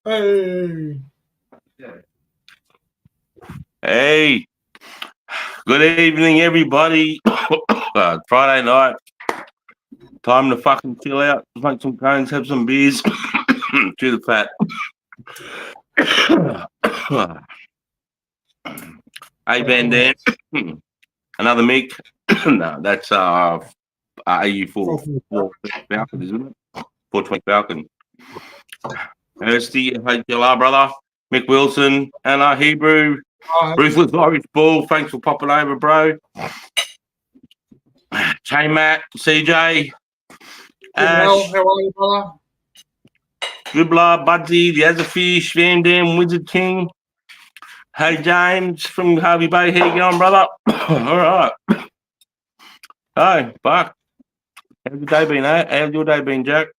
Hey. Hey, good evening, everybody. Friday night, time to fucking chill out, smoke some cones, have some beers, chew the fat. Hey, Van Dam, another Mick. No, that's AU4 Falcon, isn't it? 420 Falcon. Kirsty, HLR brother, Mick Wilson, and our Hebrew, Ruthless Irish Bull. Thanks for popping over, bro. Hey, Matt, CJ, Ash, How are you, brother? Dribbler, Budsy, the Azzafish, Van Dam, Wizard King. Hey, James from Harvey Bay. How you going, brother? All right. Hey, Buck. How's your day been, eh? How's your day been, Jack?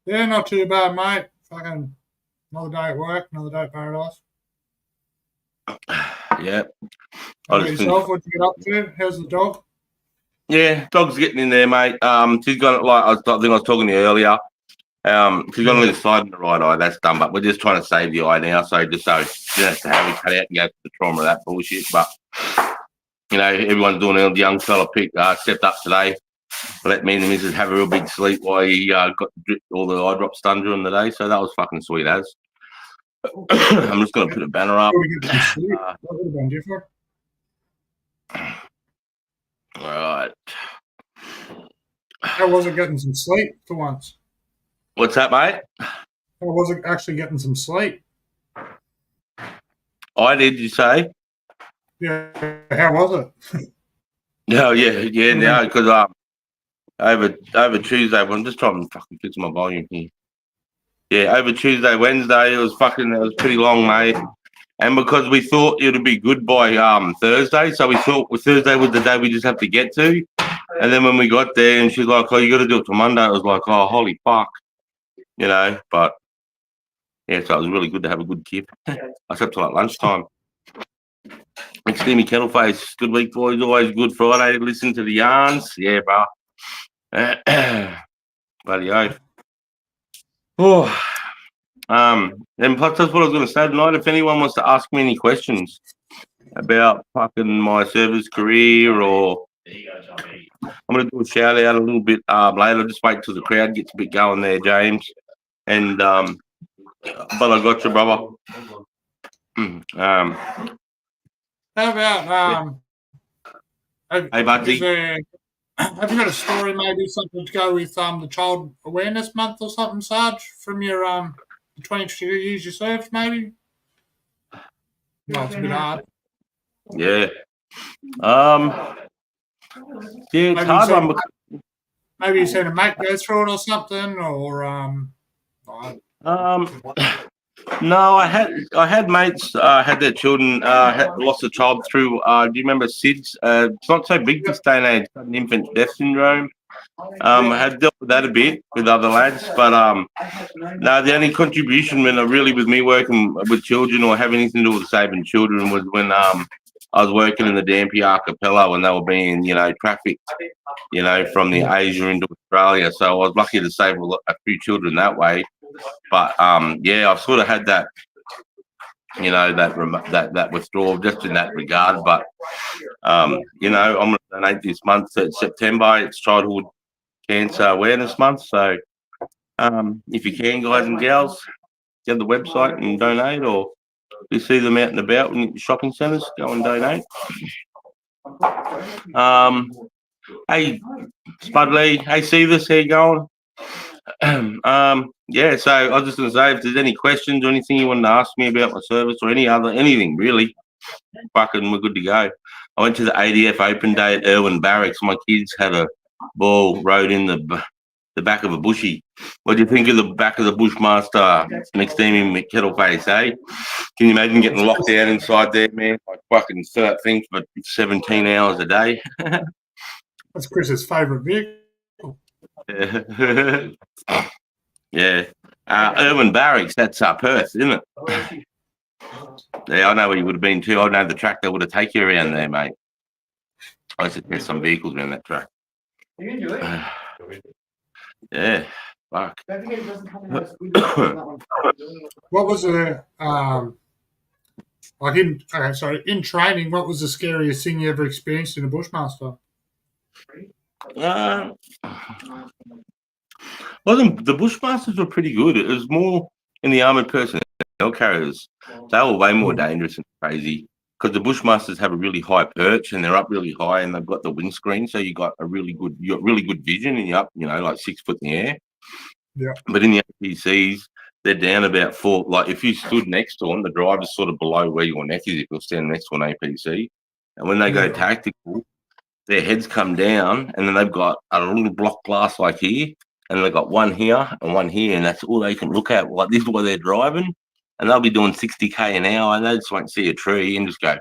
Yeah, not too bad, mate. Fucking another day at work, another day at paradise. Yeah. How about yourself? What'd you get up to? How's the dog? Yeah, dog's getting in there, mate. She's got I think I was talking to you earlier. She's got a little slide in the right eye. That's done, but we're just trying to save the eye now. So just so she doesn't have to have it cut out and go to the trauma of that bullshit. But you know, everyone's doing it. The young fella stepped up today. Let me and the missus have a real big sleep while he got all the eye drops done during the day. So that was fucking sweet as. I'm just going to put a banner up. That would have been different. All right. How was it getting some sleep for once? What's that, mate? How was it actually getting some sleep? I did, you say? Yeah. How was it? Oh, yeah, no, because over Tuesday, I'm just trying to fucking fix my volume here. Yeah, over Tuesday, Wednesday, it was pretty long, mate. And because we thought it would be good by Thursday, so we thought Thursday was the day we just have to get to. And then when we got there, and she's like, "Oh, you got to do it till Monday," I was like, "Oh, holy fuck," you know. But yeah, so it was really good to have a good kip. I slept till like lunchtime. It's Steamy Kettleface. Good week, boys. Always good Friday to listen to the yarns. Yeah, bro. Bloody oath. Oh. And plus that's what I was going to say tonight. If anyone wants to ask me any questions about fucking my service career, or I'm going to do a shout out a little bit later. Just wait till the crowd gets a bit going there, James. And but I got you, brother. How about hey, Budsy. Have you got a story, maybe something to go with the Child Awareness Month or something, Sarge, from your 22 years you served, maybe? No, it's a bit hard. Yeah. Yeah, it's hard one. Maybe you seen a mate go through it or something, or no, I had mates had their children had lost a child through. Do you remember SIDS? It's not so big this day and age. Sudden infant death syndrome. I had dealt with that a bit with other lads, but no, the only contribution when really with me working with children or having anything to do with saving children was when I was working in the Dampier Archipelago when they were being, trafficked, from the Asia into Australia. So I was lucky to save a few children that way. But yeah, I've sort of had that, that withdrawal just in that regard. But I'm going to donate this month. It's September. It's Childhood Cancer Awareness Month. So if you can, guys and gals, get the website and donate, or you see them out and about in shopping centres, go and donate. Hey, Spudley. Hey, Seavis, how you going? Yeah, so I was just going to say, if there's any questions or anything you want to ask me about my service or anything really, fucking we're good to go. I went to the ADF Open Day at Irwin Barracks. My kids had a ball rode in the back of a bushy. What do you think of the back of the Bushmaster next to him in Kettleface, eh? Can you imagine getting locked down inside there, man? Like fucking that thing for 17 hours a day. That's Chris's favourite vehicle. Yeah. Irwin Barracks, that's Perth, isn't it? Yeah, I know where you would have been too. I know the track that would have taken you around there, mate. I used to test some vehicles around that track. Yeah. Fuck. What was the like in in training? What was the scariest thing you ever experienced in a bushmaster? Well, the Bushmasters were pretty good. It was more in the armored personnel carriers. They were way more dangerous and crazy because the Bushmasters have a really high perch and they're up really high and they've got the windscreen, so you got really good vision and you're up, like 6 foot in the air. Yeah. But in the APCs, they're down about 4. Like if you stood next to them, the driver's sort of below where your neck is if you're standing next to an APC. And when they go tactical, their heads come down and then they've got a little block glass like here. And they've got one here and one here, and that's all they can look at. Like this is where they're driving, and they'll be doing 60k an hour, and they just won't see a tree and just go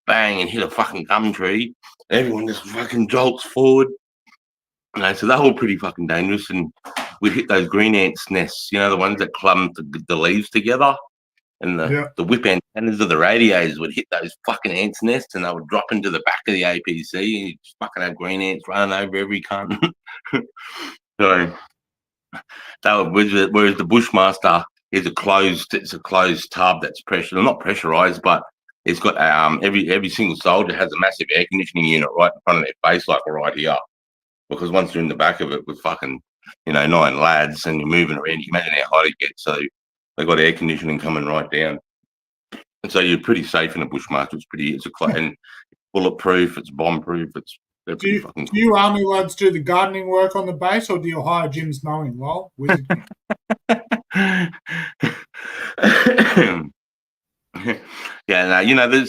bang and hit a fucking gum tree. Everyone just fucking jolts forward. So they're all pretty fucking dangerous. And we'd hit those green ants nests, the ones that clump the leaves together, and the whip antennas of the radios would hit those fucking ants nests, and they would drop into the back of the APC, and you just fucking have green ants running over every cunt. So whereas the Bushmaster is a closed tub that's not pressurized, but it's got every single soldier has a massive air conditioning unit right in front of their face, like right here. Because once you're in the back of it with fucking 9 lads and you're moving around, you imagine how hot it gets. So they got air conditioning coming right down, and so you're pretty safe in a Bushmaster. It's and bulletproof, it's bomb proof, Do you army lads do the gardening work on the base, or do you hire Jim's mowing? Lol. There's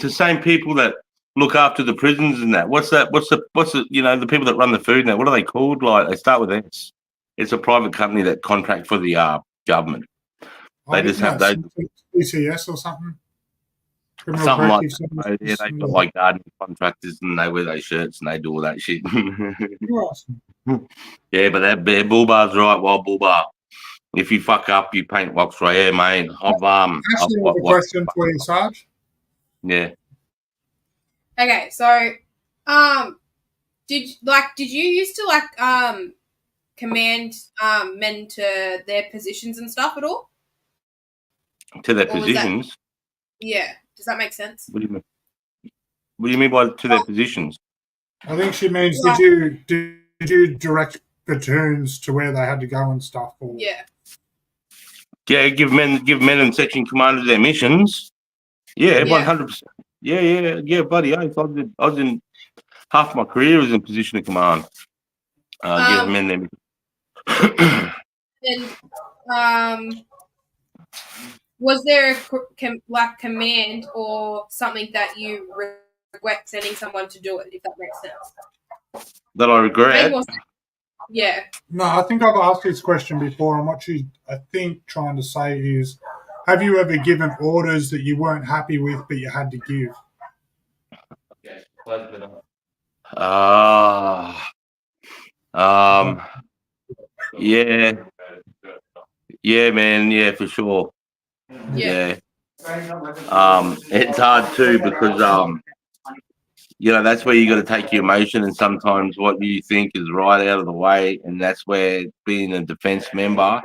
the same people that look after the prisons and that. What's the the people that run the food and that? What are they called? Like they start with S. It's a private company that contract for the government. They just have those PCS or something. Something like that. Yeah, they've got like gardening contractors and they wear those shirts and they do all that shit. Yeah, but that bull bar's right, wild bull bar. If you fuck up, you paint wax right here, mate. Actually, I have a question for you, Sarge. Yeah. Okay, so did you used to command men to their positions and stuff at all? To their positions? Yeah. Does that make sense? What do you mean? What do you mean by to their positions? I think she means did you direct platoons to where they had to go and stuff? Or? Yeah. Yeah, give men and section commanders their missions. Yeah, 100%. Yeah, buddy. I was in half my career was in position of command. Give men their missions. And was there a command or something that you regret sending someone to do it, if that makes sense? That I regret? Yeah. No, I think I've asked this question before, and what she's, I think, trying to say is, have you ever given orders that you weren't happy with but you had to give? Yeah. Yeah, man. Yeah, for sure. Yeah. It's hard too because that's where you got to take your emotion, and sometimes what you think is right out of the way, and that's where being a defense member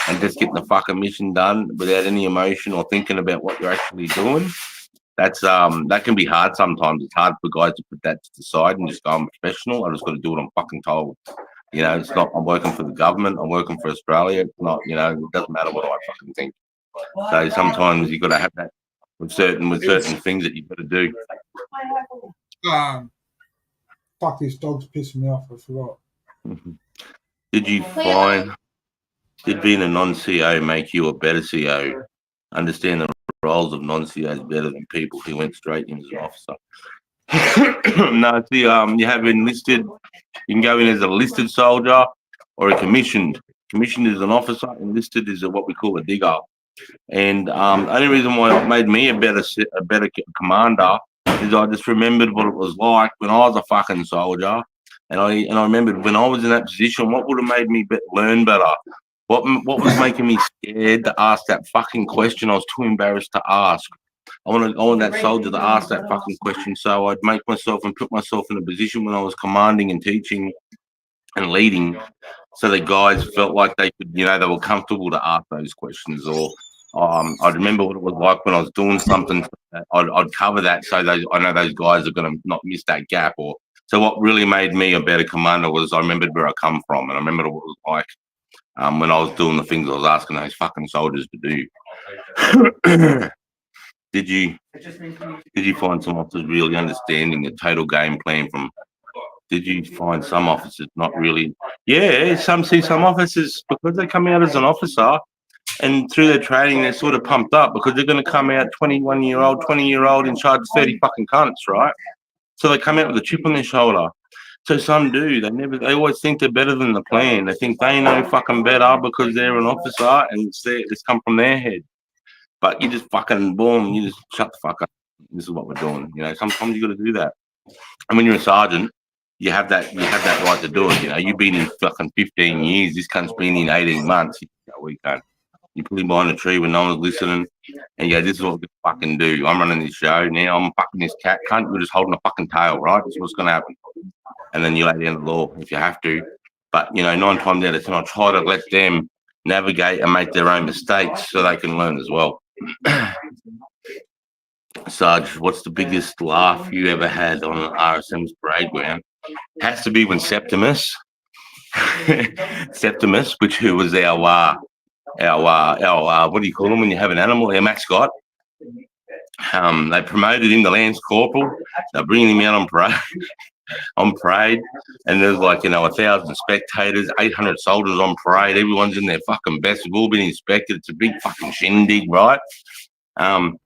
and just getting the fucking mission done without any emotion or thinking about what you're actually doing. That's that can be hard sometimes. It's hard for guys to put that to the side and just go, I'm professional. I just got to do what I'm fucking told. It's not. I'm working for the government. I'm working for Australia. It's not. It doesn't matter what I fucking think. So sometimes you got to have that with certain things that you've got to do. Fuck, this dog's pissing me off. I forgot. Did you find did being a non-CO make you a better CO? Understand the roles of non-COs better than people who went straight in as an officer. No, see, you have enlisted. You can go in as a listed soldier or a commissioned. Commissioned is an officer. Enlisted is what we call a digger. And only reason why it made me a better commander is I just remembered what it was like when I was a fucking soldier, and I remembered when I was in that position, what would have made me learn better. What was making me scared to ask that fucking question? I was too embarrassed to ask. I want that soldier to ask that fucking question, so I'd make myself and put myself in a position when I was commanding and teaching and leading so the guys felt like they could, you know, they were comfortable to ask those questions. Or I'd remember what it was like when I was doing something. I'd cover that so I know those guys are going to not miss that gap. Or so what really made me a better commander was I remembered where I come from, and I remembered what it was like when I was doing the things I was asking those fucking soldiers to do. Did you find some officers really understanding the total game plan from? Did you find some officers not really? Yeah, some officers, because they come out as an officer and through their training they're sort of pumped up because they're going to come out 21-year-old, 20-year-old in charge of 30 fucking cunts, right? So they come out with a chip on their shoulder. So some do. They always think they're better than the plan. They think they know fucking better because they're an officer and it's come from their head. But you just fucking boom, you just shut the fuck up. This is what we're doing. You know, sometimes you got to do that. And when you're a sergeant, you have that right to do it. You know, you've been in fucking 15 years. This cunt's been in 18 months. We can't. You put him behind a tree when no one's listening, and yeah, this is what we fucking do. I'm running this show now. I'm fucking this cat cunt. You're just holding a fucking tail, right? This is what's gonna happen. And then you lay down the law if you have to. But you know, 9 times out of 10, I try to let them navigate and make their own mistakes so they can learn as well. Sarge, what's the biggest laugh you ever had on an RSM's parade ground? Has to be when Septimus, who was our what do you call him when you have an animal? Our mascot. They promoted him to Lance Corporal. They're bringing him out on parade, and there's like 1,000 spectators, 800 soldiers on parade. Everyone's in their fucking best. We've all been inspected. It's a big fucking shindig, right? And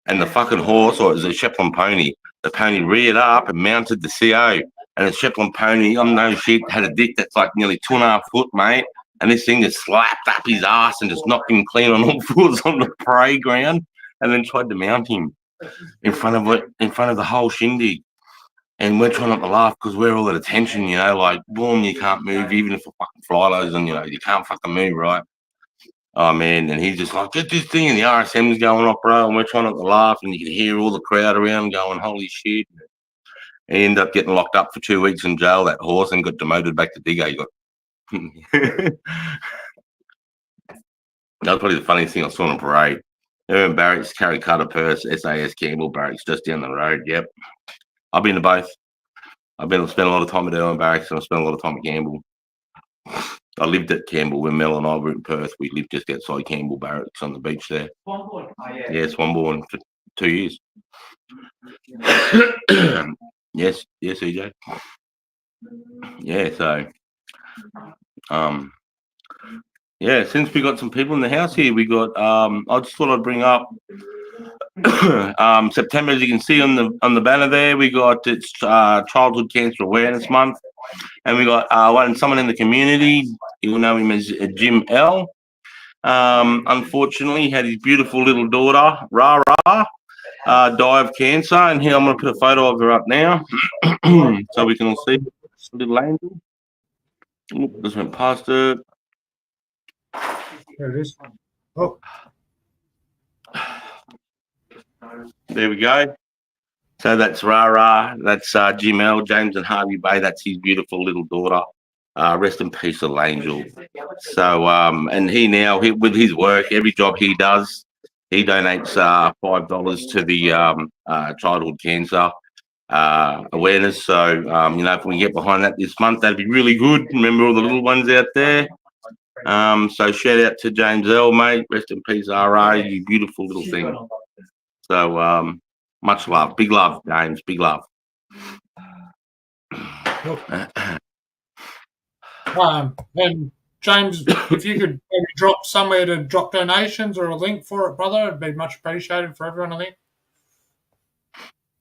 the fucking horse, or it was a Shetland pony. The pony reared up and mounted the CO. And the Shetland pony, I'm no shit, had a dick that's like nearly 2.5 foot, mate. And this thing just slapped up his ass and just knocked him clean on all fours on the parade ground, and then tried to mount him in front of the whole shindig. And we're trying not to laugh because we're all at attention, like boom, you can't move, even if a fucking fly lows and you can't fucking move, right? Oh man, and he's just like, get this thing, and the RSM's going off, bro, and we're trying not to laugh, and you can hear all the crowd around going, holy shit. He ended up getting locked up for 2 weeks in jail, that horse, and got demoted back to Digger. He got that was probably the funniest thing I saw on a parade. Urban Barracks, Carry Cutter Purse, SAS Campbell Barracks, just down the road. Yep. I've been to both. I've spent a lot of time at Urban Barracks, and I spent a lot of time at Campbell. I lived at Campbell when Mel and I were in Perth. We lived just outside Campbell Barracks on the beach there. Swanbourne. Oh, yeah. Yeah, Swanbourne for 2 years. Yes, EJ. Yeah, so since we got some people in the house here, we got I just thought I'd bring up September, as you can see on the banner there, we got it's Childhood Cancer Awareness Month, and we got someone in the community, you'll know him as Jim L. Unfortunately, he had his beautiful little daughter Rara die of cancer, and here I'm going to put a photo of her up now so we can all see little angel. Just went past her. There it is. Oh. There we go. So that's Rara. That's Jim L. James and Harvey Bay. That's his beautiful little daughter. Rest in peace, little angel. So, and he now, with his work, every job he does, he donates $5 to the childhood cancer awareness. So, if we get behind that this month, that'd be really good. Remember all the little ones out there. So shout out to James L, mate. Rest in peace, RA, you beautiful little thing. So much love. Big love, James. Big love. And James, if you could maybe drop somewhere to drop donations or a link for it, brother, it'd be much appreciated for everyone, I think.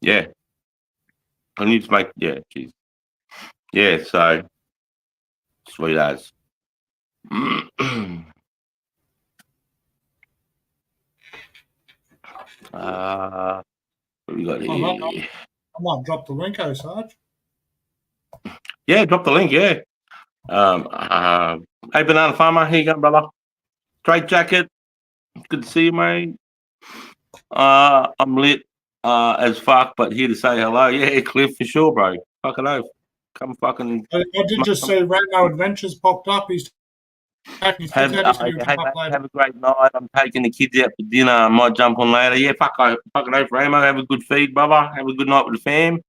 Yeah. I need to make, geez. Yeah, so sweet as. What we got here? I might drop the link, Sarge. Yeah, drop the link, yeah. Hey, Banana Farmer, here you go, brother. Straight jacket. Good to see you, mate. I'm lit as fuck, but here to say hello. Yeah, Cliff, for sure, bro. Fucking oath. Come fucking I did just see Ramo Adventures popped up. He's taking his kids out. He said he would come up later. have a great night. I'm taking the kids out for dinner. I might jump on later. Yeah, fucking oath, Ramo. Have a good feed, brother. Have a good night with the fam.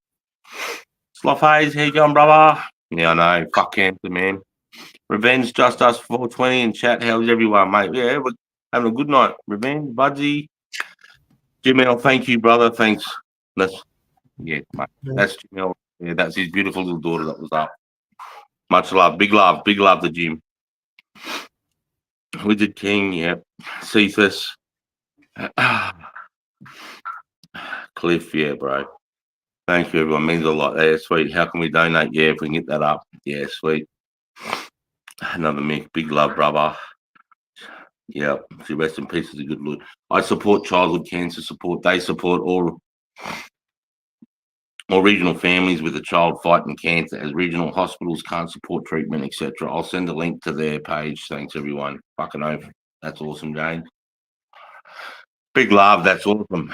Sloth Hayes, how you going, brother? Yeah, I know. Fuck cancer, man. Revenge, just us 420 in chat. How's everyone, mate? Yeah, we're having a good night. Revenge, Budsy. Jamel, thank you, brother. Thanks. Mate. Yeah. That's Jamel. Yeah, that's his beautiful little daughter that was up. Much love. Big love to Jim. Wizard King, yeah. Cephas. Cliff, yeah, bro. Thank you, everyone. Means a lot there. Sweet. How can we donate? Yeah, if we can get that up. Yeah, sweet. Another Mick. Big love, brother. Yeah. See, rest in peace is a good look. I support childhood cancer support. They support all regional families with a child fighting cancer, as regional hospitals can't support treatment, etc. I'll send a link to their page. Thanks, everyone. Fucking oath. That's awesome, Jane. Big love. That's awesome.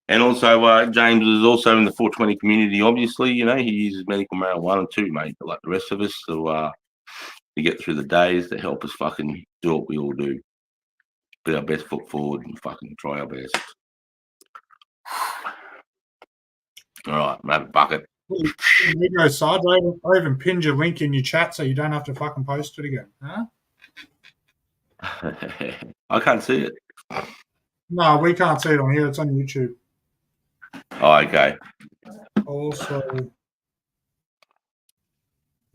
And also, James is also in the 420 community. Obviously, you know, he uses medical marijuana too, mate, like the rest of us, to get through the days, to help us fucking do what we all do. Put our best foot forward and fucking try our best. All right, have a bucket. You go, Sarge. I even pinned your link in your chat so you don't have to fucking post it again. Huh? I can't see it. No, we can't see it on here. It's on YouTube. Oh, okay. Also,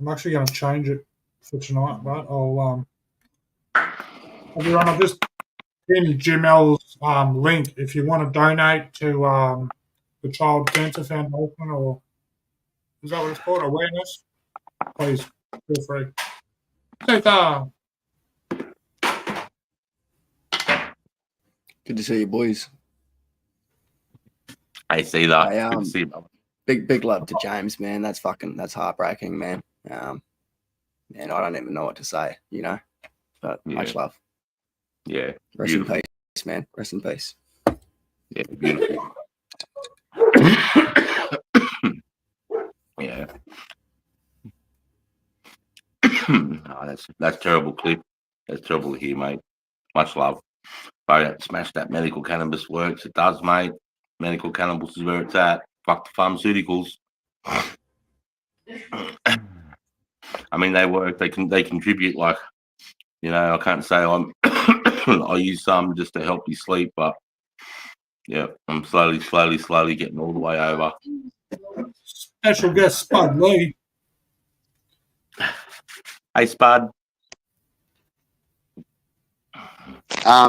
I'm actually going to change it for tonight, but I'll everyone, I'll just pin Jamel's link if you want to donate to the Child Cancer Foundation, or is that what it's called? Awareness. Please feel free. So, good to see you, boys. I see that. Hey, Good to see you, big love to James, man. That's heartbreaking, man. Man, I don't even know what to say, you know. But much love. Yeah. Rest in peace, man. Rest in peace. Yeah, beautiful. Yeah. Oh, that's terrible, Cliff. That's terrible to hear, mate. Much love. Smash that medical cannabis works. It does, mate. Medical cannabis is where it's at. Fuck the pharmaceuticals. I mean, they work. They contribute. Like, you know, I can't say I'm. I use some just to help you sleep, but yeah, I'm slowly getting all the way over. special guest Spud Lee. Hey, Spud. Yeah,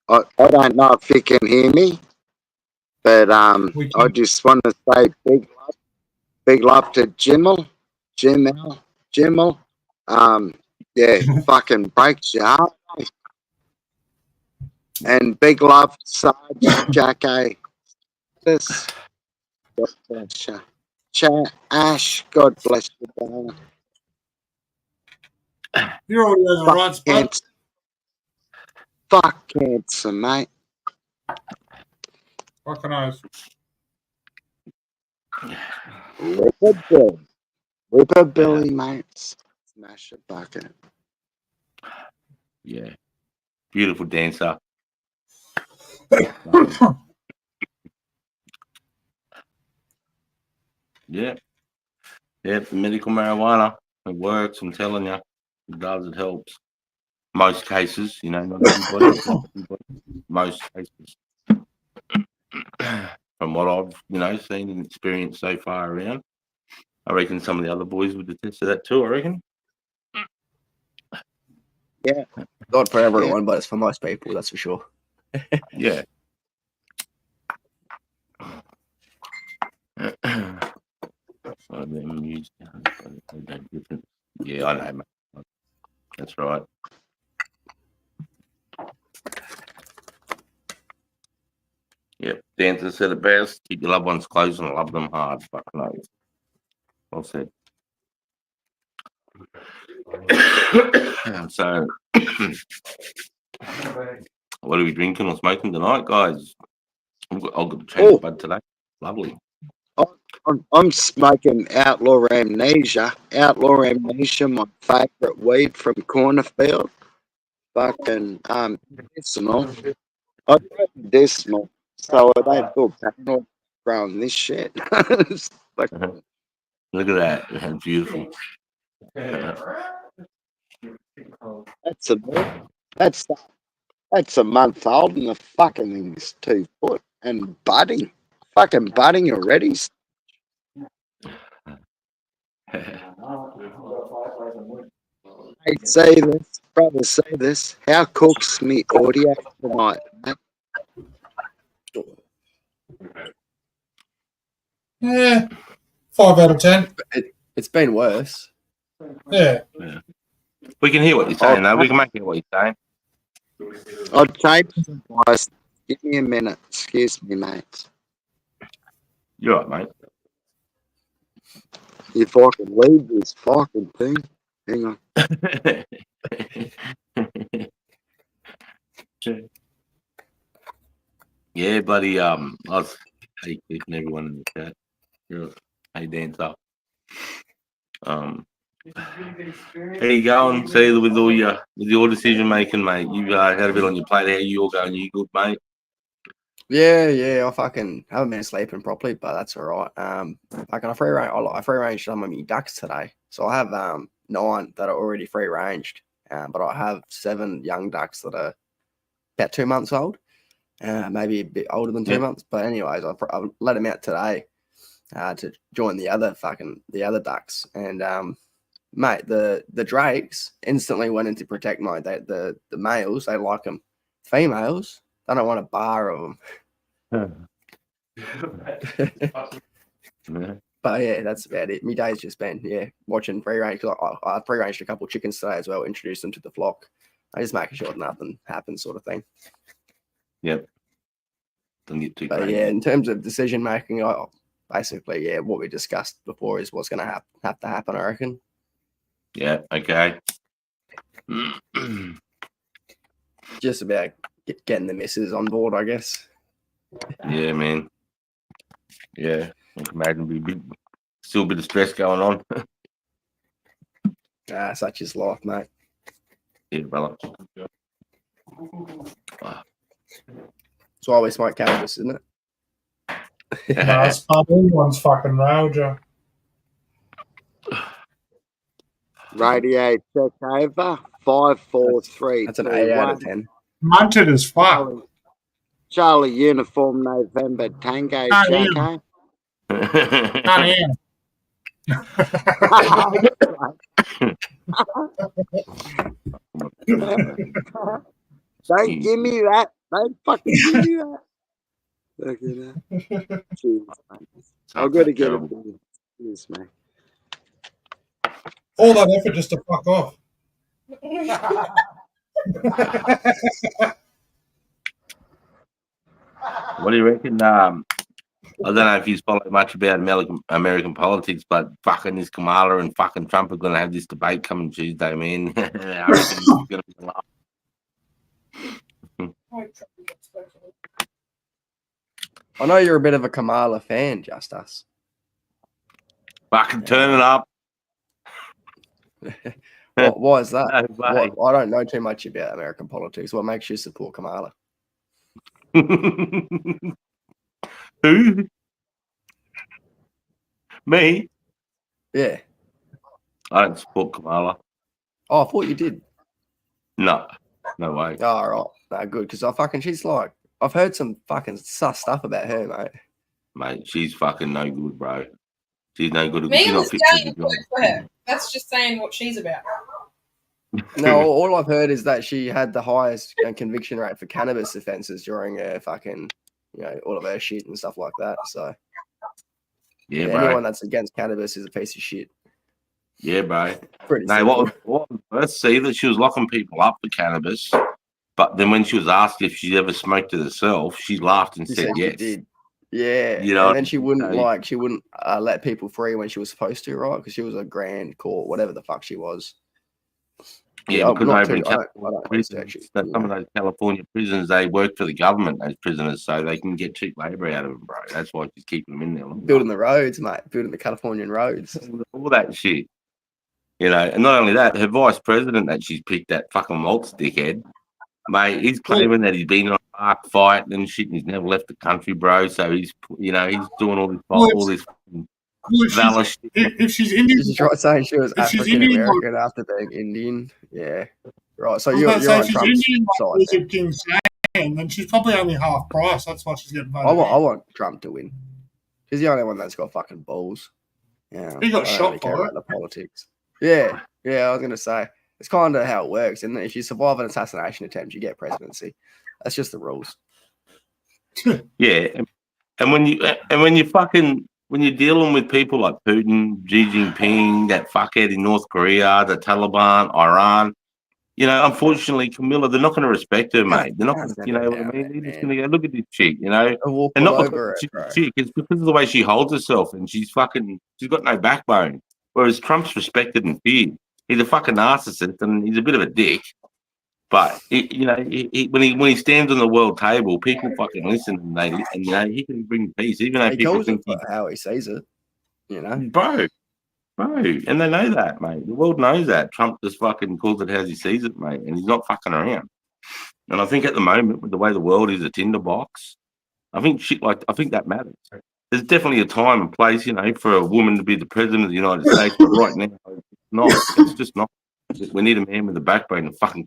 I don't know if you can hear me, but I just want to say big love to Jimmel. Yeah, fucking breaks your heart. And big love to Sarge, Jacko, this, God bless you. Ash, God bless you, darling. You're already over the right spot. Fuck cancer, mate. Fucking eyes. Ripper Billy, mate. Smash a bucket. Yeah. Beautiful dancer. Yeah. Yeah, medical marijuana. It works, I'm telling you. It does, it helps. Most cases, you know, not everybody, most cases. From what I've, you know, seen and experienced so far around. I reckon some of the other boys would attest to that too, I reckon. Yeah. Not for everyone, but it's for most people, that's for sure. Yeah. Yeah, I know, mate. That's right. Yep. Dancer said it best. Keep your loved ones close and love them hard. Fuck no. Well said. So, what are we drinking or smoking tonight, guys? I've got to change the bud today. Lovely. I'm smoking Outlaw Amnesia. Outlaw Amnesia, my favourite weed from Cornerfield. Fucking medicinal. I grow medicinal, so I don't feel paranoid growing this shit. It's like, Look at that. That's beautiful. that's a that's a month old, and the fucking thing's 2 foot and budding. Fucking budding already. Hey, say this, brother, say this. How cooks me audio tonight? Yeah, 5 out of 10. It's been worse. Yeah. We can hear what you're saying, though. We can make out what you're saying. I'll change the voice. Give me a minute. Excuse me, mate. You're right, mate. If I can leave this fucking thing. Hang on. Yeah, buddy. I was keeping everyone in the chat. Hey, Dancer. How you going? See, with all your decision making, mate. You had a bit on your plate. How you all going? You good, mate? Yeah. I fucking haven't been sleeping properly, but that's all right. I free range some of my ducks today, so I have 9 that are already free ranged. But I have 7 young ducks that are about 2 months old, maybe a bit older than 2 months. But anyways, I've let them out today to join the other ducks. And mate, the drakes instantly went in to protect the males. They like them. Females, they don't want a bar of them. But yeah, that's about it. My day's just been watching free range. I free ranged a couple of chickens today as well. Introduced them to the flock. I just making sure nothing happens, sort of thing. Yep. Don't get too But crazy. yeah, in terms of decision making, basically, what we discussed before is what's going to have to happen, I reckon. Yeah. Okay. Just about getting the missus on board, I guess. Yeah, man. Yeah. I can imagine still a bit of stress going on. Such is life, mate. Yeah, brother. That's why we smoke cannabis, isn't it? No, it's one's fucking railed you. Radio check over. 5, 4, 3, That's an 2, 8 out 1. of 10. Munted as fuck. Charlie Uniform November Tango Can't hear Jacko. Can't hear. Don't give me that. Don't fucking give me that. Look at that. Jeez, mate. I've got to get it done. Cheers, mate. All that effort just to fuck off. What do you reckon? I don't know if you follow much about American politics, but fucking this Kamala and fucking Trump are going to have this debate coming Tuesday, man. I reckon it's going to be a laugh. I know you're a bit of a Kamala fan, Justus. Fucking turn it up. Why is that? No way. I don't know too much about American politics. What makes you support Kamala? Who? Me? Yeah. I don't support Kamala. Oh, I thought you did. No way. Oh, all right. No, good. Because she's like, I've heard some fucking sus stuff about her, mate. Mate, she's fucking no good, bro. She's no good. Megan She's Thee not fit Stallion for the job. works for her. That's just saying what she's about. No, all I've heard is that she had the highest conviction rate for cannabis offences during her fucking, all of her shit and stuff like that. So, Yeah, bro. anyone that's against cannabis is a piece of shit. Yeah, bro. Pretty No, simple. what was worse, see that she was locking people up for cannabis, but then when she was asked if she ever smoked it herself, she laughed and She said said yes. she did. Yeah, You know, and then she wouldn't let people free when she was supposed to, right? Because she was a grand court, whatever the fuck she was. Yeah, because not over in too. I California don't prisons, research it. that some of those California prisons, they work for the government, those prisoners, so they can get cheap labour out of them, bro. That's why she's keeping them in there. Building the roads, mate. Building the Californian roads. All that shit. You know, and not only that, her vice president that she's picked, that fucking Waltz dickhead, mate, he's claiming that he's been in a park fight and shit, and he's never left the country, bro. So he's, you know, he's doing all this valor shit. If she's Indian, Did you try saying she was If she's African Indian, American after being Indian? Yeah. Right. So I was you're about to say, on if she's Trump's Indian, like side. Lizard King saying, then she's probably only half price. That's why she's getting voted. I want Trump to win. He's the only one that's got fucking balls. Yeah. He got I don't shot really care for about the politics. Yeah. Yeah, I was gonna say. It's kind of how it works. And if you survive an assassination attempt, you get presidency. That's just the rules. Yeah, and when you're dealing with people like Putin, Xi Jinping, that fuckhead in North Korea, the Taliban, Iran, you know, unfortunately, Camilla, they're not going to respect her, mate. They're not, That's you know never what I down mean? there, They're just man. going to go, look at this chick, you know, I walk and all not over because it, bro. she's a chick, it's because of the way she holds herself, and she's got no backbone. Whereas Trump's respected and feared. He's a fucking narcissist, and he's a bit of a dick. But you know, when he stands on the world table, people fucking listen, and you know, he can bring peace, even though He people calls it think for how he sees it. You know. bro, and they know that, mate. The world knows that. Trump just fucking calls it as he sees it, mate, and he's not fucking around. And I think at the moment, with the way the world is a tinderbox, I think that matters. There's definitely a time and place, you know, for a woman to be the president of the United States, but right now, it's not. It's just not. We need a man with a backbone to fucking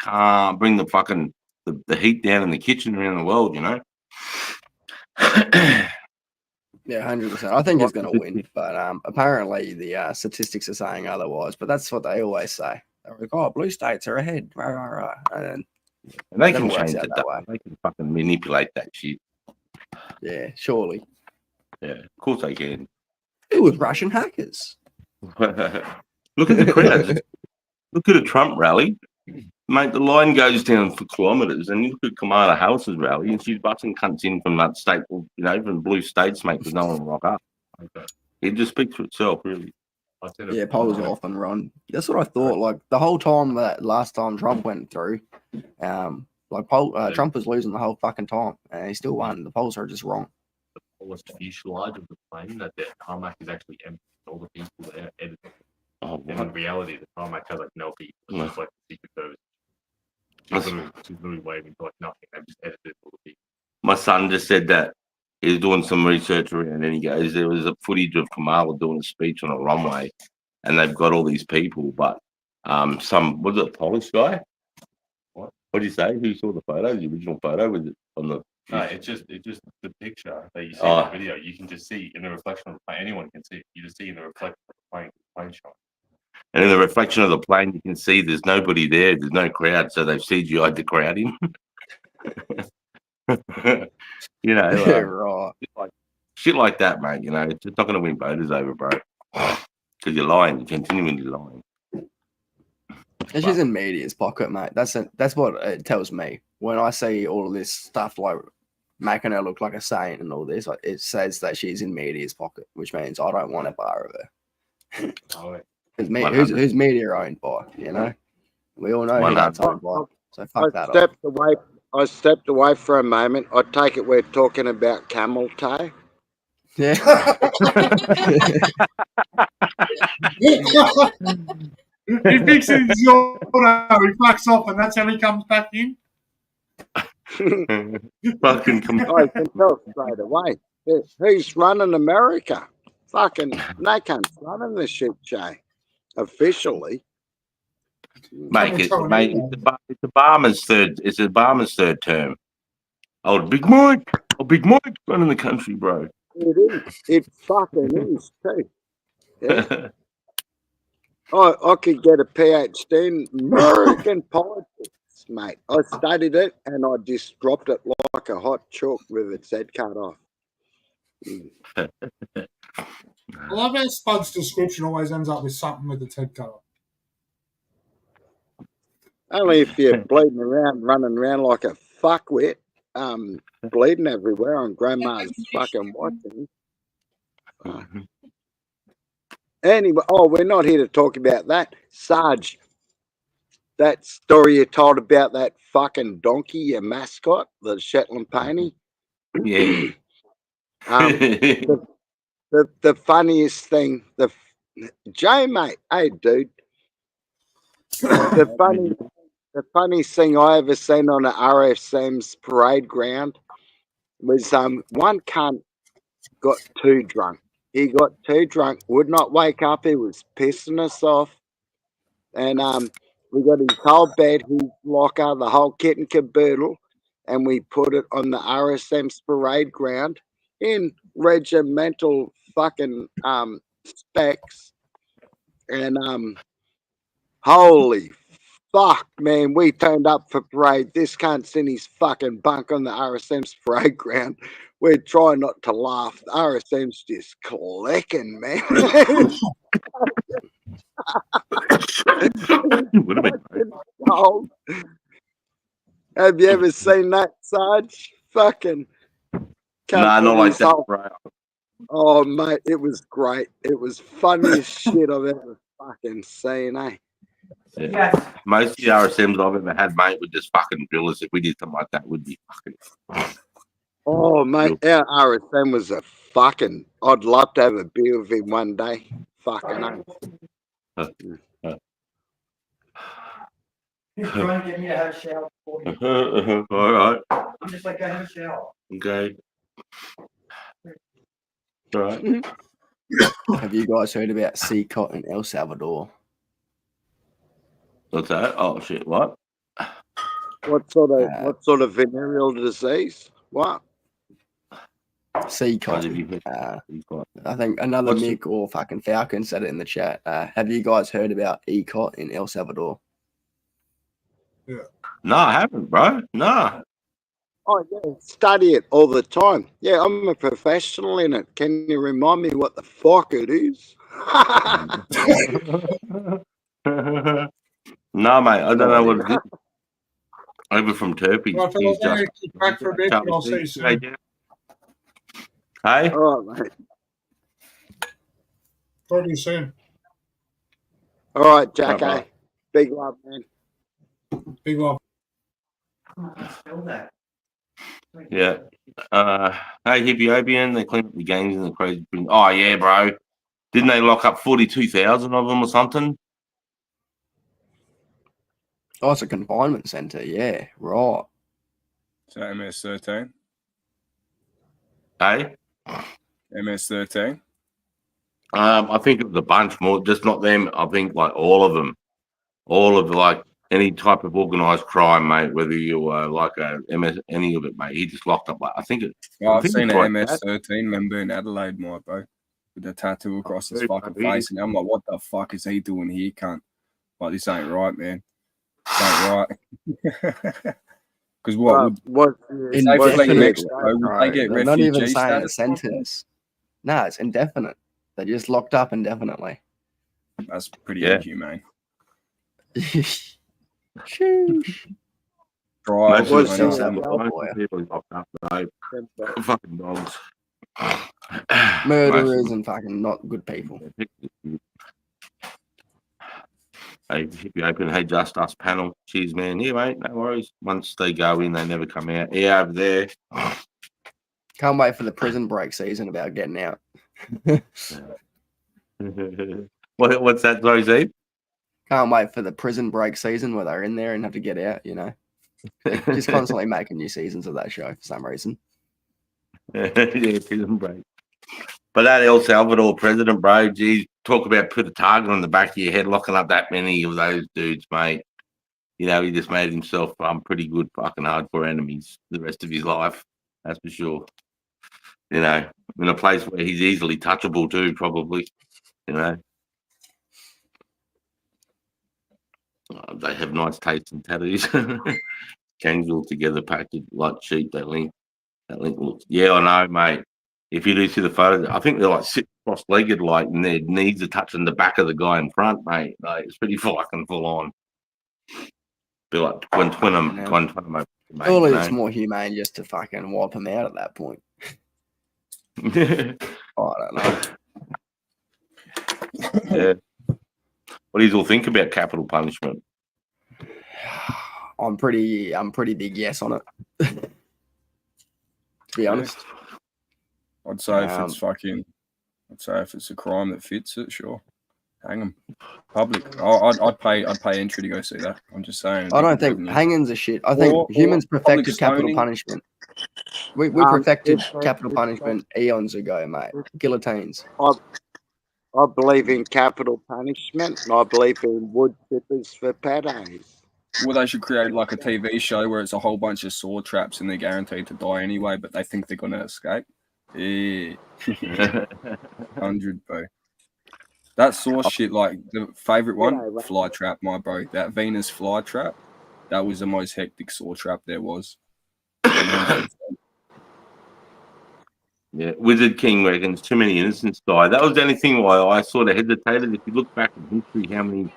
bring the fucking the heat down in the kitchen around the world, you know. Yeah, 100%. I think he's going to win, but apparently the statistics are saying otherwise. But that's what they always say. They're like, "Oh, blue states are ahead," right. And they never can works change out it. that way. They can fucking manipulate that shit. Yeah, surely. Yeah, of course they can. It was Russian hackers. Look at the crowds. Look at a Trump rally. Mate, the line goes down for kilometres, and you look at Kamala Harris's rally, and she's busting cunts in from that state, you know, from blue states, mate, because no one will rock up. Okay. It just speaks for itself, really. Yeah, polls off and run. That's what I thought. Like the whole time that last time Trump went through, Trump was losing the whole fucking time, and he still won. The polls are just wrong. The fullest fuselage of the plane that the tarmac is actually empty. All the people there editing. Oh, And in reality, the tarmac has like no people. It's just like the Secret Service. She's literally waving for like nothing. They've just edited all the people. My son just said that he was doing some research around, and he goes, there was a footage of Kamala doing a speech on a runway, and they've got all these people, but was it a Polish guy? What did you say? Who saw the photo? The original photo? Was it on the? No, it's just the picture that you see in the video. You can just see in the reflection of the plane. Anyone can see it. You just see in the reflection of the plane shot. And in the reflection of the plane, you can see there's nobody there. There's no crowd, so they've CGI'd the crowd in. You know, Right. shit like that, mate. You know, it's just not going to win voters over, bro. Because you're lying. You're continually lying. And she's in media's pocket, mate. That's what it tells me when I see all of this stuff like making her look like a saint and all this. It says that she's in media's pocket, which means I don't want a bar of her. Who's media owned by? You know, we all know who that's owned by. So fuck that up. I stepped away for a moment. I take it we're talking about camel toe. Yeah. He fixes his auto, he fucks off, and that's how he comes back in. Fucking come on. I can tell straight away. Who's running America? Fucking no cunt's running the shit show. Officially. Mate, it's Obama's third term. Big Mike running the country, bro. It is. It fucking is too. Yeah. I could get a PhD in American politics, mate. I studied it and I just dropped it like a hot chalk with its head cut off. I love how Spud's description always ends up with something with its head cut off. Only if you're bleeding around, running around like a fuckwit, bleeding everywhere on grandma's fucking watching. Anyway, we're not here to talk about that. Sarge, that story you told about that fucking donkey, your mascot, the Shetland pony. Yeah. The funniest thing, Jay, mate, hey, dude, the funniest thing I ever seen on an RSM's parade ground was one cunt got too drunk. He got too drunk, would not wake up. He was pissing us off, and we got his whole bed, his locker, the whole kit and caboodle, and we put it on the RSM's parade ground in regimental fucking specs, and holy fuck, man, we turned up for parade. This cunt's in his fucking bunk on the RSM's parade ground. We're trying not to laugh. The RSM's just clicking, man. Would have been Oh, have you ever seen that, Sarge? Fucking. Nah, not like that, bro. Oh, mate, it was great. It was funniest shit I've ever fucking seen, eh? Yeah. Most of the RSMs I've ever had, mate, would just fucking drill us. If we did something like that, would be fucking. Oh, mate, our RSM was a fucking. I'd love to have a beer with him one day. Fucking. He's trying to get me to have a shower for him. All right. I'm just like, go have a shower. Okay. All right. Have you guys heard about CCOT in El Salvador? What's that? Oh shit! What? What sort of venereal disease? What? CCOT. I think another Mick or fucking Falcon said it in the chat. Have you guys heard about ECOT in El Salvador? Yeah. No, I haven't, bro. No. Oh yeah, study it all the time. Yeah, I'm a professional in it. Can you remind me what the fuck it is? No, mate. I don't know what it is. Over from Turpey. Well, He's just back for a bit, and I'll see you soon. Hey. All right, mate. Talk to you soon. All right, Jack. All right, Big love, man. Big love. Yeah. Hey, Ethiopian, they cleaned up the gangs in the crazy. Oh yeah, bro. Didn't they lock up 42,000 of them or something? Oh, it's a confinement center. Yeah, right. So MS-13? Hey? MS-13? I think it was a bunch more, just not them. I think like all of them. All of like any type of organised crime, mate, whether you were like a MS, any of it, mate. He just locked up like, I think it. Well, I I've think seen it's an like MS-13 member in Adelaide, my bro, with a tattoo across his fucking face. And I'm like, what the fuck is he doing here, cunt? Like, this ain't right, man. This ain't right. Because what would they get They're not even refugee saying a status? sentence. No, it's indefinite. They're just locked up indefinitely. That's pretty inhumane. Sheesh. Drive. Most What's of that the people locked up, though. Fucking dogs. Murderers and fucking not good people. Hey, if you open Hey Just Us panel, cheers, man. Yeah, mate, no worries. Once they go in, they never come out. Yeah, over there. Can't wait for the prison break season about getting out. What's that, Rosie? Can't wait for the prison break season where they're in there and have to get out, you know. Just constantly making new seasons of that show for some reason. Yeah, prison break. But that El Salvador president, bro, geez, talk about put a target on the back of your head, locking up that many of those dudes, mate. You know, he just made himself pretty good fucking hardcore enemies the rest of his life. That's for sure. You know, in a place where he's easily touchable too, probably. You know. They have nice taste in tattoos. Gangs all together, packed like sheep. That link looks. Yeah, I know, mate. If you do see the photo, I think they're like sitting cross-legged, like, and their knees are touching the back of the guy in front, mate. Like, it's pretty fucking full on. Be like Guantanamo. Surely it's more humane just to fucking wipe them out at that point. I don't know. Yeah. What do you all think about capital punishment? I'm pretty big yes on it. To be honest. I'd say if it's I'd say if it's a crime that fits it, sure, hang them. Public. I'd pay entry to go see that. I'm just saying. I don't think hanging's a shit. I think humans perfected capital punishment. We perfected capital punishment eons ago, mate. Guillotines. I believe in capital punishment, and I believe in wood chippers for paddies. Well, they should create like a TV show where it's a whole bunch of saw traps and they're guaranteed to die anyway, but they think they're gonna escape. Yeah, 100, bro. That saw shit, like the favorite one, fly trap, my bro. That Venus fly trap, that was the most hectic saw trap there was. Yeah, Wizard King reckons too many innocents die. That was the only thing why I sort of hesitated. If you look back in history, how many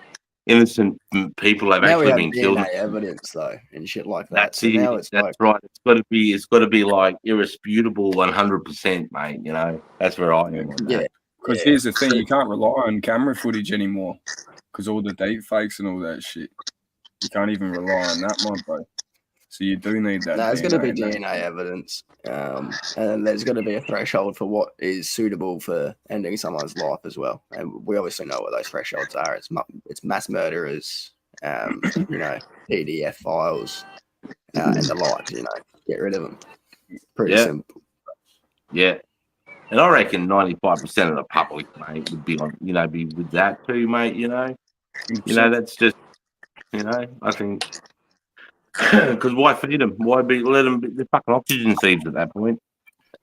innocent people have Now we actually have been killed? DNA evidence though, and shit like that. That's So it. now it's That's like, right. It's got to be like irresputable, 100%, mate. You know, that's where I am. On yeah. that. Because here's the thing, you can't rely on camera footage anymore because all the deep fakes and all that shit. You can't even rely on that, my bro. So you do need that. No, there's going to be DNA DNA evidence, and there's going to be a threshold for what is suitable for ending someone's life as well. And we obviously know what those thresholds are. It's mass murderers, you know, PDF files, and the like. You know, get rid of them. Pretty simple. Yeah. And I reckon 95% of the public, mate, would be on, you know, be with that too, mate. You know, that's just, you know, I think. Because why feed them? Why let them be the fucking oxygen seeds at that point?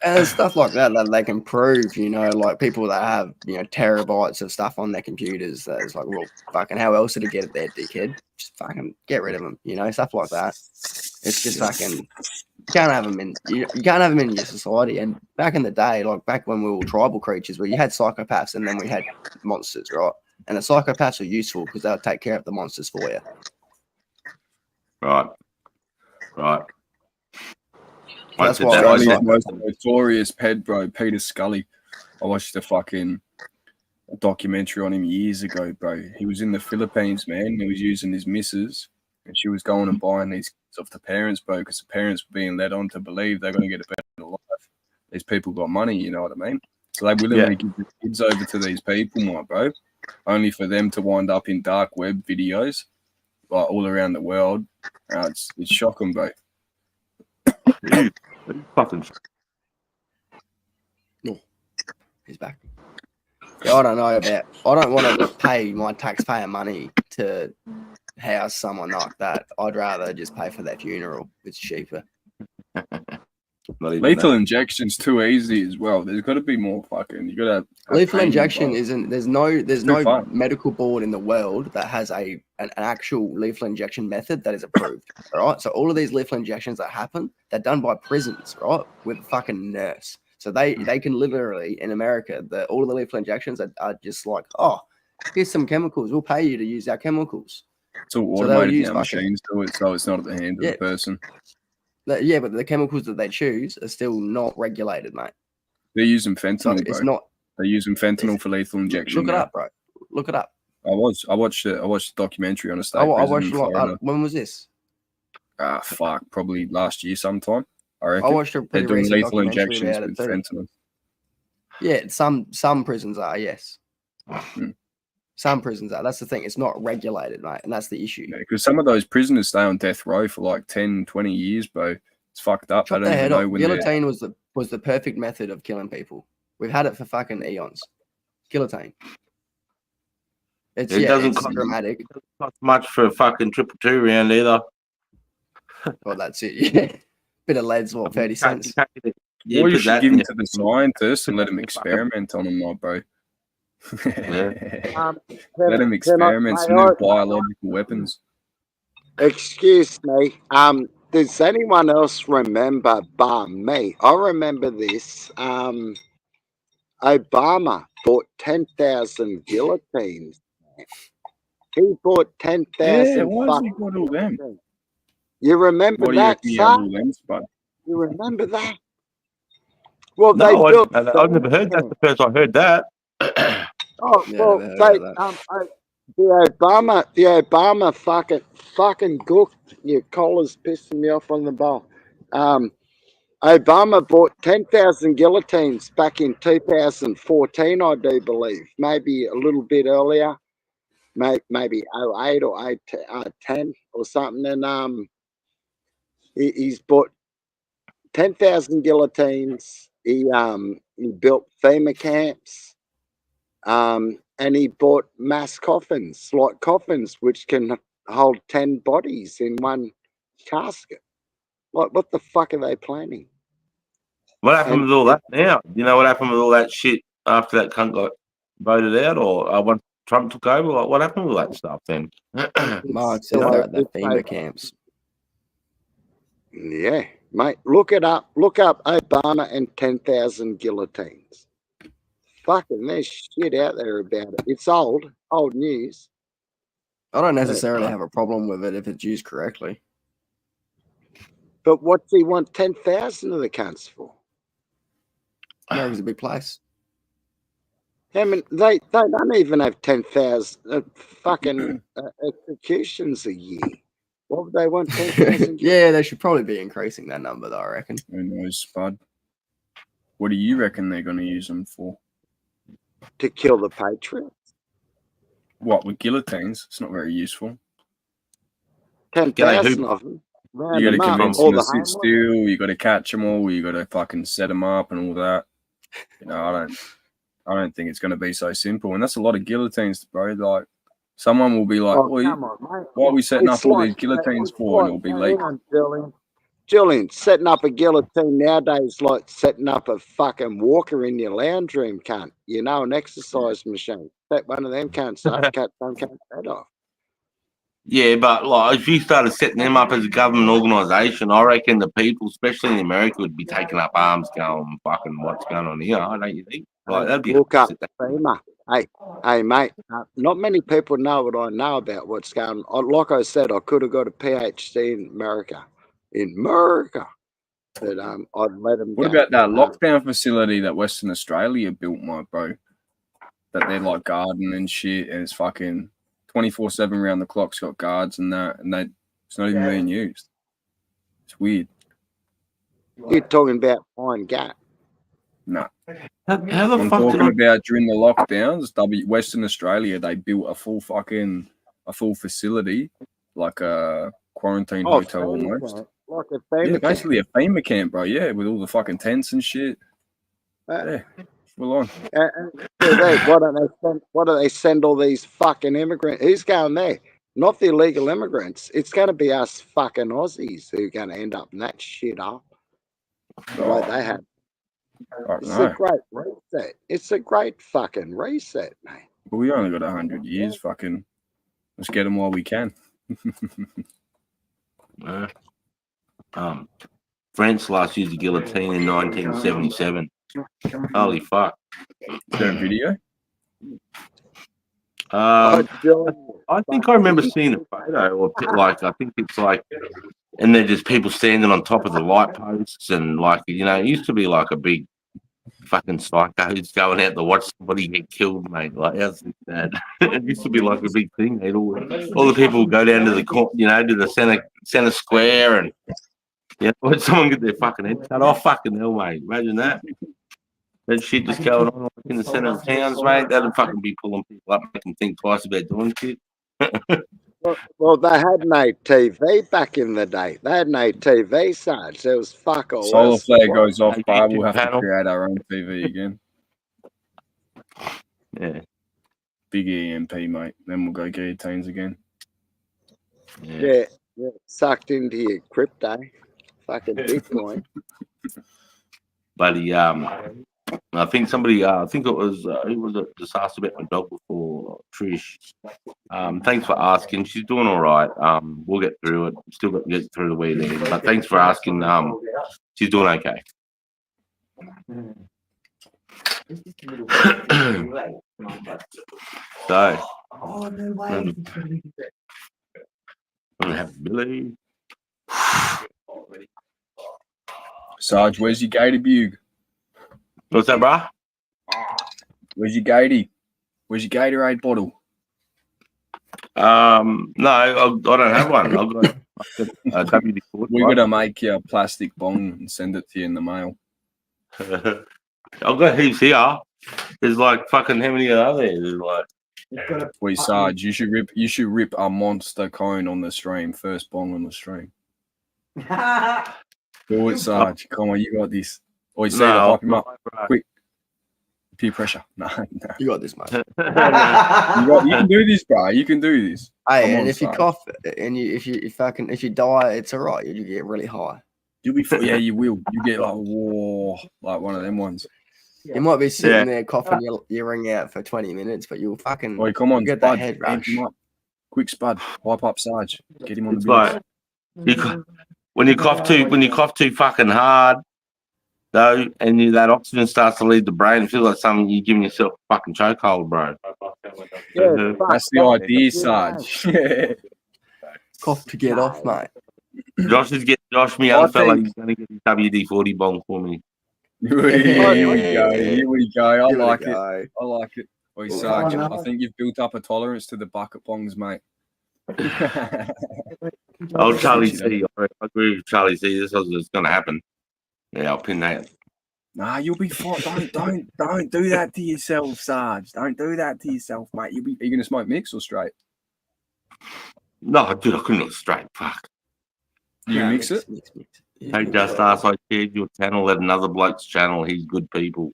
And stuff like that they can prove, you know, like people that have, you know, terabytes of stuff on their computers. That is like, well, fucking, how else did it get it there, dickhead? Just fucking get rid of them, you know, stuff like that. It's just fucking, you can't have them in your society. And back in the day, like back when we were tribal creatures, where you had psychopaths and then we had monsters, right? And the psychopaths are useful because they'll take care of the monsters for you. Right. That's why Australia's most notorious ped, bro, Peter Scully. I watched a fucking documentary on him years ago, bro. He was in the Philippines, man. He was using his missus, and she was going and buying these kids off the parents, bro, because the parents were being led on to believe they're going to get a better life. These people got money, you know what I mean? So they willingly give the kids over to these people, my bro, only for them to wind up in dark web videos, like all around the world. It's shocking, bro. Fucking. No, he's back. Yeah, I don't know about. I don't want to pay my taxpayer money to house someone like that. I'd rather just pay for their funeral. It's cheaper. Lethal injection's too easy as well. There's got to be more fucking. You got to have lethal injection isn't. There's no fun. medical board in the world that has an actual lethal injection method that is approved. Right. So all of these lethal injections that happen, they're done by prisons, right, with a fucking nurse. So they can literally in America, all of the lethal injections are just like, oh, here's some chemicals. We'll pay you to use our chemicals. It's all automated now. Machines do it, so it's not at the hand of the person. Yeah, but the chemicals that they choose are still not regulated, mate. They're using fentanyl, So bro. it's not. They're using fentanyl for lethal injection. Look it up, bro. Look it up. I watched the documentary on a state I prison watched in Florida. when was this? Fuck, probably last year sometime. I reckon. I watched a pretty They're doing recent lethal documentary injections about with it too. fentanyl. Yeah, some prisons are, yes. Some prisons are. That's the thing. It's not regulated, mate, and that's the issue. Because some of those prisoners stay on death row for like 10, 20 years, bro. It's fucked up. Chop I their don't head even know off. when Guillotine was the perfect method of killing people. We've had it for fucking eons. Guillotine. It's dramatic. Not much for a fucking 222 round either. Well, that's it. Yeah, bit of lead's what 30 cents. Or you should give them to the scientists and let them experiment on them, my bro. Let them experiment some new biological weapons. Excuse me. Does anyone else remember, bar me? I remember this. Obama bought 10,000 guillotines. He bought 10,000. Yeah, why has he got all them? You remember that, son? You remember that? Well, no, they built. I've never heard that. That's the first I heard that. Oh, well, the Obama fucking gook. Your collar's pissing me off on the bowl. Obama bought 10,000 guillotines back in 2014, I do believe. Maybe a little bit earlier, maybe 08 or 10 or something. And he's bought 10,000 guillotines. He built FEMA camps. And he bought mass coffins, like coffins which can hold 10 bodies in one casket. What the fuck are they planning? What happened with all that now? You know what happened with all that shit after that cunt got voted out, or once Trump took over? Like, what happened with that stuff then? Mark says they're at the FEMA camps. Yeah, mate. Look it up. Look up Obama and 10,000 guillotines. Fucking, there's shit out there about it. It's old news. I don't necessarily have a problem with it if it's used correctly. But what's he want 10,000 of the cunts for? America's a big place. I mean, they don't even have 10,000 fucking executions a year. What would they want 10,000? Yeah, they should probably be increasing that number, though, I reckon. Who knows, Spud? What do you reckon they're going to use them for? To kill the patriots. What, with guillotines? It's not very useful. 10,000 of them. You got to convince them to sit still. You got to catch them all. You got to fucking set them up and all that. You know, I don't think it's going to be so simple. And that's a lot of guillotines, bro. Like, someone will be like, "Well, what are we setting up all these guillotines for?" And it'll be late. Julian, setting up a guillotine nowadays like setting up a fucking walker in your lounge room, cunt. You know, an exercise machine. Set one of them cunts up, cut some cunt's head off. Yeah, but like, if you started setting them up as a government organisation, I reckon the people, especially in America, would be taking up arms, going, "Fucking, what's going on here?" Don't you think? Like, that'd be Look up FEMA. Hey, mate. Not many people know what I know about what's going on. Like I said, I could have got a PhD in America. But I'd let them. What about that lockdown facility that Western Australia built, my bro? That they're like garden and shit, and it's fucking 24/7 around the clock's got guards and that, and it's not even being used. It's weird. You're talking about Pine Gap? No. How the I'm fuck talking about during the lockdowns, Western Australia, they built a full facility, like a quarantine hotel almost. Like a FEMA basically a FEMA camp, bro. Yeah, with all the fucking tents and shit. Yeah, full on. Why do they send all these fucking immigrants? Who's going there? Not the illegal immigrants. It's going to be us fucking Aussies who are going to end up in that shit up. Like they have. It's a great reset. It's a great fucking reset, mate. But we only got 100 years. Fucking, let's get them while we can. France last used a guillotine in 1977. Holy fuck! Is there a video? I think I remember seeing a photo, or like I think it's like, and they're just people standing on top of the light posts, and like, you know, it used to be like a big fucking psycho who's going out to watch somebody get killed, mate. Like, how's that? It used to be like a big thing. All the people would go down to the to the center square, and when someone get their fucking head cut off, fucking hell, mate. Imagine that. That shit just going on in the centre of towns, mate. That'd fucking be pulling people up, making them think twice about doing shit. Well, they had no TV back in the day. They had no TV, Sarge. There was fuck all. Solar flare goes off, but we'll have to create our own TV again. Yeah. Big EMP, mate. Then we'll go guillotines again. Yeah. Sucked into your crypto. Fucking Bitcoin. But I think somebody, I think it was, who was it, just asked about my dog before, Trish. Thanks for asking. She's doing all right. We'll get through it. Still got to get through the weekend. But thanks for asking. She's doing okay. So, I'm gonna have Billy. Sarge, where's your gator bug? What's that, brah? Where's your gatey? Where's your Gatorade bottle? No, I don't have one. I've got a WD-40. We're gonna make you a plastic bong and send it to you in the mail. I've got heaps here. There's like fucking how many are there? There's like. Wait, Sarge, you should rip a monster cone on the stream. First bong on the stream. Do it, Sarge. Come on, you got this. Or you say hype him up. Quick. Peer pressure. No. You got this, mate. You can do this, bro. You can do this. Hey, Come and on, if you Sarge. cough and if you die, it's all right. You get really high. You'll be yeah, you will. You get like whoa, like one of them ones. You might be sitting there coughing your ring out for 20 minutes, but you'll fucking come on, get Spud, that head amp rush. him up. Quick, Spud, hype up Sarge. Get him on It's the bills. like when you cough too fucking hard, though, and that oxygen starts to leave the brain, it feels like something you're giving yourself a fucking chokehold, bro. Yeah, That's the idea, Sarge. Cough to get off, mate. Josh me I other fella, think- he's gonna get his WD-40 bong for me. Here we go. I like it. Go. I like it. Oi, Sarge, I think you've built up a tolerance to the bucket bongs, mate. Oh, Charlie C. I agree with Charlie C. This was going to happen. Yeah, I'll pin that. Nah, you'll be fine. Don't do that to yourself, Sarge. Don't do that to yourself, mate. Are you gonna smoke mix or straight? No, dude, I couldn't look straight. Fuck. You mix it? Mix. Hey, just ask, I shared your channel at another bloke's channel. He's good people.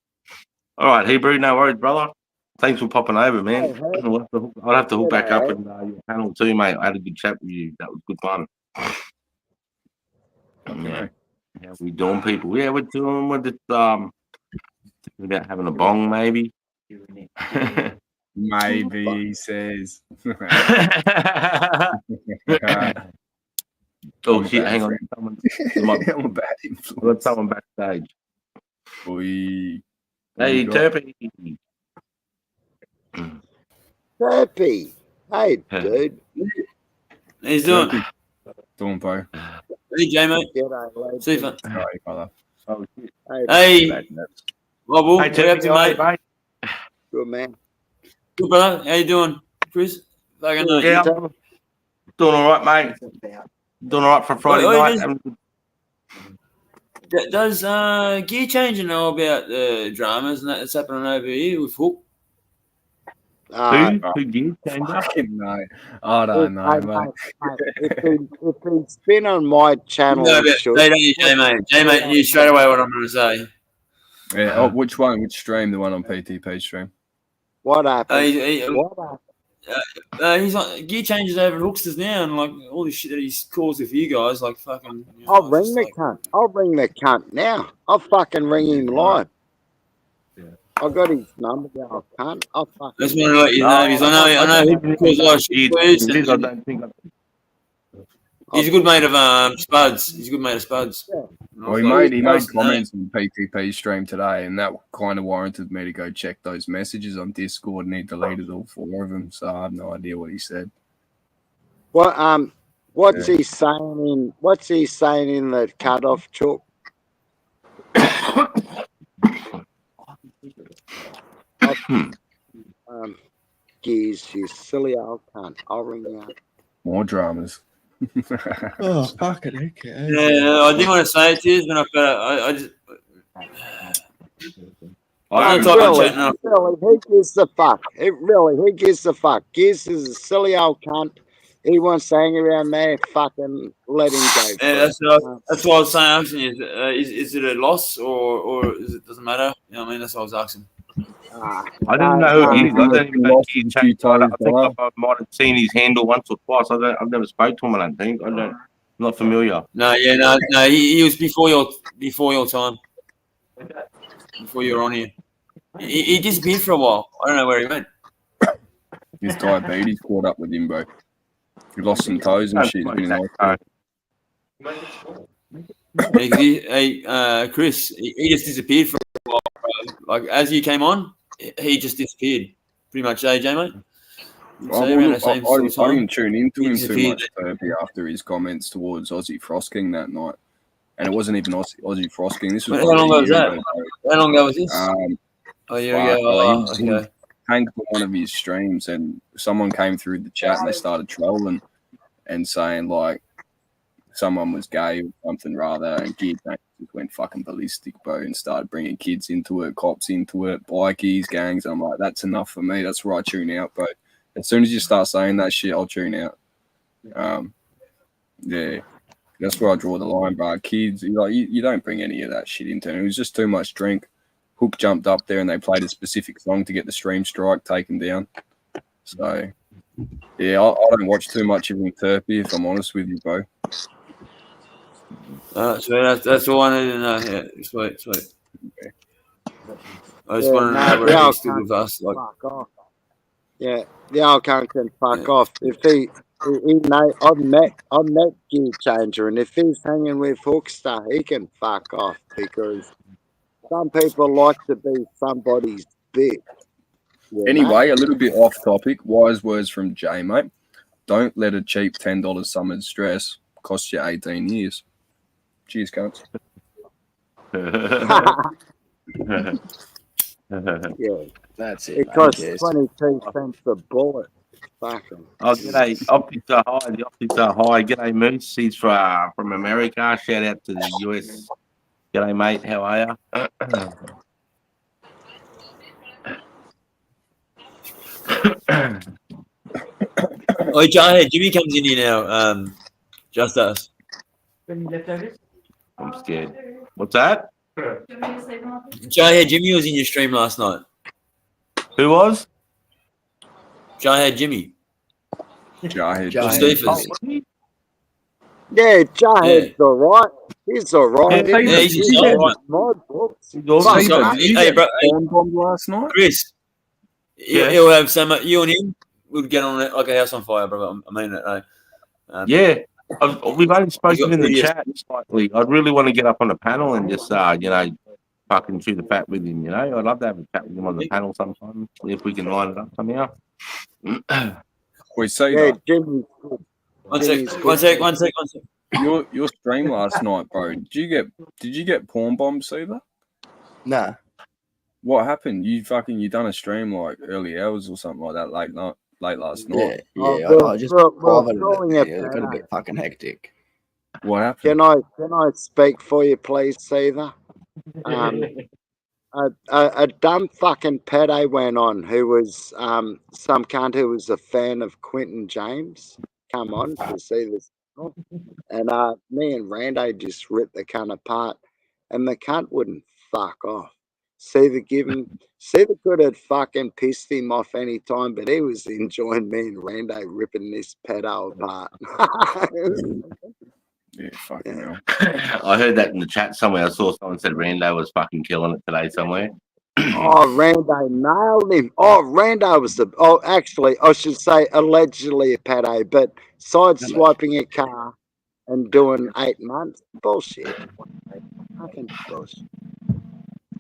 All right, Hebrew, no worries, brother. Thanks for popping over, man. I'll have to hook back up in your channel too, mate. I had a good chat with you. That was good fun. Yeah. How we doing, people? Yeah, we're just thinking about having a bong, maybe. Maybe, he says. Oh shit! Hang on, someone. I'm a bad Got influence. someone backstage. Oi. Hey, Turpy. Turpy. Hey, dude. How you doing? Doing, bro. Hey, J, mate. G'day, lad. See you, fun. All right, brother. Oh shit! Hey, Bad nuts. Wobble. Hey, What you up Turpy, to, mate? mate. Good man. Good, brother. How you doing, Chris? Fucking Yeah, I'm doing all right, mate. Doing all right for Friday Oi, night. does- Having a good- Does Gear Changer know about the dramas and that's happening over here with Hook? Who did change up? Fucking no. I don't know, mate. If he's been on my channel, No, but sure. they don't use J, mate. J, mate, you straight away what I'm going to say. Yeah. Oh, which one? Which stream? The one on PTP stream? What happened? What What happened? He's like Gear Changers over at Hooksters now, and like all this shit that he's caused with you guys, like fucking. You know, I'll it's ring just the like- cunt. I'll ring the cunt now. I'll fucking ring him live. I got his number now, cunt. I'll I fucking. just want to let you know, because I know he caused a lot of shit for you, I and don't think. he's a good mate of Spuds. He's a good mate of Spuds. Well, he made comments on PTP stream today, and that kind of warranted me to go check those messages on Discord, and he deleted all 4 of them. So I have no idea what he said. What what's he saying in? What's he saying in the cutoff chalk? Geez, you silly old cunt. I'll ring you up. More dramas. Oh, fucking okay. Yeah, I didn't want to say it to you, but I just. I don't type on chat now. Really, who gives the fuck? Who gives the fuck? Giz is a silly old cunt. He wants to hang around there, fucking let him go. Yeah, that's what I was saying. Asking you, is it a loss or is it doesn't matter? You know what I mean? That's what I was asking. I don't know who he is. I don't even know if he Lost a few changed. I times, think brother. I might have seen his handle once or twice. I've never spoke to him. I don't think. I'm not familiar. No, he was before your time. Before you were on here, he disappeared for a while. I don't know where he went. His diabetes caught up with him, bro. He lost some toes and shit. He's been in hospital. Hey, Chris, he just disappeared for a while, bro. Like as you came on, he just disappeared. Pretty much, AJ, mate. So around the same sort of I time. didn't tune in to him too disappeared. much Turpy, after his comments towards Aussie Frosking that night. And it wasn't even Aussie Frosking. This was How long ago was a year that? ago, How long ago was this? bro. Oh, a year fuck, ago. well, Oh, he was- okay. came to one of his streams and someone came through the chat and they started trolling and saying like someone was gay or something rather, and kids just went fucking ballistic, bro, and started bringing kids into it, cops into it, bikies, gangs. I'm like, that's enough for me. That's where I tune out, bro. As soon as you start saying that shit, I'll tune out. Yeah, that's where I draw the line, bro. Kids, you don't bring any of that shit into it. It was just too much drink. Hook jumped up there and they played a specific song to get the stream strike taken down. So, yeah, I don't watch too much of him Turpy, if I'm honest with you, bro. So that's all I need to know. Yeah, sweet. Okay. I just want to know where he's still with us. Like, Fuck off. Yeah, the old cunt can fuck off. If he I've met Gear Changer, and if he's hanging with Hookster, he can fuck off, because some people like to be somebody's bitch. Yeah, Anyway, a little bit off topic. Wise words from Jay, mate. Don't let a cheap $10 summer's dress cost you 18 years. Cheers, cunts. yeah, That's it. it mate. costs Yes. 22 cents a bullet. Fucking. Oh, g'day. Optics are high. The optics are high. G'day, Moose. He's from America. Shout out to the US. G'day, mate. How are you? oh, Jimmy comes in here now. Just us. Any leftovers? I'm scared. What's that? Jimmy was in your stream last night. Who was? Jimmy. Jarhead. Stephens. Yeah, Jarhead's alright. He's alright. Yeah, he's all right. My books. He's awesome. Steven, did you Hey, get bro, bombed last night? Chris. Yeah. He'll have so much. You and him would get on it like a house on fire, bro. I mean it. Yeah. We've only spoken in the videos. chat slightly. I'd really want to get up on a panel and just, fucking chew the fat with him, I'd love to have a chat with him on the panel sometime, if we can line it up somehow. We say Yeah, that. Jimmy's One sec. Your stream last night, bro. Did you get porn bombed, Seaver? Nah. What happened? You done a stream like early hours or something like that, late last night. Yeah. Oh, I just well, private calling it. it Yeah, it got a bit fucking hectic. What happened? Can I speak for you, please, Seether? A dumb fucking pedo went on who was some cunt who was a fan of Quentin James. Come on to see this, and me and Rando just ripped the cunt apart, and the cunt wouldn't fuck off. Seether could have fucking pissed him off any time, but he was enjoying me and Rando ripping this pedo apart. Yeah, fucking hell. I heard that in the chat somewhere. I saw someone said Rando was fucking killing it today somewhere. Oh, Rando nailed him. Oh, Rando was actually, I should say allegedly a pedo, but sideswiping a car and doing 8 months. Bullshit. Fucking bullshit.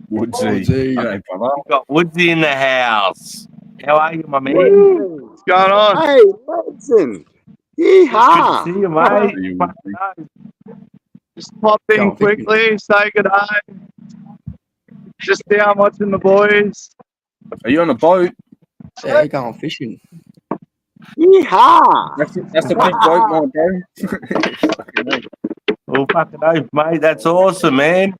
Woodsy. Hey, brother. We've got Woodsy in the house. How are you, my man? What's going on? Hey, listen. Yeehaw. Good to see you, mate. Fucking hell. Just popped in quickly, say good day. Just down watching the boys. Are you on a boat? Yeah, you're going fishing. Yeehaw. That's a big boat, my bro. Oh, fucking oath, mate. That's awesome, man.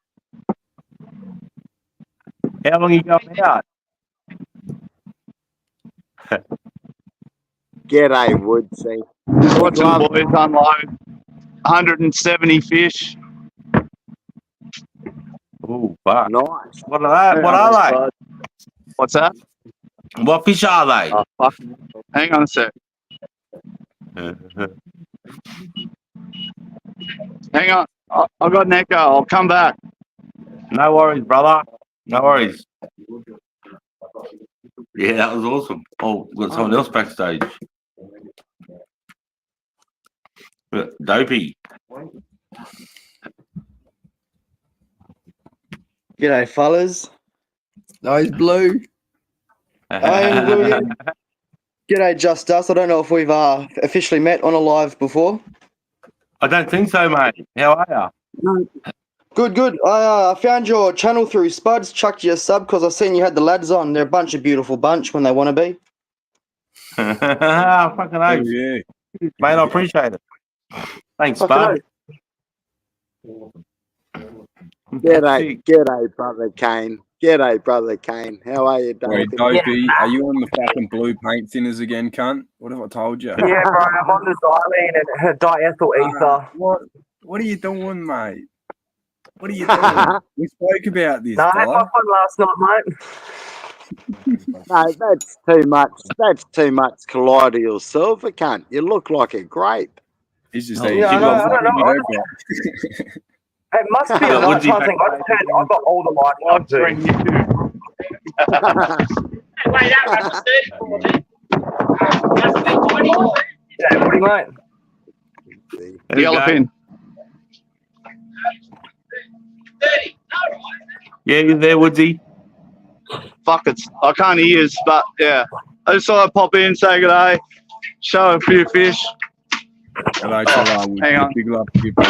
How long are you going out? G'day, Woodsy. Watching the boys unload 170 fish. Oh, fuck. Nice. What are they? What are What's that? they? What fish are they? Oh, fuck. Hang on a sec. Hang on. I got an echo. I'll come back. No worries, brother. No worries. Yeah, that was awesome. Oh, we've got someone else backstage. Dopey. G'day, fellas. Those blue. Hey, William. G'day, Just Us. I don't know if we've officially met on a live before. I don't think so, mate. How are you? Good, good. I found your channel through Spuds, chucked you a sub because I seen you had the lads on. They're a beautiful bunch when they want to be. Fucking Oh, oath. yeah. Mate, I appreciate it. Thanks, Fucking bud. G'day, brother Kane. G'day, brother Kane. How are you, Wait, Dave? Dopey, are you on the fucking blue paint thinners again, cunt? What have I told you? Yeah, bro, I'm on the xylene and diethyl ether. What are you doing, mate? What are you doing? We spoke about this, No, I had my fella. fun last night, mate. No, that's too much. That's too much colloidal silver, cunt. You look like a grape. He's just Oh, eating. Yeah, I you know, got I don't know. fucking It must be a Yeah, what'd you nighttime thing. I got all the lights on too. Yeah, what do you mate? There you go. Yellowfin. Yeah, you there, Woodsy? Fuck it. I can't hear you, but yeah. I just thought I'd pop in, say good day, show a few fish. Hello, Chilla. Hang on. Big love to you, bro.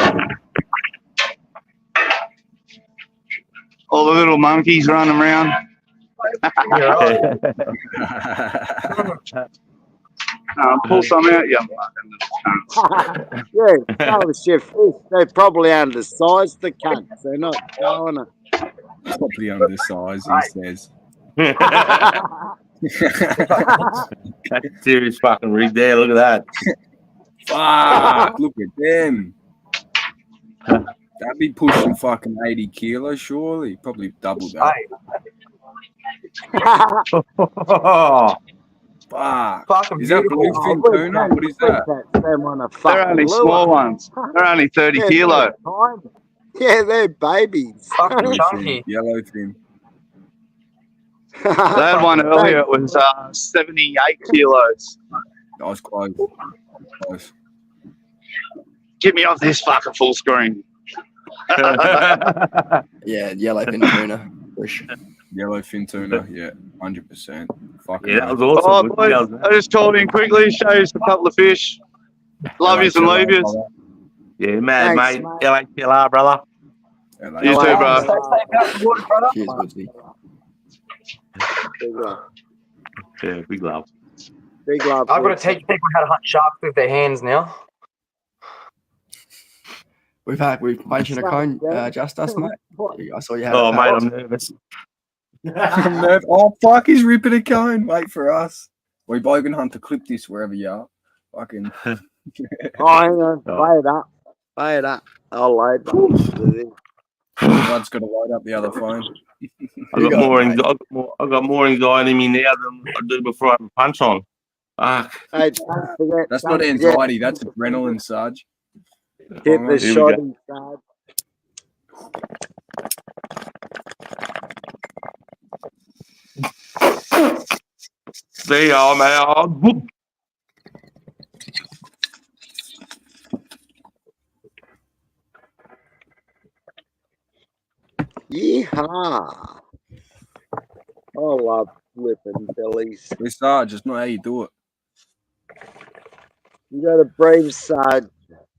All the little monkeys running around. Pull some out, you fucking. Yeah, oh shit, fish. They're probably undersized, the cunts. They're not showing it. Probably undersized, he says. That's a serious fucking rig there. Look at that. Fuck, look at them. That'd be pushing fucking 80 kilos, surely. Probably double that. Fuck. Fucking Is that beautiful. bluefin tuna? What is that? They're only small ones. They're only 30 kilo. Yeah, they're babies. Fucking chunky. Yellowfin. They had one earlier. It was 78 kilos. That was close. Close. Get me off this fucking full screen. Yeah, yellowfin tuna. Fresh. Yellowfin tuna, yeah, 100%. Fucking Yeah, that was awesome. Oh, Woodsy. boys, That was- I just called in quickly, show you a couple of fish. Love yous and leave yous. Yeah, mad, Thanks, mate. mate. LHLR, brother. You too, bro. Cheers, Woodsy. Big love. Yeah, big love. Big love. I've got to teach people how to hunt sharks with their hands now. We've punching a cone, just us, mate. I saw you had Oh, a mate, I'm nervous. Oh, fuck, he's ripping a cone. Wait for us. We both can hunt to clip this wherever you are. Fucking. Oh, hang on. Play it up. Play it up. I'll load them. Blood's got to load up the other phone. I got more anxiety in me now than I do before I have a punch on. Fuck. Hey, don't forget. That's don't not forget, anxiety, that's adrenaline, Sarge. Hit the Here we shot go. inside. See y'all, man. Yeehaw. I love flipping billies. Hey, Sarge, it's not how you do it. You got a brave side.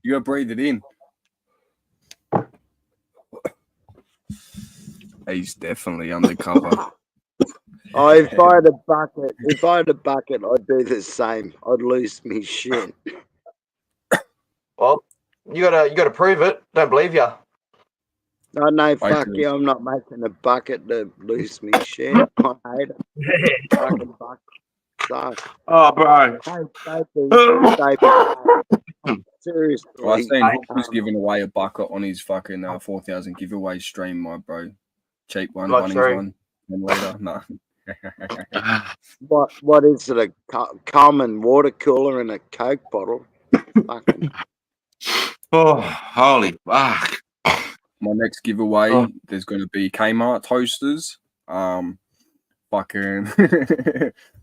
You got to breathe it in. He's definitely undercover. Oh, if I had a bucket, I'd do the same. I'd lose me shit. Well, you gotta prove it. Don't believe you. No, no, fuck Chris. you. I'm not making a bucket to lose me shit. I hate it. Fucking bucket sucks. Oh, bro. Seriously. Well, I seen Hook was giving away a bucket on his fucking 4,000 giveaway stream, my bro. Cheap one, Not Bunnings true. one. 10 litre. No. What is it? A common water cooler and a Coke bottle? Fucking Oh, holy fuck. My next giveaway, Oh. there's going to be Kmart toasters. Fucking.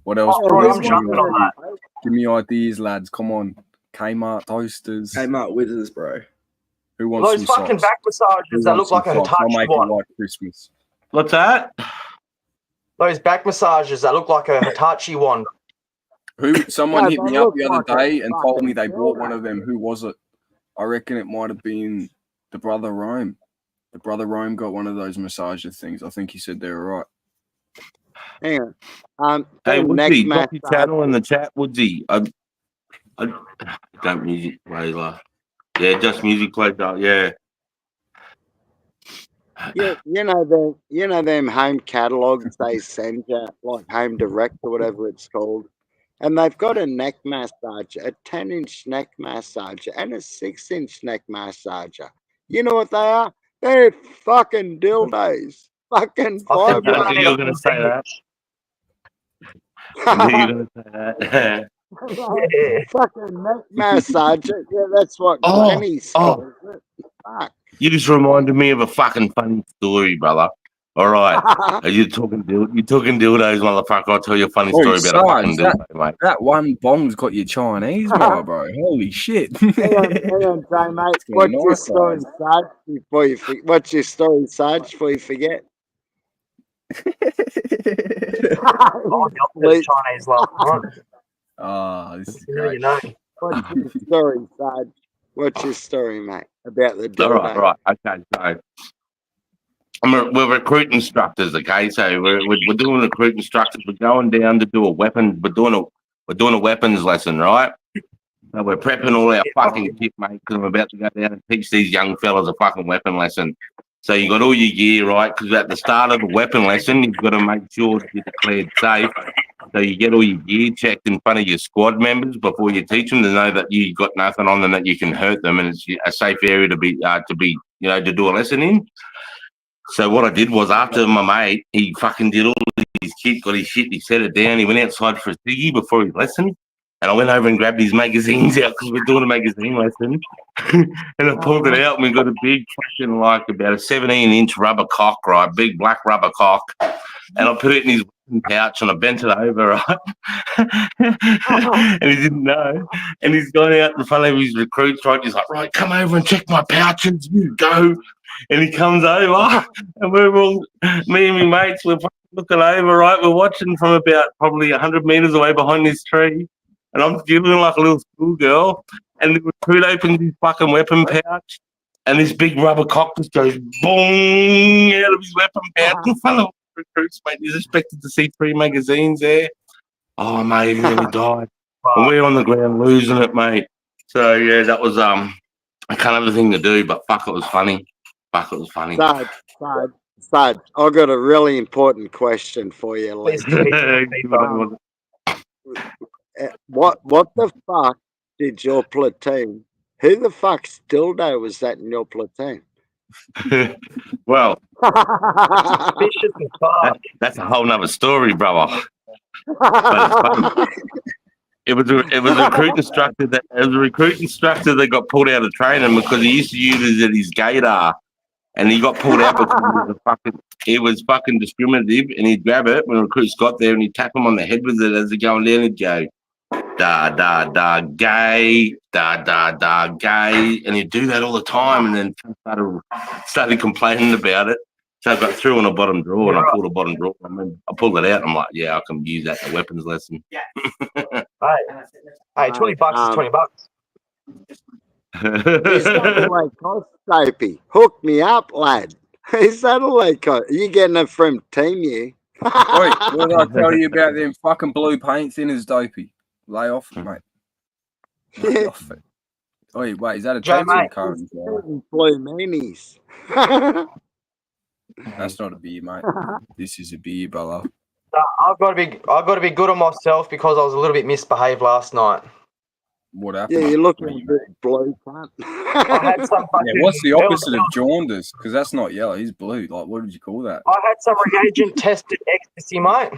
What else? Oh, boys? I'm jumping on that. Give me ideas, lads. Come on. Kmart toasters. Kmart Withers, bro. Who wants Those some fucking socks? back massages Who that wants look like some a socks? I'll Hitachi make it one. like Christmas. What's that? Those back massages that look like a Hitachi one. Someone No, hit they me up look the other like a day and told me fucking they bought dildo. one of them. Who was it? I reckon it might have been the brother Rome. The brother Rome got one of those massager things. I think he said they were right. Hang on. Hey, the neck Woodsy, drop your massage- channel in the chat, Woodsy. I don't music play like. Yeah, just music play. Yeah. Yeah, them home catalogs they send you, like Home Direct or whatever it's called. And they've got a neck massager, a 10-inch neck massager, and a 6-inch neck massager. You know what they are? They're fucking dildos. Fucking I knew vibrators. you were going to say that. I knew you were going to say that. Fucking neck massager. Yeah, that's what Oh, Granny's calls it. Fuck. You just reminded me of a fucking funny story, brother. All right. You're talking dildos, motherfucker. I'll tell you a funny story about a fucking dildo, mate. That one bomb's got you Chinese, bro. Holy shit. Hang on, Jay, mate. What's your story, Sarge, before you What's your story, Sarge, before you forget? Chinese last night. Oh, this is You great. know. What's your story, Sarge? What's your story, mate, about the dildo? All right. Okay, so we're recruit instructors, okay? So we're doing recruit instructors. We're going down to do a weapon. We're doing a weapons lesson, right? So we're prepping all our fucking kit, mate, because I'm about to go down and teach these young fellas a fucking weapon lesson. So you got all your gear, right? Because at the start of the weapon lesson, you've got to make sure you're declared safe. So you get all your gear checked in front of your squad members before you teach them to know that you got nothing on them that you can hurt them, and it's a safe area to be to do a lesson in. So what I did was, after my mate, he fucking did all his kit, got his shit, he set it down, he went outside for a ciggy before his lesson, and I went over and grabbed his magazines out because we're doing a magazine lesson, and I pulled it out, and we got a big fucking, like, about a 17-inch rubber cock, right, big black rubber cock, and I put it in his pouch, and I bent it over, right, and he didn't know, and he's gone out in front of his recruits, right, he's like, right, come over and check my pouches, you go. And he comes over, and we're all, me and my mates, we're looking over, right? We're watching from about probably 100 meters away behind this tree, and I'm feeling like a little schoolgirl. And the recruit opens his fucking weapon pouch, and this big rubber cock just goes boom out of his weapon pouch in front of the recruits, mate. He's expected to see 3 magazines there. Oh, mate, he nearly died. And we're on the ground losing it, mate. So yeah, that was a kind of a thing to do, but fuck, it was funny. Fuck, it was funny. Sarge, I've got a really important question for you, Lee. What the fuck did your platoon? Who the fuck's dildo was that in your platoon? Well, Vicious as fuck. that's a whole nother story, brother. But it's funny. It was a recruit instructor that got pulled out of training because he used to use it at his gaydar. And he got pulled out because he was fucking discriminative, and he'd grab it when recruits got there and he'd tap him on the head with it as they're going down and go, gay, gay. And he'd do that all the time, and then started complaining about it. So I got through on a bottom drawer, and I pulled a bottom drawer, and then I pulled it out, and I'm like, yeah, I can use that in a weapons lesson. Hey, $20 is $20. Is that all they cost, Dopey? Hook me up, lad. Is that all they cost? You getting it from Team You? Wait, what did I tell you about them fucking blue paint thinners, Dopey? Lay off it, mate. Lay off it. Wait, is that a Joe, text or a mate. current? Blue meanies. That's not a beer, mate. This is a beer, brother. I've got to be good on myself because I was a little bit misbehaved last night. What happened? Yeah, you're looking a bit blue, cunt. I had some Yeah, what's the opposite of jaundice? Because that's not yellow. He's blue. Like, what did you call that? I had some reagent tested ecstasy, mate.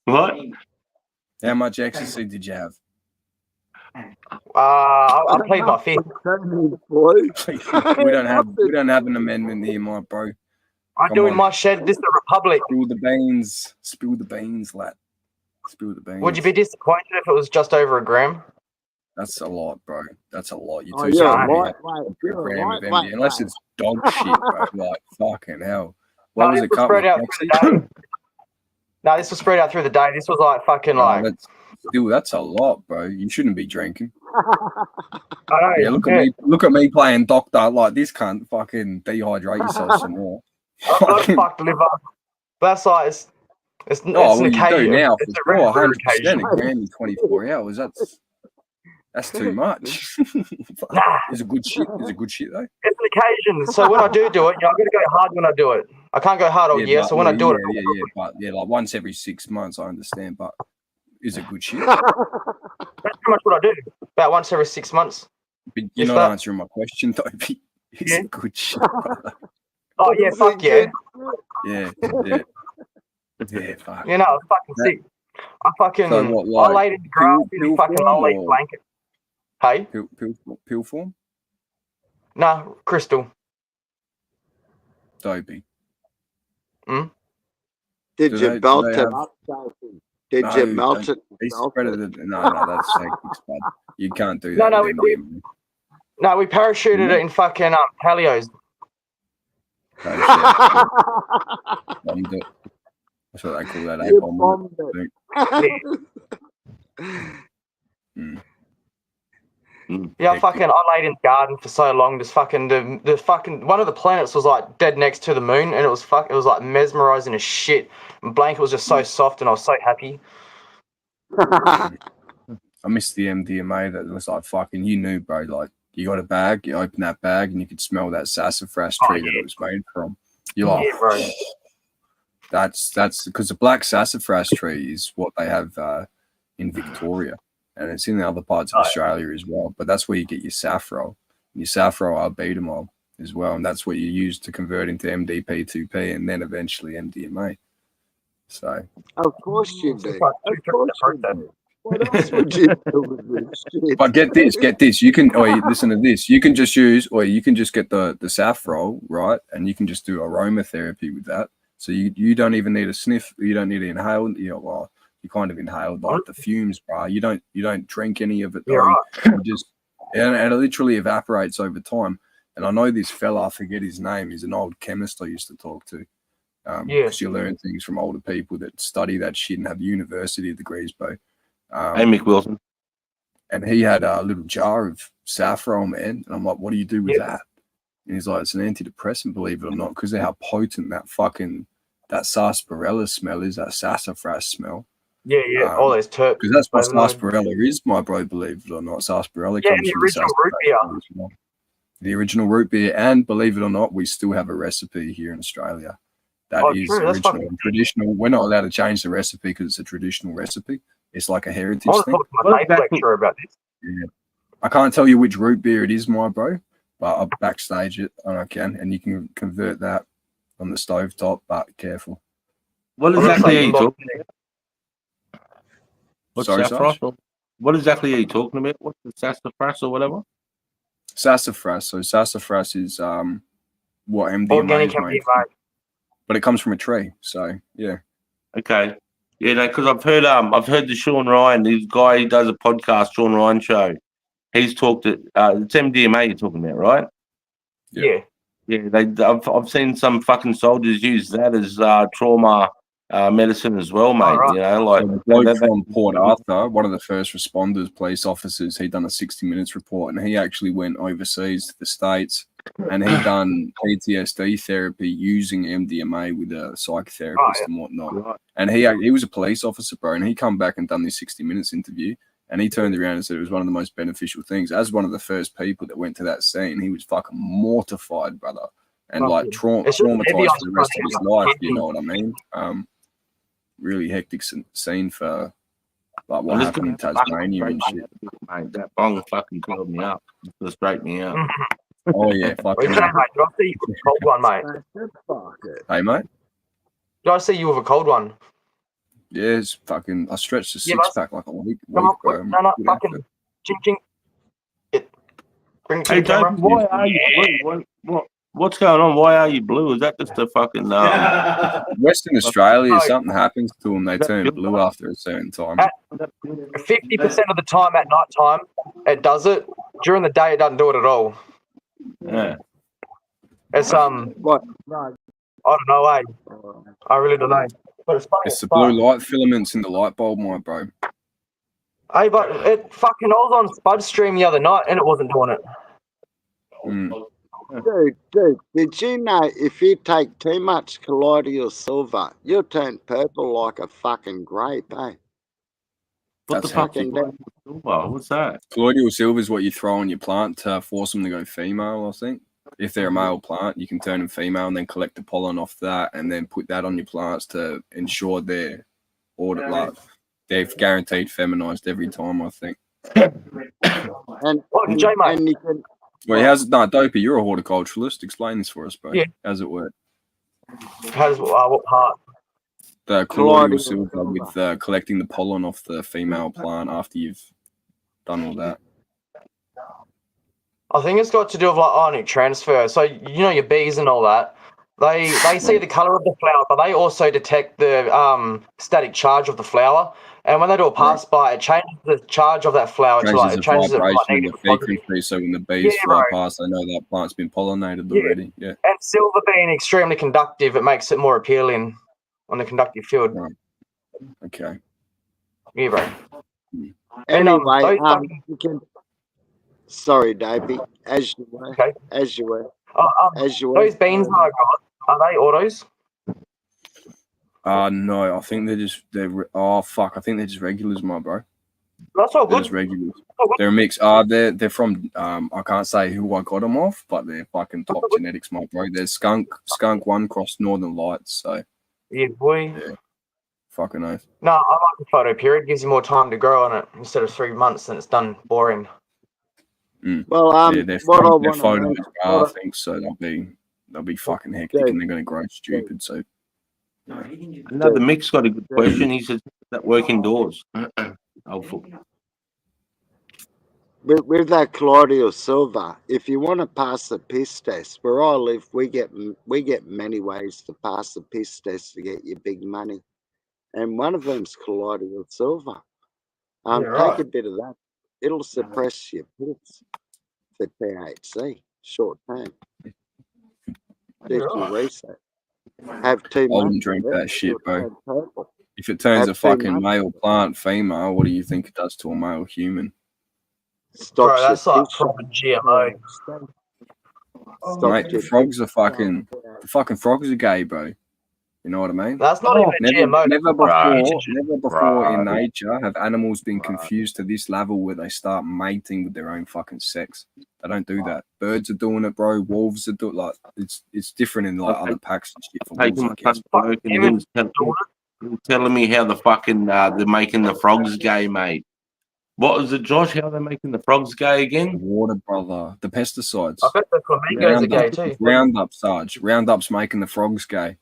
What? How much ecstasy did you have? I plead my fifth. we don't have an amendment here, my bro. I do in my shed. This is the Republic. Spill the beans. Spill the beans, lad. Spill the beans. Would you be disappointed if it was just over a gram? That's a lot, bro. That's a lot. You're Oh, too you're sorry. lightweight. Unless it's dog shit, bro. Like, fucking hell. No, What was this it? was spread out through the day. No, this was spread out through the day. This was like fucking like. Still, that's a lot, bro. You shouldn't be drinking. Yeah, look at me playing doctor like this can't fucking dehydrate yourself some more. I've got a fucked liver. That's like it's an you occasion. do now It's a for rare 100% occasion. a gram in 24 hours. That's too much. Nah. It's a good shit. It's a good shit though. It's an occasion. So when I do it, I've got to go hard when I do it. I can't go hard all year. So when I do it, like once every 6 months, I understand, but is it good shit? That's pretty much what I do. About once every 6 months. But you're not answering my question, Dopey. Is it good shit? Oh yeah, fuck yeah. Yeah. Yeah, fuck. You know, I was fucking sick. I fucking I laid in the grass in a fucking old blanket. Hey? Pill form? Nah, crystal. Dopey. Did you melt it? Did you melt it? No, that's techniques, bud. You can't do that. No, we parachuted it in fucking Helios. That's what they call that. Yeah, I laid in the garden for so long. Just fucking the fucking one of the planets was like dead next to the moon, and it was like mesmerizing as shit. And blanket was just so soft, and I was so happy. I missed the MDMA. That was like fucking. You knew, bro. Like you got a bag, you open that bag, and you could smell that sassafras tree that it was made from. You're like, yeah, bro. That's because the black sassafras tree is what they have in Victoria, and it's in the other parts of Australia as well. But that's where you get your saffron, your saffron albuterol as well, and that's what you use to convert into MDP2P and then eventually MDMA. So, of course you do. Of course you do. What else would you do with this shit? But get this. You can, listen to this. You can just use, you can just get the saffron, right? And you can just do aromatherapy with that. So you don't even need a sniff. You don't need to inhale. You kind of inhale like the fumes, bro. You don't drink any of it. Though. You just and it literally evaporates over time. And I know this fella, I forget his name. He's an old chemist I used to talk to. Because you learn things from older people that study that shit and have university degrees, bro. Hey, Mick Wilson. And he had a little jar of saffron, man. And I'm like, what do you do with that? And he's like, it's an antidepressant, believe it or not, because of how potent that sarsaparilla smell is, that sassafras smell. Yeah, all those terps. Because that's what sarsaparilla is, my bro, believe it or not. Sarsaparilla comes from the original root beer. The original root beer, and believe it or not, we still have a recipe here in Australia. That is original and traditional. We're not allowed to change the recipe because it's a traditional recipe. It's like a heritage thing. Talk to my lecturer about this. Yeah. I can't tell you which root beer it is, my bro, but I'll backstage it and I can, and you can convert that on the stovetop, but careful. What exactly are you talking about? Sorry? What exactly are you talking about? What's the sassafras or whatever? Sassafras. So sassafras is what MDMA is made from. But it comes from a tree, so yeah. Okay. Yeah, because I've heard the Sean Ryan, this guy, he does a podcast, Sean Ryan show. He's talked at it's MDMA you're talking about, right? Yeah. Yeah, I've seen some fucking soldiers use that as trauma medicine as well, mate. You know, like so the bloke from Port Arthur, one of the first responders, police officers, he done a 60 Minutes report, and he actually went overseas to the States, and he done PTSD therapy using MDMA with a psychotherapist and whatnot. Right. And he was a police officer, bro, and he come back and done this 60 Minutes interview, and he turned around and said it was one of the most beneficial things. As one of the first people that went to that scene, he was fucking mortified, brother, and like traumatized for the rest of his life. You know what I mean? Really hectic scene for like what happened in Tasmania and shit. Mate, that bong fucking curled me up. It's gonna straighten me out. Oh yeah, fucking. Did I see you with a cold one, mate? Hey, mate. Did I see you with a cold one? Yeah, it's fucking. I stretched the six-pack like a week, No, fucking. Ching ching. Bring it to Hey, the camera. Dave, why are you blue? What's going on? Why are you blue? Is that just a fucking Western Australia, something happens to them, they turn blue after a certain time. 50% of the time at night time, it does it. During the day, it doesn't do it at all. Yeah. It's What? I don't know, I really don't know. But It's the blue light filaments in the light bulb, my bro. Hey, but it fucking, I was on Spud's stream the other night and it wasn't doing it. Dude, did you know if you take too much colloidal silver, you'll turn purple like a fucking grape, eh? What the fuck? What's that? Colloidal silver is what you throw on your plant to force them to go female, I think. If they're a male plant, you can turn them female and then collect the pollen off that and then put that on your plants to ensure they're guaranteed feminized every time, I think. And you can, Wait, how's it? No, Dopey, you're a horticulturalist. Explain this for us, bro. Yeah. How's it work? How's what part? The colloidal silver with collecting the pollen off the female plant after you've done all that. I think it's got to do with like ionic transfer. So you know your bees and all that. They see the color of the flower, but they also detect the static charge of the flower. And when they do a pass by, it changes the charge of that flower to like it changes it from like negative to positive. So when the bees fly past, they know that plant's been pollinated already. Yeah. And silver being extremely conductive, it makes it more appealing on the conductive field. Right. Okay. Yeah, bro. Anyway, you can. Sorry, Dopey. As you were. Okay. As you were. Those beans I got, are they autos? No, I think I think they're just regulars, my bro. That's all They're good. just regulars. They're a mix. They're from I can't say who I got them off, but they're fucking top genetics, my bro. There's skunk one crossed Northern Lights, so yeah, boy. Yeah. Fucking oath. No, I like the photo period. Gives you more time to grow on it instead of 3 months, and it's done boring. Well, their photos are, I think so. They'll be fucking hectic, and they're gonna grow stupid. So. No, the Mick's got a good question. He says that work indoors. With that colloidal silver, if you want to pass the piss test, where I live, we get many ways to pass the piss test to get your big money, and one of them's colloidal silver. Take a bit of that; it'll suppress your piss for THC short term. If you research. Have 2 months. I wouldn't drink that shit, bro. If it turns a fucking male plant female, what do you think it does to a male human? Bro, that's like proper GMO. Mate, the frogs are fucking frogs are gay, bro. You know what I mean? That's not even GMO. Never before in nature have animals been confused to this level where they start mating with their own fucking sex. They don't do that. Birds are doing it, bro. Wolves are doing it's different in like other packs and shit. For wolves, he was telling me how the fucking they're making the frogs gay, mate. What was it, Josh? How are they making the frogs gay again? The water, brother. The pesticides. I bet the flamingos are gay too. Roundup, Sarge. Roundup's making the frogs gay.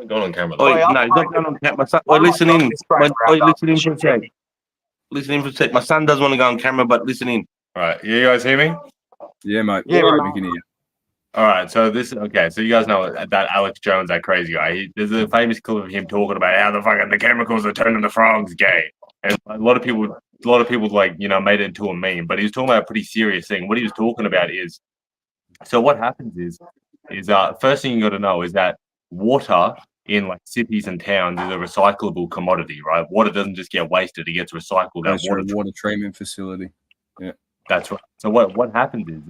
Going on camera. No, he's not going on camera. Listen in. Listen in for a sec. Listen in for a sec. My son doesn't want to go on camera, but listen in. All right, you guys hear me? Yeah, mate. Yeah, we can hear you. All right, so so you guys know that Alex Jones, that crazy guy. There's a famous clip of him talking about how the chemicals are turning the frogs gay, and a lot of people like made it into a meme. But he was talking about a pretty serious thing. What he was talking about is, so what happens is first thing you got to know is that water in like cities and towns is a recyclable commodity, right? Water doesn't just get wasted; it gets recycled. That's water treatment facility. Yeah, that's right. So what happens is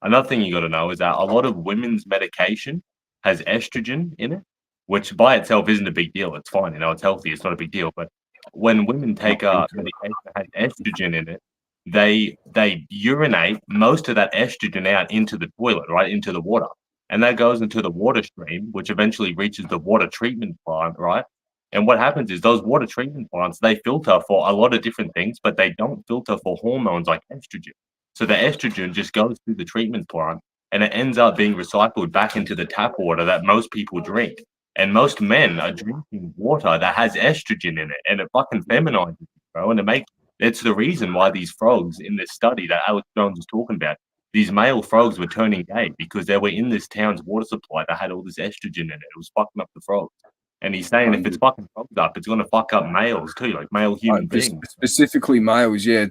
another thing you got to know is that a lot of women's medication has estrogen in it, which by itself isn't a big deal. It's fine, it's healthy. It's not a big deal. But when women take medication that has estrogen in it, they urinate most of that estrogen out into the toilet, right, into the water. And that goes into the water stream, which eventually reaches the water treatment plant, right? And what happens is those water treatment plants, they filter for a lot of different things, but they don't filter for hormones like estrogen. So the estrogen just goes through the treatment plant and it ends up being recycled back into the tap water that most people drink. And most men are drinking water that has estrogen in it, and it fucking feminizes it, bro. And it's the reason why these frogs in this study that Alex Jones was talking about, these male frogs were turning gay because they were in this town's water supply that had all this estrogen in it. It was fucking up the frogs. And he's saying if it's fucking frogs up, it's going to fuck up males too, like male human beings. Specifically males, yeah.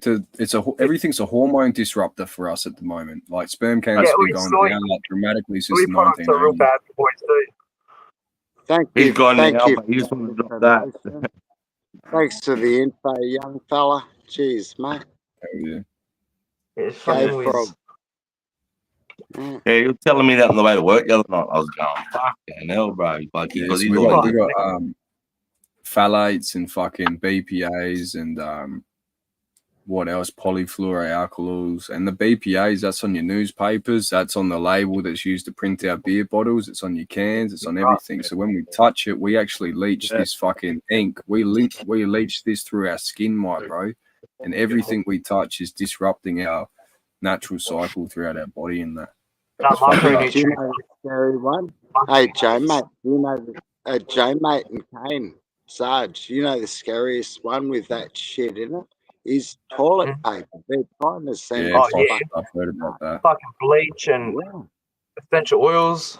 Everything's a hormone disruptor for us at the moment. Like sperm counts have been going down like dramatically since the 1980s. Bad for boys too. Thank you. He's gone Thank now, you. but he just wanted to drop that. Thanks for the info, young fella. Jeez, mate. Hell yeah. It's Go fucking frog. whiz. Yeah, you were telling me that on the way to work the other night. I was going, fucking hell, bro. Like, Yeah, because so he's we always got phthalates and fucking BPAs and what else? Polyfluoroalkyls. And the BPAs, that's on your newspapers. That's on the label that's used to print out beer bottles. It's on your cans. It's on everything. So when we touch it, we actually leach this fucking ink. We leach this through our skin, my bro. And everything we touch is disrupting our natural cycle throughout our body and that. That Do you know the scary one? Hey, Joe, mate. Do you know Joe, mate, and Kane, Sarge? You know the scariest one with that shit in it is toilet paper. They're trying to send. Yeah, Oh, yeah. I've heard about that. fucking bleach and essential oils,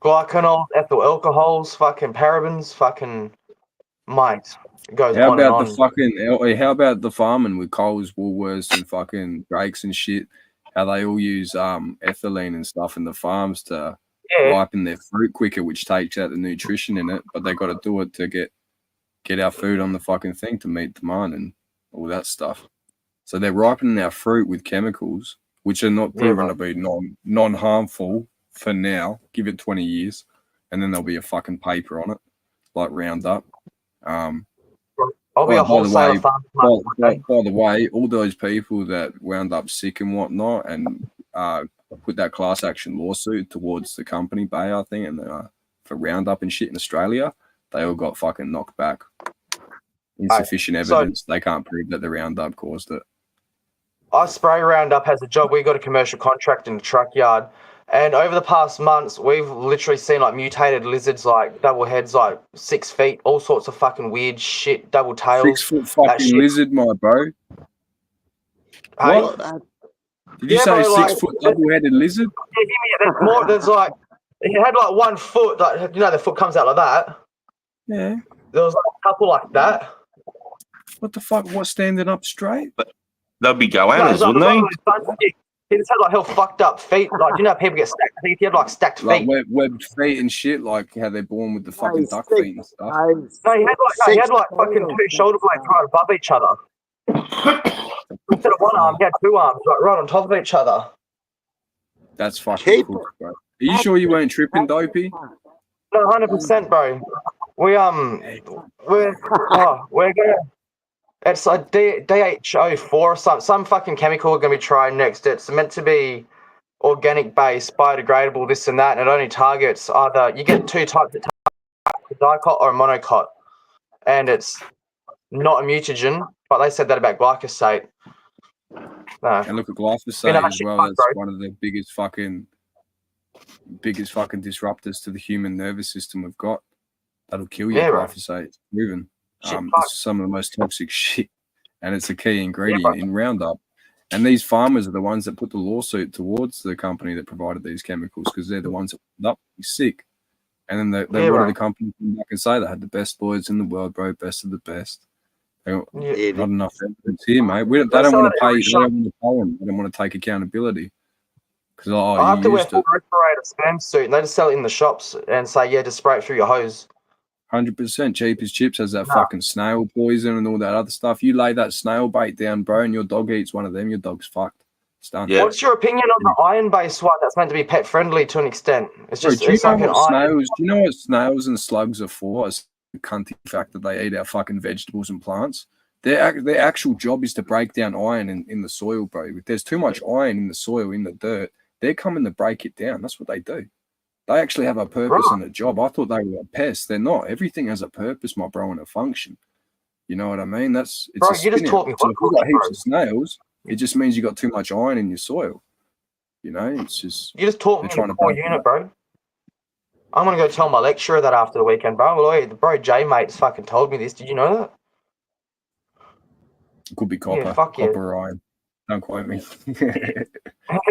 glycanol, ethyl alcohols, fucking parabens, fucking mate. It goes How on and about on. the fucking? How about the farming with Coles, Woolworths, and fucking Drakes and shit? How they all use ethylene and stuff in the farms to ripen their fruit quicker, which takes out the nutrition in it. But they got to do it to get our food on the fucking thing to meet demand and all that stuff. So they're ripening our fruit with chemicals, which are not proven to be non-harmful for now. Give it 20 years, and then there'll be a fucking paper on it, like Roundup. I'll be a wholesaler farmer. By the way, all those people that wound up sick and whatnot and put that class action lawsuit towards the company, Bayer, I think, and for Roundup and shit in Australia, they all got fucking knocked back. Insufficient evidence. They can't prove that the Roundup caused it. I spray Roundup as a job. We got a commercial contract in the truck yard. And over the past months, we've literally seen like mutated lizards, like double heads, like 6 feet, all sorts of fucking weird shit, double tails. 6 foot fucking lizard, my bro. Hey? What? Did you say bro, 6 foot double headed lizard? There's more. There's like, it had like 1 foot, like, you know, the foot comes out like that. Yeah. There was like a couple like that. What the fuck? What's standing up straight? They'll be goannas, No, wouldn't they? He just had like hell fucked up feet. Like, you know how people get stacked feet? He had like stacked feet. Like webbed feet and shit, like how they're born with the fucking duck feet and stuff. No, he had like fucking 2 shoulder blades right above each other. Instead of 1 arm, he had 2 arms, like right on top of each other. That's fucking cool, bro. Are you sure you weren't tripping, Dopey? No, 100%, bro. We're gonna. It's like DHO4 or some fucking chemical we're gonna be trying next. It's meant to be organic based, biodegradable, this and that, and it only targets either you get 2 types of dicot or a monocot, and it's not a mutagen. But they said that about glyphosate. No. And look at glyphosate as well. That's one of the biggest fucking disruptors to the human nervous system we've got. That'll kill you. Glyphosate, it's proven. It's some of the most toxic shit, and it's a key ingredient in Roundup. And these farmers are the ones that put the lawsuit towards the company that provided these chemicals because they're the ones that put up sick. And then what do the company come back and say? They had the best lawyers in the world, bro, best of the best. They got not enough evidence here, mate. They don't want to pay. They don't want to pay them. They don't want to take accountability. Because I have to wear full respirator spam suit, and they just sell it in the shops and say, yeah, just spray it through your hose. 100% cheap as chips has that fucking snail poison and all that other stuff. You lay that snail bait down, bro, and your dog eats one of them, your dog's fucked. It's done. Yeah. What's your opinion on the iron-based one that's meant to be pet friendly to an extent? It's just do you know what snails and slugs are for? It's the cunty fact that they eat our fucking vegetables and plants. Their actual job is to break down iron in the soil, bro. If there's too much iron in the soil, in the dirt, they're coming to break it down. That's what they do. They actually have a purpose and a job. I thought they were a pest. They're not. Everything has a purpose, my bro, and a function. You know what I mean? It's bro, a you just taught me. So if you've got heaps of snails, it just means you got too much iron in your soil. You know, it's just you just taught me trying to core unit, bro. I'm gonna go tell my lecturer that after the weekend, bro. Bro, J mate's fucking told me this. Did you know that? It could be copper, yeah, fuck copper or iron. Don't quote me.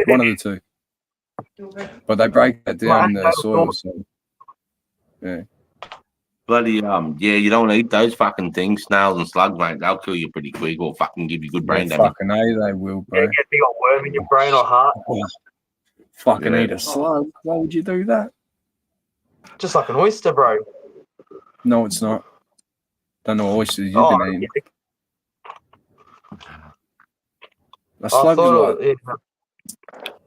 One of the two. But they break that down in the soil, so yeah. Bloody yeah, you don't eat those fucking things, snails and slugs, mate. They'll kill you pretty quick or fucking give you good brain damage. Fucking A, they will, bro. Yeah, get a big old worm in your brain or heart. Fucking eat a slug. Why would you do that? Just like an oyster, bro. No, it's not. Don't know oysters you've Oh, been eating. A I slug is thought like,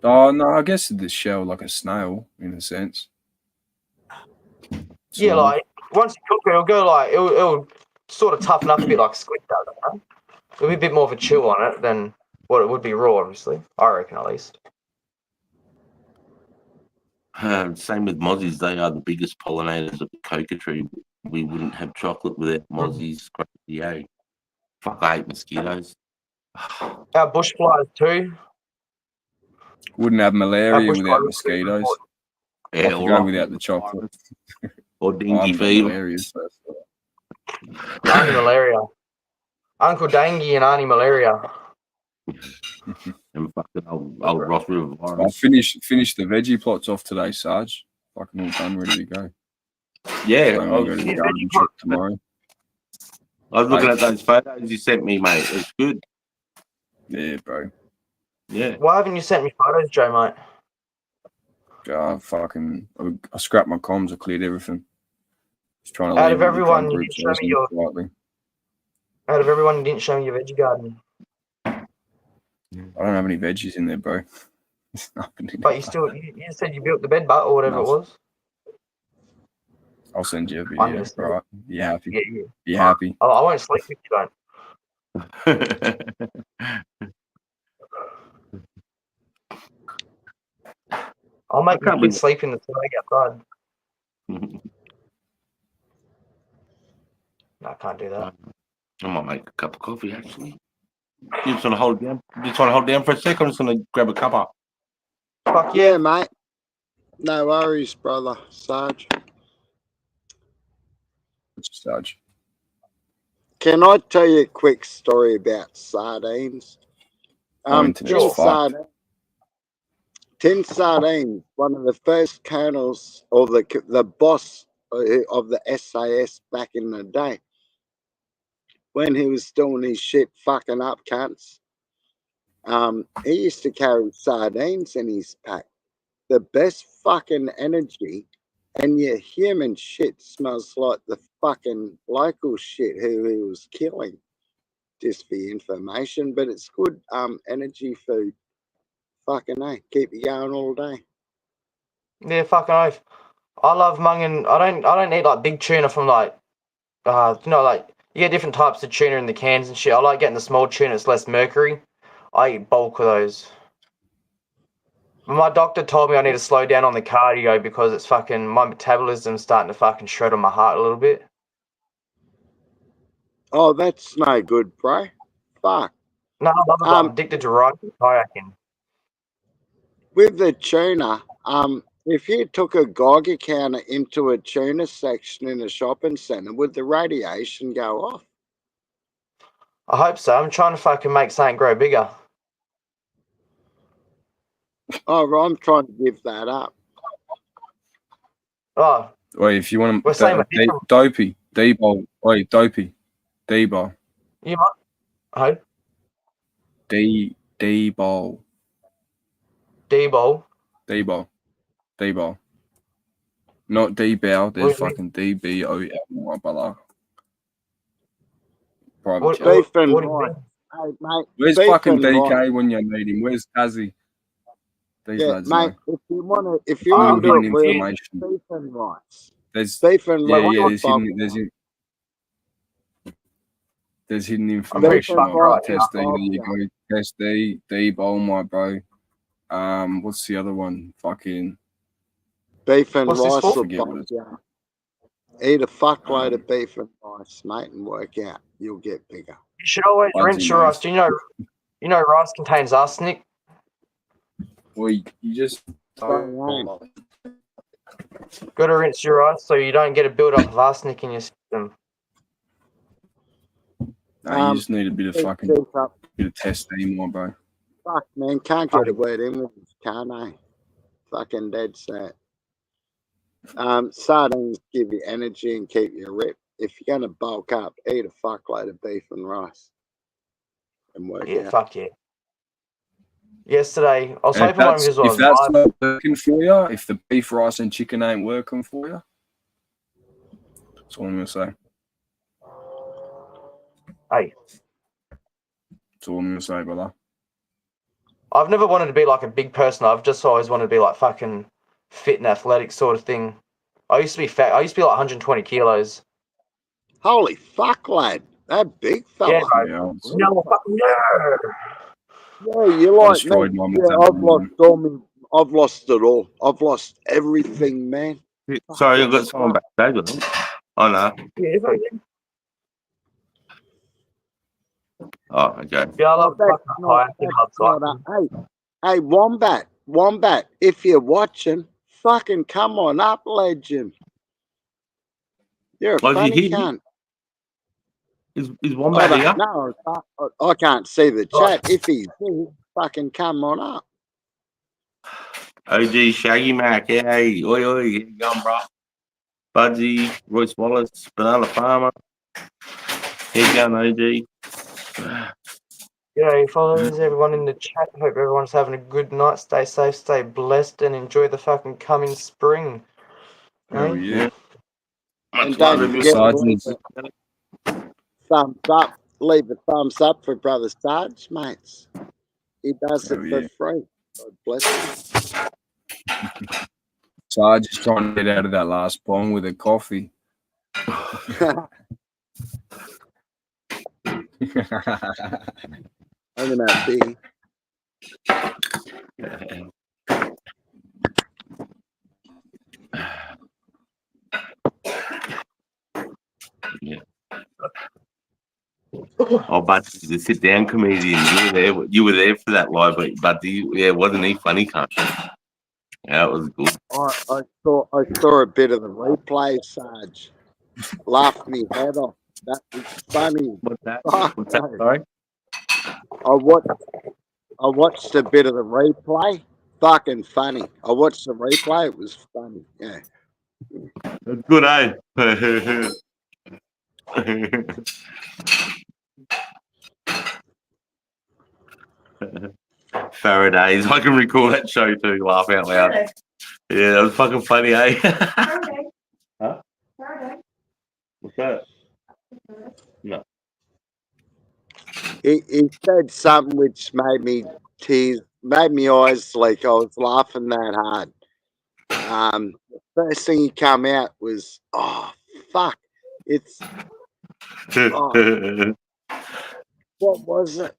oh no, I guess the shell like a snail in a sense. yeah, Sort of. like once you cook it, it'll go like it'll sort of toughen up a bit like squid does. Right? It'll be a bit more of a chew on it than what it would be raw, obviously. I reckon at least. Same with mozzies. They are the biggest pollinators of the coca tree. We wouldn't have chocolate without mozzies. Crazy, eh? Fuck, I hate mosquitoes. Our bush flies too. Wouldn't have malaria bush without flies are mosquitoes. Yeah, I could go without the chocolate. Or I dengue haven't got fever. malaria, so Auntie malaria. Uncle Dengue and Auntie malaria. And fucking old Ross River I virus. finished the veggie plots off today, Sarge. Fucking all done, ready to go. Yeah, So I'm gonna go to the garden trip tomorrow. I was looking at those photos you sent me, mate. It's good. Yeah, bro. Yeah. Why haven't you sent me photos, Joe, mate? I scrapped my comms. I cleared everything. Just trying to Out leave of all the everyone, drug you groups didn't show me your. quietly. Out of everyone, you didn't show me your veggie garden. I don't have any veggies in there, bro. There's nothing in But there. you still, you said you built the bed butt or whatever it was. I'll send you a I'm video, just- right? You happy? Yeah. You happy? I won't sleep if you don't. I'll make the kids sleep in the snake outside. No, I can't do that. I might make a cup of coffee, actually. You just want to hold it down? Just want to hold it down for a sec? I'm just going to grab a cup up. Fuck Yeah, mate. No worries, brother. Sarge. Sarge. Can I tell you a quick story about sardines? Internet's fucked. Tin Sardines, one of the first colonels or the boss of the SAS back in the day, when he was doing his shit fucking up cunts, he used to carry sardines in his pack. The best fucking energy, and your human shit smells like the fucking local shit who he was killing. Just for your information, but it's good energy food. Fucking A, keep you going all day. Yeah, fucking oath. I love munging. I don't eat like big tuna from like, like you get different types of tuna in the cans and shit. I like getting the small tuna. It's less mercury. I eat bulk of those. My doctor told me I need to slow down on the cardio because it's fucking my metabolism's starting to fucking shred on my heart a little bit. Oh, that's no good, bro. Fuck. No, I love it. I'm addicted to kayaking. With the tuna, if you took a Geiger counter into a tuna section in a shopping centre, would the radiation go off? I hope so. I'm trying to fucking make something grow bigger. Oh, well, I'm trying to give that up. Oh. Wait, if you want We're saying to, Dopey, D-Bowl. Wait, Dopey, D-Bowl. You might. Who? D-Bowl. D-Bowl. D-Bowl. D-Bowl. Not D-Bow. There's What fucking D-B-O-L, my brother. What, Private chat. Beef and what do you rice. mean? Hey, mate. Where's beef fucking and DK rice. when you need him? Where's Tazzy? These Yeah, lads mate. know. If you want to Hidden do it, well, information. beef and rice. There's Beef and yeah, rice. yeah. There's hidden information. My bro. Test D. There you go. Test D. D-Bowl, my bro. What's the other one? Fucking Beef and What's this rice. for? will Forget what bump you up. Eat a fuckload of beef and rice, mate, and work out. You'll get bigger. You should always rinse your rice. Do you know rice contains arsenic? well, you just Don't Got to rinse your rice so you don't get a build-up of arsenic in your system. no, you just need a bit of fucking bit of test D, my bro. Fuck, man, can't get a word in with this, can't I? Fucking dead set. Sardines give you energy and keep you ripped. If you're going to bulk up, eat a fuckload of beef and rice and work Yeah, out. fuck yeah. Yesterday, I was And hoping one of if his was that's live. not working for you, if the beef, rice, and chicken ain't working for you, that's all I'm gonna say. Hey, That's all I'm gonna say, brother. I've never wanted to be like a big person. I've just always wanted to be like fucking fit and athletic sort of thing. I used to be fat. I used to be like 120 kilos. Holy fuck, lad. That big Yeah, fella. bro. Yeah, I was- No, fucking no. Yeah, you're I like destroyed me. mine Yeah, with that I've one, lost man. all my, I've lost it all. I've lost everything, man. Sorry, I've got someone backstage with them. Oh, no. Yeah, bro. Oh, okay. Yeah, I love That's fucking not, kayaking. that's I love not cycling. hey, Wombat, if you're watching, fucking come on up, legend. You're a Was he funny here? cunt. Is I Wombat here? don't know. I can't see the chat. If he's here, fucking come on up. OG Shaggy Mac, hey, oi, oi, how you going, bro? Budsy, Royce Wallace, Banana Farmer. How you going, OG? Yeah, follows everyone in the chat. Hope everyone's having a good night. Stay safe, stay blessed, and enjoy the fucking coming spring. Hell Right? yeah. Much And love, don't everyone. forget to leave Sergeants. a thumbs up. Leave a thumbs up for Brother Sarge, mates. He does it Hell for yeah. free. God bless him. Sarge is trying to get out of that last bong with a coffee. I'm gonna be. Yeah. Oh, but the sit down comedian, you were there for that live, but yeah, wasn't he funny, cunt? Yeah, it was good. I saw a bit of the replay, Sarge. Laughed me head off. That was funny. What's that? Fuck, What's that? mate. Sorry? I watched a bit of the replay. Fucking funny. I watched the replay. It was funny. Yeah. It's good, eh? Faraday's. I can recall that show too. Laugh out loud. Yeah, that was fucking funny, eh? Huh? What's that? No. He said something which made me tease, made me eyes leak. I was laughing that hard. The first thing he come out was, oh fuck, it's what was it?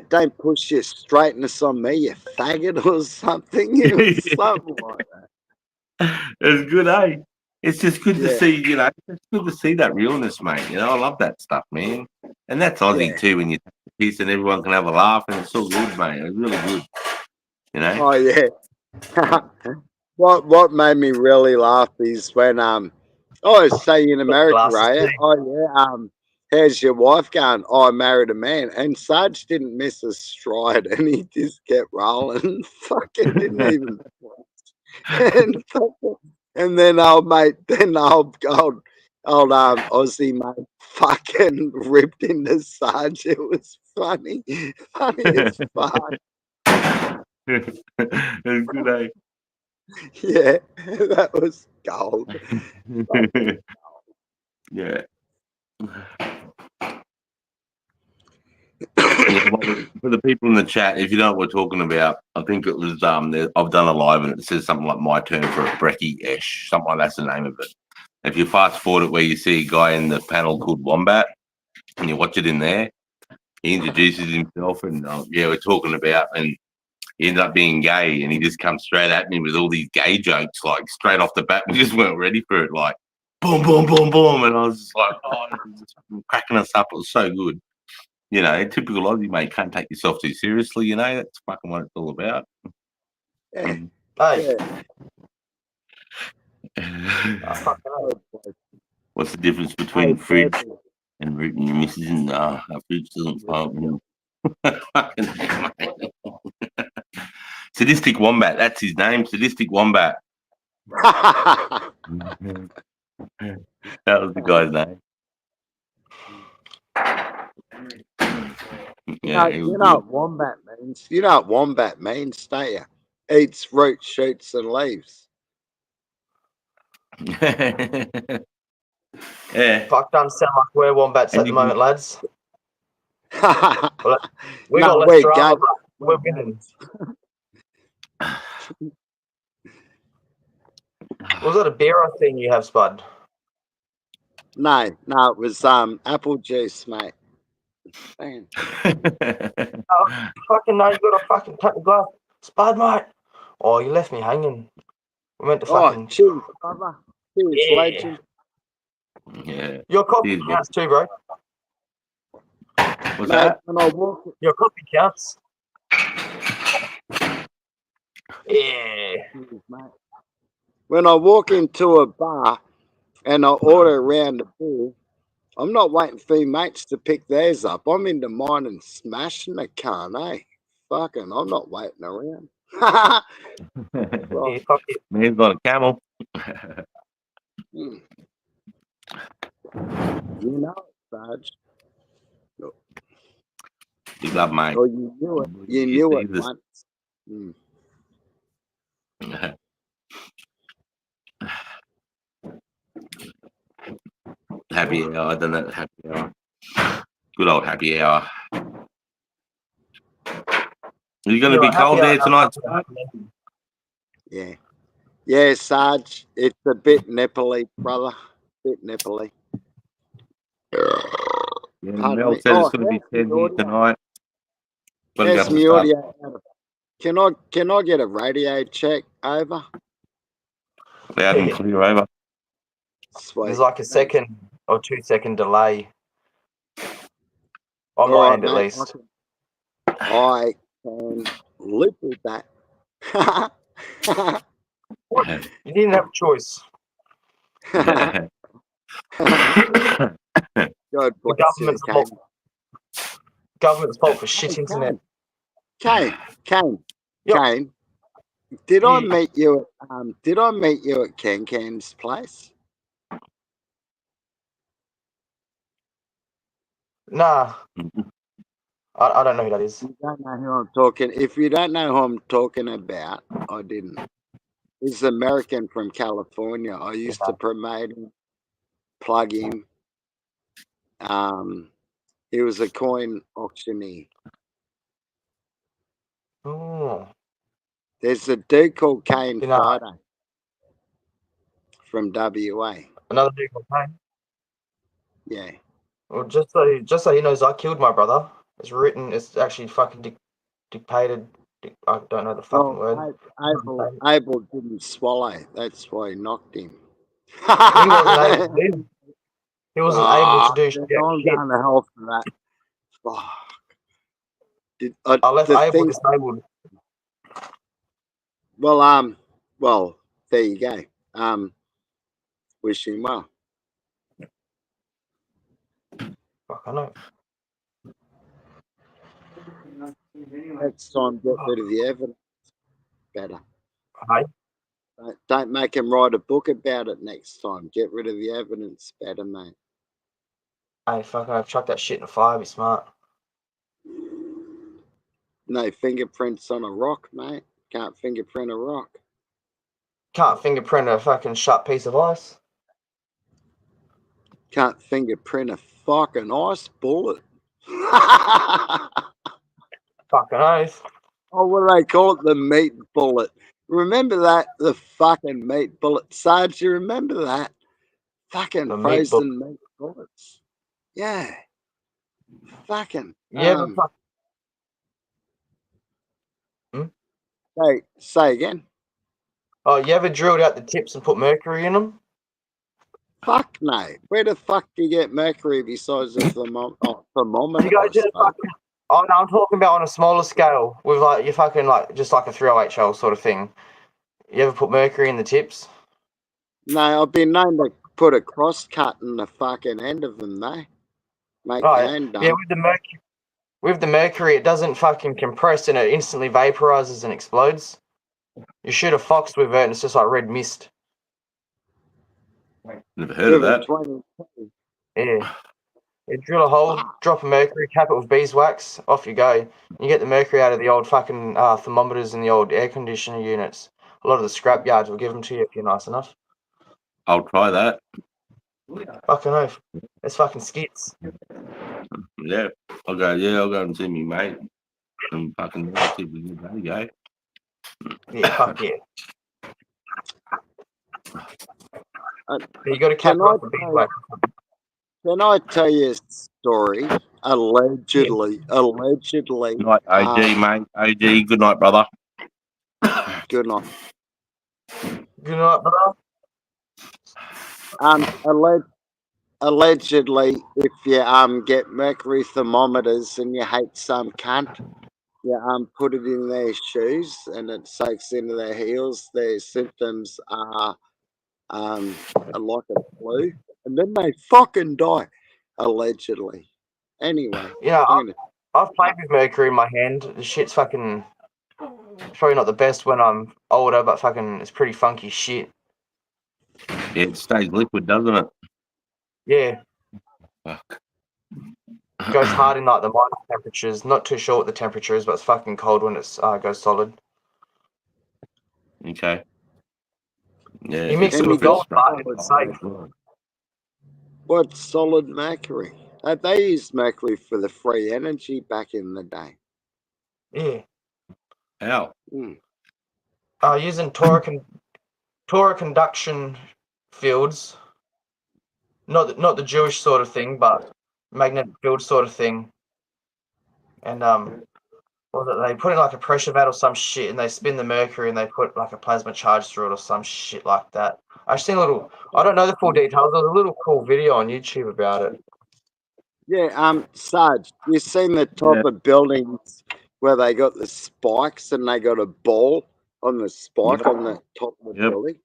Don't push your straightness on me, you faggot, or something. It was something like that. It's good, eh? It's just good to Yeah. see, it's good to see that realness, mate. I love that stuff, man. And that's Aussie Yeah. too, when you take a piece and everyone can have a laugh, and it's so good, mate. It's really good. Oh yeah. What made me really laugh is when say in America, right? Oh yeah, how's your wife going? Oh, I married a man, and Sarge didn't miss a stride, and he just kept rolling. Fucking didn't even. And then old Aussie mate fucking ripped into Sarge. It was funny as fuck. It's good, eh? Yeah, that was gold. Yeah. For the people in the chat, if you know what we're talking about, I think it was I've done a live and it says something like "my turn for a brekkie-ish," something like that's the name of it. If you fast forward it where you see a guy in the panel called Wombat and you watch it in there, he introduces himself and we're talking about, and he ended up being gay, and he just comes straight at me with all these gay jokes, like straight off the bat. We just weren't ready for it, like boom, boom, boom, boom, and I was just like, oh, it was just cracking us up. It was so good. Typical Aussie, mate. Can't take yourself too seriously. That's fucking what it's all about. Yeah. Hey, What's the difference between fridge and rooting your missus? And our fridge doesn't pump. Sadistic Wombat. That's his name. Sadistic Wombat. That was the guy's name. Yeah, you know what wombat means? You know what wombat means, don't you? Eats roots, shoots, and leaves. Yeah, Yeah. Fuck, doesn't sound like we're wombats And at the you can- moment, lads. We No, got less we're drama, gay. but we're winning. Was that a beer I seen you have, Spud? No, it was apple juice, mate. Man. Fucking no, you got to fucking take the glass. Spud, mate. Oh, you left me hanging. We meant to Oh, fucking... cheers, brother. Cheers, Yeah. legend. Yeah. Your coffee Cheers, bro. counts too, bro. What's Mate, that? when I walk, Your coffee counts. Yeah. cheers, mate. When I walk into a bar and I order a round of beer, I'm not waiting for your mates to pick theirs up. I'm into mine and smashing the can, eh? Fucking, I'm not waiting around. Yeah, Right. fuck it. Man's got a camel. Mm. You know it, Sarge. Big love, mate. Or you knew it. You You knew see it this- once. Mm. Happy hour. I done that happy hour. Good old happy hour. Are you going to be cold there tonight? Yeah. Yeah, Sarge. It's a bit nipply, brother. Bit nipply. Yeah, Pardon Mel me. said Oh, it's going to be how's the 70 audio? tonight. Gotta go How's to my the start. audio? Can I get a radio check over? Loud and clear over. Sweet. There's like a 2 or 2 second delay. On All my right, end, at mate, least. I can live with that. You didn't have a choice. God The bless you, government's Kane. fault. Government's fault for shit internet. Kane. Yep. Kane. Did I Yeah. meet you at Ken Ken's place? Nah. I don't know who that is. You don't know who I'm talking. If you don't know who I'm talking about, I didn't. He's American from California. I used to promote him, plug him. He was a coin auctioneer. Oh. There's a dude called Kane You know- Friday from WA. Another dude called Kane. Yeah. Well, just so he knows, I killed my brother. It's written. It's actually fucking dictated. I don't know the fucking word. Abel didn't swallow. That's why he knocked him. He wasn't able to do. He wasn't able to do shit. I'm going to hell for that. Fuck. I left the Abel thing- disabled. Well, there you go. Wish him well. Fuck, I know. Next time, get rid of the evidence. Better. Hey? Don't make him write a book about it next time. Get rid of the evidence. Better, mate. Hey, fuck, I've chucked that shit in the fire. Be smart. No fingerprints on a rock, mate. Can't fingerprint a rock. Can't fingerprint a fucking shut piece of ice. Can't fingerprint a fucking ice bullet. Fucking oath. Oh, what do they call it? The meat bullet. Remember that? The fucking meat bullet. Sarge, you remember that? Fucking The meat frozen meat bullets. Yeah. Fucking. Yeah, but fuck. Say again. Oh, you ever drilled out the tips and put mercury in them? Fuck no. Where the fuck do you get mercury besides a thermometer? You go I to the suppose? fucking. Oh no, I'm talking about on a smaller scale with like you fucking like just like a 308 sort of thing. You ever put mercury in the tips? No, I've been known to put a cross cut in the fucking end of them, though. Make the Right. hand done. Yeah, with the mercury, it doesn't fucking compress and it instantly vaporizes and explodes. You shoot a fox with it and it's just like red mist. Never heard of With a that. 20. Yeah. You drill a hole, drop a mercury, cap it with beeswax, off you go. You get the mercury out of the old fucking thermometers and the old air conditioner units. A lot of the scrap yards will give them to you if you're nice enough. I'll try that. Fucking oath. It's fucking skits. Yeah, I'll go and see me mate. And fucking see if we can there you go. Yeah, fuck yeah. Uh, You got to Can cap I off the tell, beeswax. can I tell you a story? Allegedly. Night, OG, mate. OG, good night, brother. Good night. Good night, brother. Allegedly, if you get mercury thermometers and you hate some cunt, you put it in their shoes and it soaks into their heels. Their symptoms are like a flu, and then they fucking die. Allegedly. Anyway, Yeah, I'm gonna. I've played with mercury in my hand. The shit's fucking. It's probably not the best when I'm older, but fucking, it's pretty funky shit. Yeah, it stays liquid, doesn't it? Yeah, Fuck. goes hard in like the minus temperatures. Not too sure what the temperature is, but it's fucking cold when it's goes solid. Okay. Yeah. You mix it Any with gold, good but it's safe. What's solid mercury? They used mercury for the free energy back in the day. Yeah. How? Using toric conduction fields. Not the Jewish sort of thing, but magnetic field sort of thing. And what was it? They put in like a pressure vat or some shit, and they spin the mercury, and they put like a plasma charge through it or some shit like that. I've seen a little. I don't know the full details. There's a little cool video on YouTube about it. Yeah, Sarge, you seen the type of buildings where they got the spikes and they got a ball on the spike on the top of the building?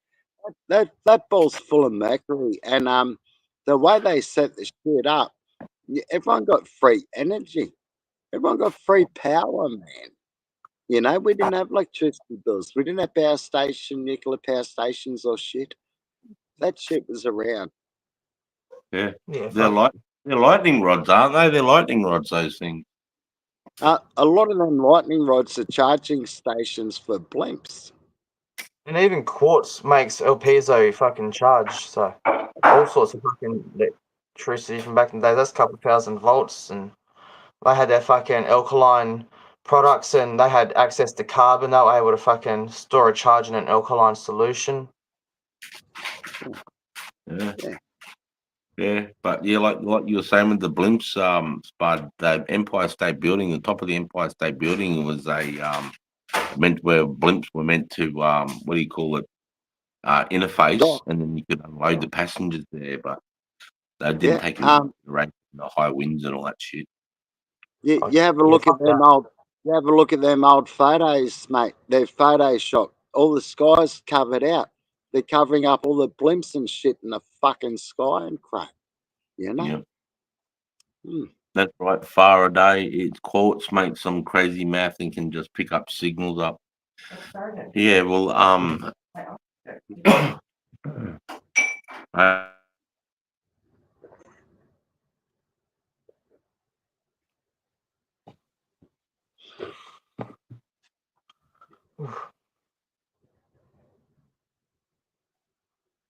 That ball's full of mercury, and the way they set the shit up, everyone got free energy. Everyone got free power, man. You know, we didn't have electricity bills. We didn't have nuclear power stations or shit. That shit was around. Yeah. Yeah, They're lightning rods, aren't they? They're lightning rods, those things. A lot of them lightning rods are charging stations for blimps. and even Quartz makes El Piezo fucking charge. So all sorts of fucking electricity from back in the day. That's a couple of thousand volts, and they had their fucking alkaline products, and they had access to carbon. They were able to fucking store a charge in an alkaline solution. Yeah. Yeah, but yeah, like you were saying with the blimps, Spud, the Empire State Building, the top of the Empire State Building was where blimps were meant to what do you call it? Interface, and then you could unload the passengers there, but they didn't take into consideration the high winds and all that shit. You have a look at them old. You have a look at them old photos, mate. They're Photoshop. All the sky's covered out. They're covering up all the blimps and shit in the fucking sky and crap. You know. Yeah. That's right. Faraday, it's Quartz makes some crazy math and can just pick up signals up. Yeah, well,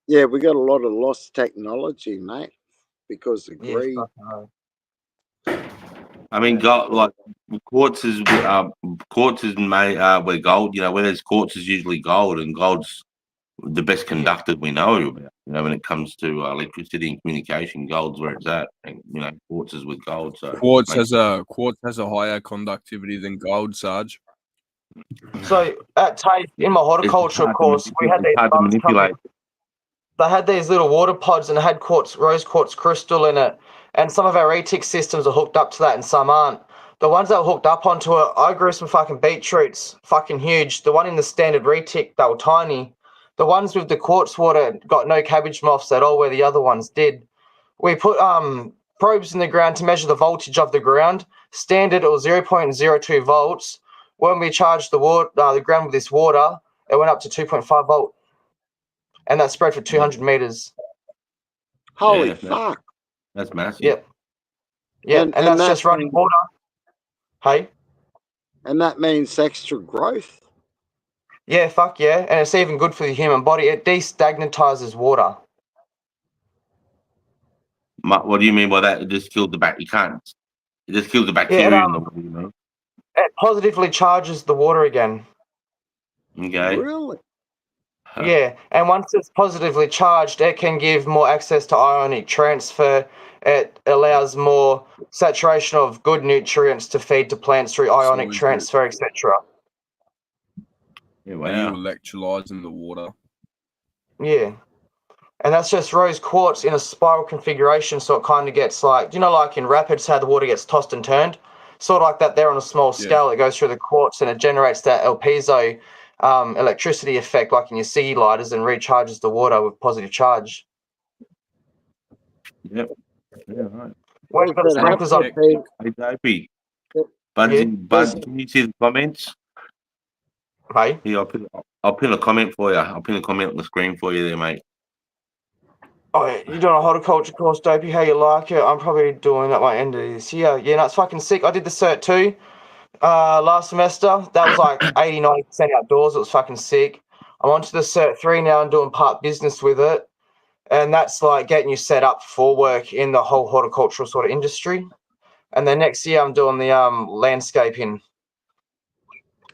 yeah, we got a lot of lost technology, mate, because of greed. I mean, quartz is made where gold. You know, where there's quartz is usually gold, and gold's the best conductor we know about. You know, when it comes to electricity and communication, gold's where it's at. And you know, quartz is with gold. So quartz has a higher conductivity than gold, Sarge. So at TAFE, in my horticulture course, we had these hard to manipulate. They had these little water pods, and it had rose quartz crystal in it. And some of our retic systems are hooked up to that and some aren't. The ones that were hooked up onto it, I grew some fucking beetroots, fucking huge. The one in the standard retic, they were tiny. The ones with the quartz water got no cabbage moths at all, where the other ones did. We put probes in the ground to measure the voltage of the ground. Standard, it was 0.02 volts. When we charged the ground with this water, it went up to 2.5 volt. And that spread for 200 meters. Holy fuck. That's massive. Yep. Yeah, and that's just running water. Hey? And that means extra growth. Yeah, fuck yeah. And it's even good for the human body. It destagnatizes water. What do you mean by that? It just killed the bacteria. You can't. It just kills the bacteria in the water. You know? It positively charges the water again. Okay. Really? Yeah, and once it's positively charged, it can give more access to ionic transfer. It allows more saturation of good nutrients to feed to plants through ionic is it- transfer, etc. Yeah, Are you wow. electrolyzing the water? Yeah. And that's just rose quartz in a spiral configuration, so it kind of gets like, like in rapids, how the water gets tossed and turned? Sort of like that there on a small scale. It goes through the quartz and it generates that El Piezo electricity effect, like in your ciggy lighters, and recharges the water with positive charge. Yep. Yeah, right. When you've got Does it have sprinklers on, to be? Hey, Dopey. Yeah. Bud, can you see the comments? Hey. Yeah, I'll pin a comment for you. I'll pin a comment on the screen for you there, mate. Oh, you're doing a horticulture course, Dopey. How you like it? I'm probably doing that by end of this year. Yeah, no, it's fucking sick. I did the cert too last semester. That was like 80-90% outdoors. It was fucking sick. I'm on to the cert 3 now and doing part business with it. And that's like getting you set up for work in the whole horticultural sort of industry. And then next year I'm doing the landscaping.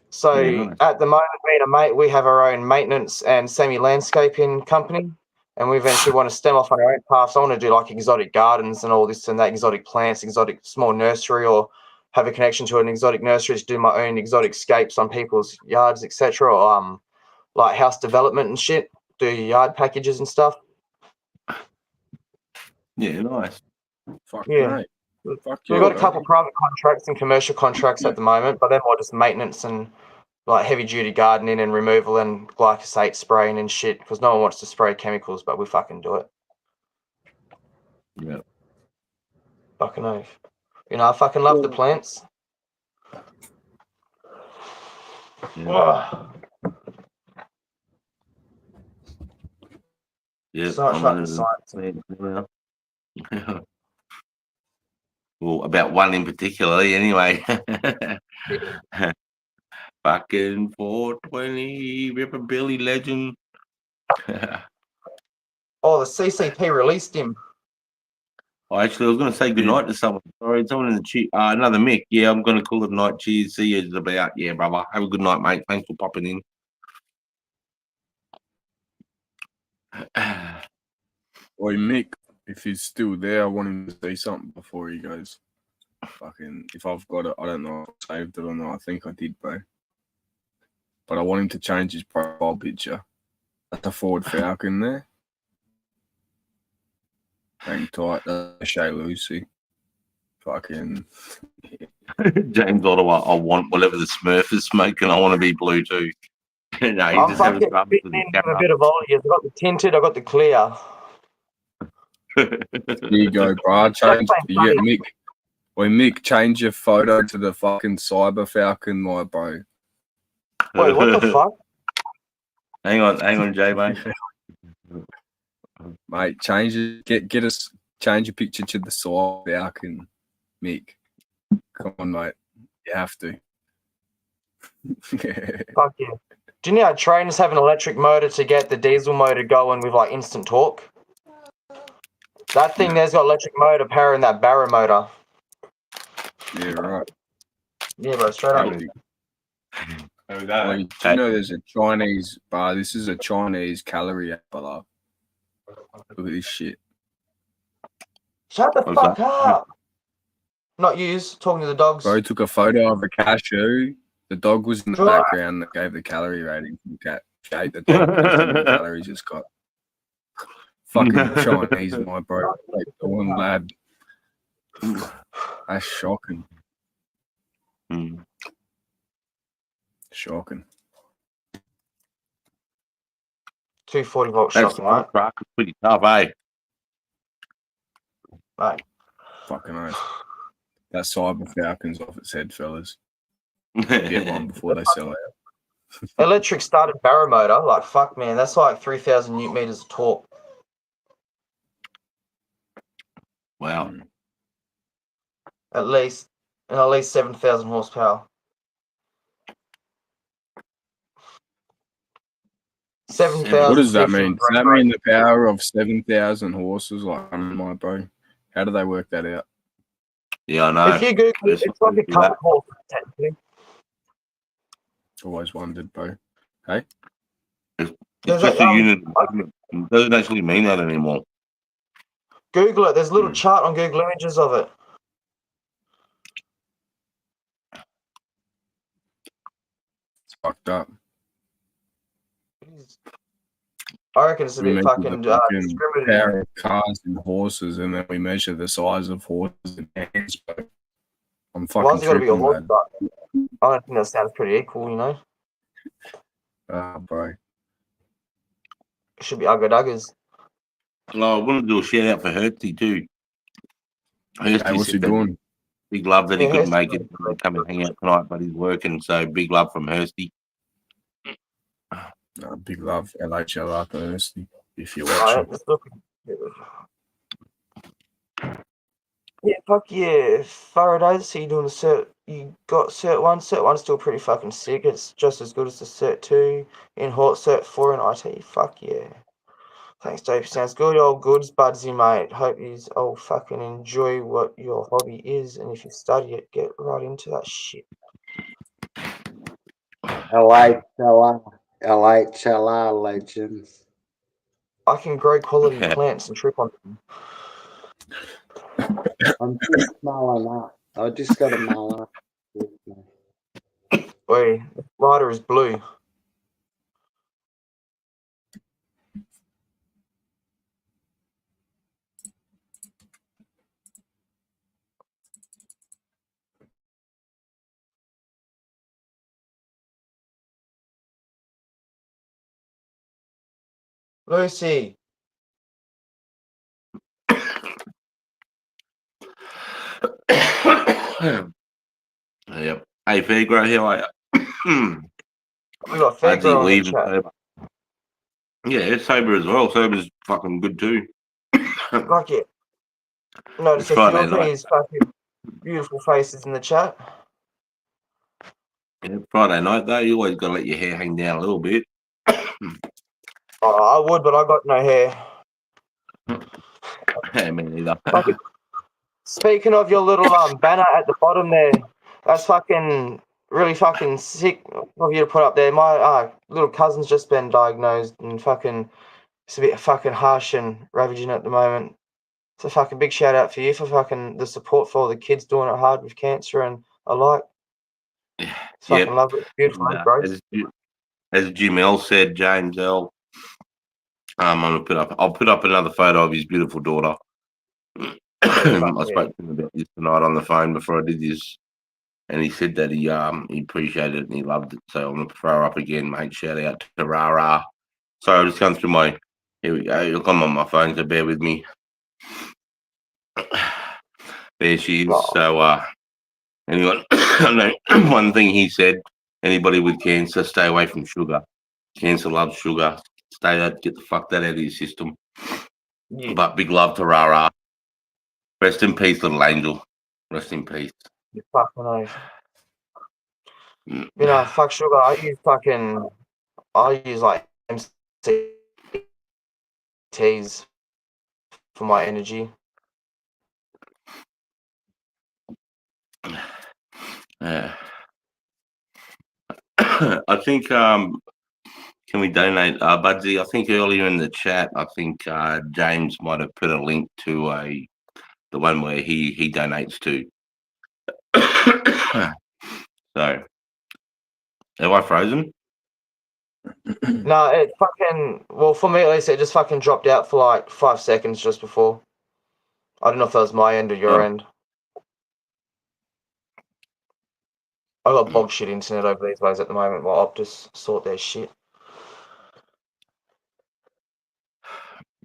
So at the moment, me and a mate, we have our own maintenance and semi-landscaping company. And we eventually want to stem off on our own path. So I want to do like exotic gardens and all this and that, exotic plants, exotic small nursery, or have a connection to an exotic nursery to do my own exotic scapes on people's yards, etc. Or like house development and shit, do yard packages and stuff. Yeah, nice. Fuck Yeah. mate. Fuck We've yeah, got a bro. couple private contracts and commercial contracts at the moment, but they're more just maintenance and like heavy duty gardening and removal and glyphosate spraying and shit, because no one wants to spray chemicals, but we fucking do it. Yeah. Fucking oath. I fucking love the plants. Yeah. Yeah. So much fucking science. Yeah. Well, about one in particular, anyway. Fucking 420 Ripperbilly legend. Oh, the CCP released him. Oh, actually, I was going to say goodnight to someone. Sorry, someone in the chat. Another Mick. Yeah, I'm going to call it a night. Cheers. See you about. Yeah, brother. Have a good night, mate. Thanks for popping in. Oi, Mick, if he's still there, I want him to say something before he goes. Fucking, if I've got it, I don't know if I saved it or not. I think I did, bro. But I want him to change his profile picture. That's a Ford Falcon there. Hang tight. That's Shay Lucy. Fucking. James Ottawa, I want whatever the Smurf is smoking. I want to be blue too. No, you I'm just have a fucking scrub fitting with the in with a camera. bit of volume. I've got the tinted, I've got the clear. There you go, bro. Change. You get Mick. Oi, Mick, change your photo to the fucking Cyber Falcon, my bro. Wait, what the fuck? Hang on, Jay, mate. Mate, change it. Get us. Change your picture to the Cyber Falcon, Mick. Come on, mate. You have to. Fuck yeah. Do you know how trainers have an electric motor to get the diesel motor going with like instant torque? That thing there's got electric motor powering that barrow motor. Yeah, right. Yeah, bro, straight up. Well, you know there's a Chinese bar. This is a Chinese calorie app, brother. Look at this shit. Shut the fuck up. Not yous, talking to the dogs. Bro took a photo of a cashew. The dog was in the background that gave the calorie rating for the cat. Ate the dog. The calories it's got. Fucking Chinese, my bro. Like, the one lad. That's shocking. Shocking. 240-volt That's shocking, right? pretty tough, eh? Right. Fucking oath. That Cyber Falcon's off its head, fellas. Get one before they sell out. Electric started barrow motor, like fuck man, that's like 3,000 newton meters of torque. Wow. At least 7,000 horsepower. 7,000. What does that mean? Does that mean the power of 7,000 horses? Like, my bro. How do they work that out? Yeah, I know. If you Google it, it's like a colour course, technically. Always wondered, bro. Hey? It's There's just a, a unit. It doesn't actually mean that anymore. Google it. There's a little chart on Google Images of it. It's fucked up. I reckon it's a We bit measure fucking the fucking discriminating. power of cars and horses, and then we measure the size of horses and hands, bro. I'm fucking Why's it got to be a tripping, horse? man. I don't think that sounds pretty equal, you know? Bro. It should be Ugga Duggers. Oh, I want to do a shout out for Herty too. Hey, what's he doing? Big love that he Yeah, couldn't Hursty make it. Come and hang out tonight, but he's working. So big love from Hursty. Big love, LHLR to Hursty, if you're Alright, watching. let's look. Yeah, fuck yeah. Faraday, so you're doing a cert. You got cert 1. Cert 1's still pretty fucking sick. It's just as good as the cert 2 in Hort, cert 4 in IT. Fuck yeah. Thanks, Dave. Sounds good. All goods, Budsy, mate. Hope you all fucking enjoy what your hobby is, and if you study it, get right into that shit. LHLR legends. I can grow quality plants and trip on them. I'm just smelling up. I just got a mull up. Wait, rider is blue. Lucy. Yep. Hey, Fairgrow, how are you? We got Fairgrow on the chat. Sober. Yeah, it's sober as well. Sober's fucking good too. Like it. Notice a few of these fucking beautiful faces in the chat. Yeah, Friday night though, you always got to let your hair hang down a little bit. I would, but I got no hair. Yeah, me neither. Speaking of your little banner at the bottom there, that's fucking really fucking sick of you to put up there. My little cousin's just been diagnosed and fucking it's a bit fucking harsh and ravaging at the moment. So fucking big shout out for you for fucking the support for all the kids doing it hard with cancer and alike. It's fucking lovely. It's beautiful, bro. As Jim L said, James L. I'll put up another photo of his beautiful daughter. I spoke to him about this tonight on the phone before I did this, and he said that he appreciated it and he loved it. So I'm gonna throw her up again, mate. Shout out to Rara. Sorry, I'm just going through my. Here we go. Look, I'm on my phone, so bear with me. There she is. So anyway, one thing he said: anybody with cancer, stay away from sugar. Cancer loves sugar. Stay out. Get the fuck that out of your system. Yeah. But big love to Rara. Rest in peace, little angel. Rest in peace. You fucking know. You know, fuck sugar. I use like MCTs for my energy. Yeah. I think can we donate Budsy? I think earlier in the chat, I think James might have put a link to the one where he donates to. So am I frozen? No, it fucking for me at least it just fucking dropped out for like 5 seconds just before. I don't know if that was my end or your end. I got bog shit internet over these ways at the moment while Optus sort their shit.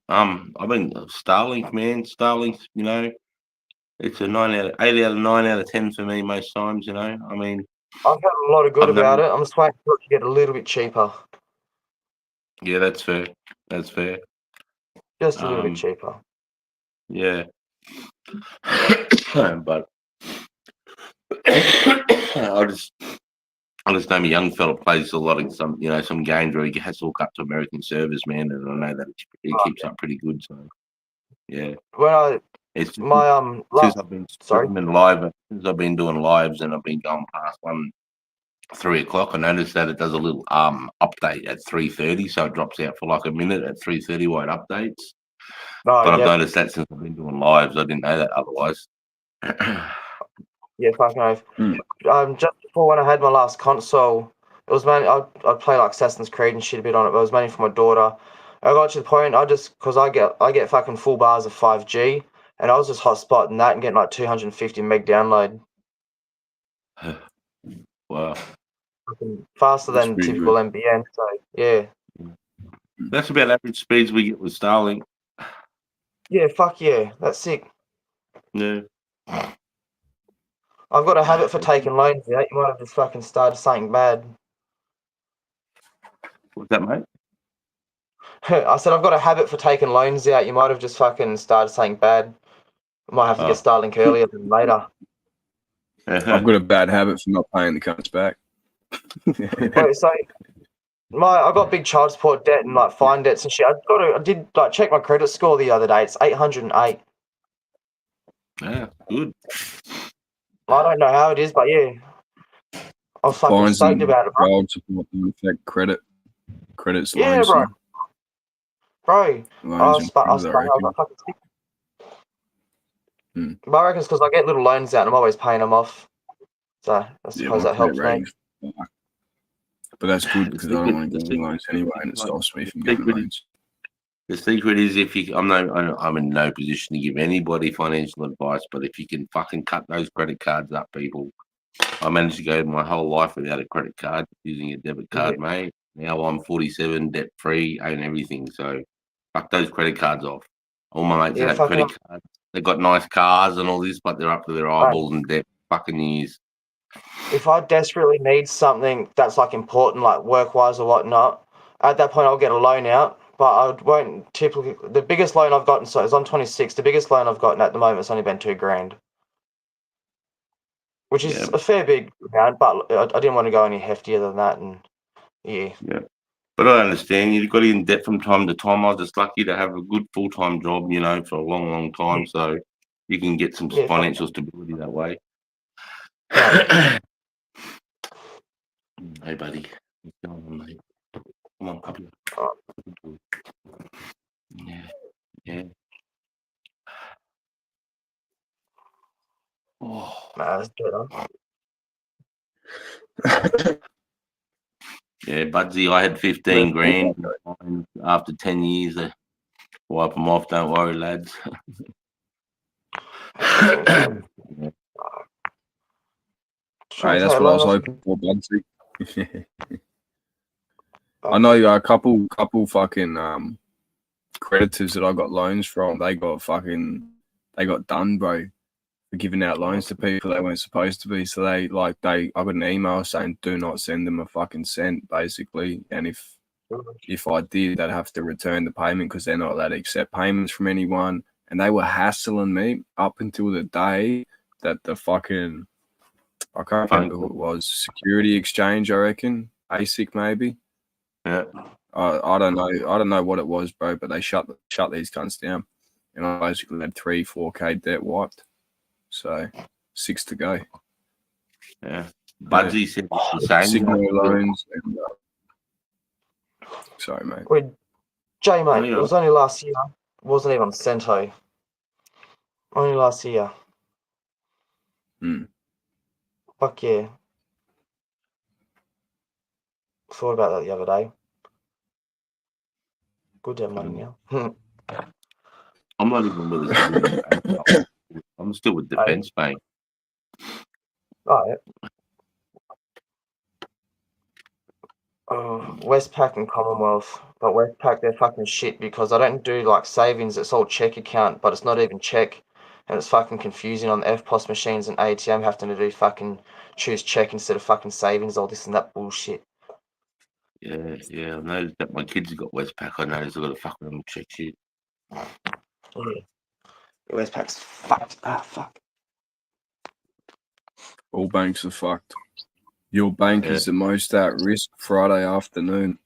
I've been Starlink, man. Starlink's, you know, it's a 8 out of 9 out of 10 for me most times, you know. I mean, I've heard a lot of good about it. I'm just waiting for it to get a little bit cheaper. Yeah, that's fair. That's fair. Just a little bit cheaper. Yeah. But I just know my young fella plays a lot of some games where he has to hook up to American servers, man, and I know that it keeps up pretty good. So yeah. When It's My since last, I've been sorry. streaming live, since I've been doing lives and I've been going past 3 o'clock. I noticed that it does a little update at 3:30, so it drops out for like a minute at 3:30 while it updates. No, But I've yeah, noticed that since I've been doing lives. I didn't know that otherwise. yeah, fucking oath. Mm. Just before when I had my last console, it was mainly I'd play like Assassin's Creed and shit a bit on it, but it was mainly for my daughter. I got to the point because I get fucking full bars of 5G, and I was just hotspotting that and getting like 250 meg download, Wow, fucking faster That's than pretty typical good. NBN. So yeah, that's about average speeds we get with Starlink. yeah, fuck yeah, that's sick. Yeah, I've got a habit for taking loans. Yeah, you might have just fucking started something bad. what's that, mate? I said I've got a habit for taking loans out. You might have just fucking started something bad. Might have to get Starlink earlier than later. I've got a bad habit for not paying the cunts back. Wait, so I got big child support debt and like fine debts and shit. I did like check my credit score the other day. It's 808. Yeah, good. I don't know how it is, but yeah, I was fucking Fines stoked and about it, bro. child support don't affect credit. Credit's Yeah, loans. bro. Bro, Loans and I things, I reckon. was fucking sick. Hmm. But I reckon it's because I get little loans out and I'm always paying them off. So I Yeah, suppose my that credit helps me. rating's fucked. But that's good because I don't want to get any loans anyway, and it stops me from getting loans. The secret is if you, I'm in no position to give anybody financial advice, but if you can fucking cut those credit cards up, people. I managed to go my whole life without a credit card, using a debit card, mate. Now I'm 47, debt free, own everything. So fuck those credit cards off. All my mates that have credit cards, they've got nice cars and all this, but they're up to their eyeballs in debt fucking years. If I desperately need something that's like important, like work wise or whatnot, at that point I'll get a loan out. But I won't typically. The biggest loan I've gotten, so it's on 26. The biggest loan I've gotten at the moment has only been $2,000, which is a fair big amount. But I didn't want to go any heftier than that, and yeah. But I understand you've got in debt from time to time. I was just lucky to have a good full-time job, for a long, long time. So you can get some financial stability that way. Hey, buddy. What's going on, mate? Come on, puppy. Yeah. Oh. That's good, Yeah, Budsy, I had 15 grand after 10 years. Wipe them off, don't worry, lads. Hey, that's what I was hoping for, Budsy. I know a couple fucking creditors that I got loans from. They got done, bro, for giving out loans to people they weren't supposed to be. So I got an email saying do not send them a fucking cent, basically. And if I did, they'd have to return the payment because they're not allowed to accept payments from anyone. And they were hassling me up until the day that the fucking, I can't remember who it was, Security Exchange, I reckon, ASIC maybe. Yeah. I don't know what it was, bro, but they shut these cunts down. And I basically had 3-4K debt wiped. So 6 to go. Yeah. Budsy said the same. Signal loans. And, sorry, mate. Wait, Jay, mate, it was only last year. It wasn't even on Cento. Only last year. Fuck yeah. Thought about that the other day. Good to have money now. I'm not even with the I'm still with Defence Bank. Oh, yeah. Westpac and Commonwealth, but Westpac, they're fucking shit because I don't do like savings. It's all check account, but it's not even check, and it's fucking confusing on the FPOS machines and ATM having to do fucking choose check instead of fucking savings, all this and that bullshit. Yeah. I noticed that my kids have got Westpac. I noticed I've got to fucking check shit. Yeah. Westpac's fucked. Fuck. All banks are fucked. Your bank is the most at risk Friday afternoon.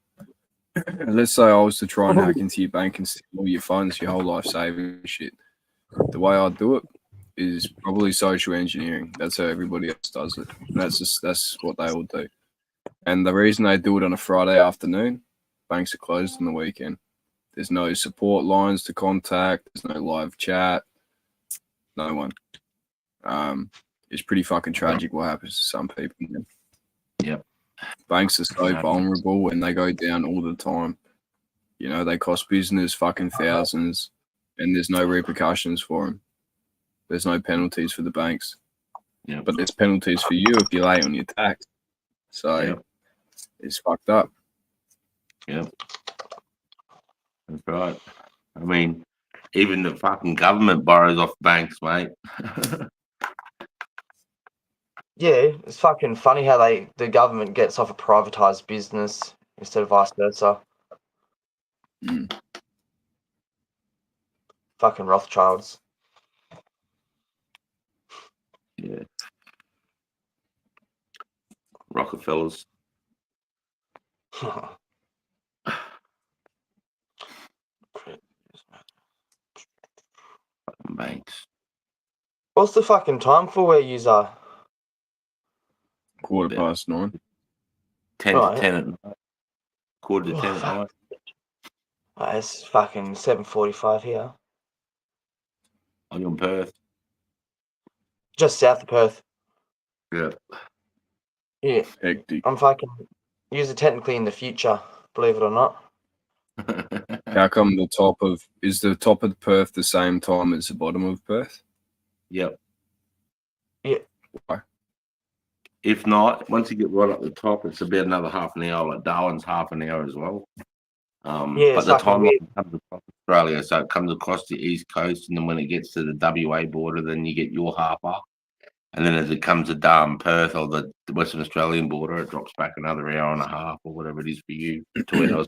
Let's say I was to try and hack into your bank and steal all your funds, your whole life savings shit. the way I do it is probably social engineering. That's how everybody else does it. And that's what they all do. And the reason they do it on a Friday afternoon, banks are closed on the weekend. There's no support lines to contact. There's no live chat. No one. It's pretty fucking tragic what happens to some people. Man. Yep. Banks are so vulnerable and they go down all the time. You know, they cost business fucking thousands and there's no repercussions for them. There's no penalties for the banks. Yeah. But there's penalties for you if you're late on your tax. So it's fucked up. Yep. That's right. I mean, even the fucking government borrows off banks, mate. Yeah, it's fucking funny how the government gets off a privatized business instead of vice versa. Mm. Fucking Rothschilds. Yeah. Rockefellers. Banks. What's the fucking time for where yous are? 9:15. 10 Right. to 10 at night. Quarter to 10 at night. It's fucking 7:45 here. I'm in Perth. Just south of Perth. Yeah. Yeah. Hectic. I'm fucking yous are technically in the future, believe it or not. How come the top of Perth the same time as the bottom of Perth? Yep. Yeah. Why? If not, once you get right up the top, it's about another half an hour. Like Darwin's half an hour as well. Yeah, but it's the fucking timeline weird. comes across Australia, so it comes across the east coast, and then when it gets to the WA border, then you get your half up. And then as it comes to Perth or the Western Australian border, it drops back another hour and a half or whatever it is for you. 2 hours.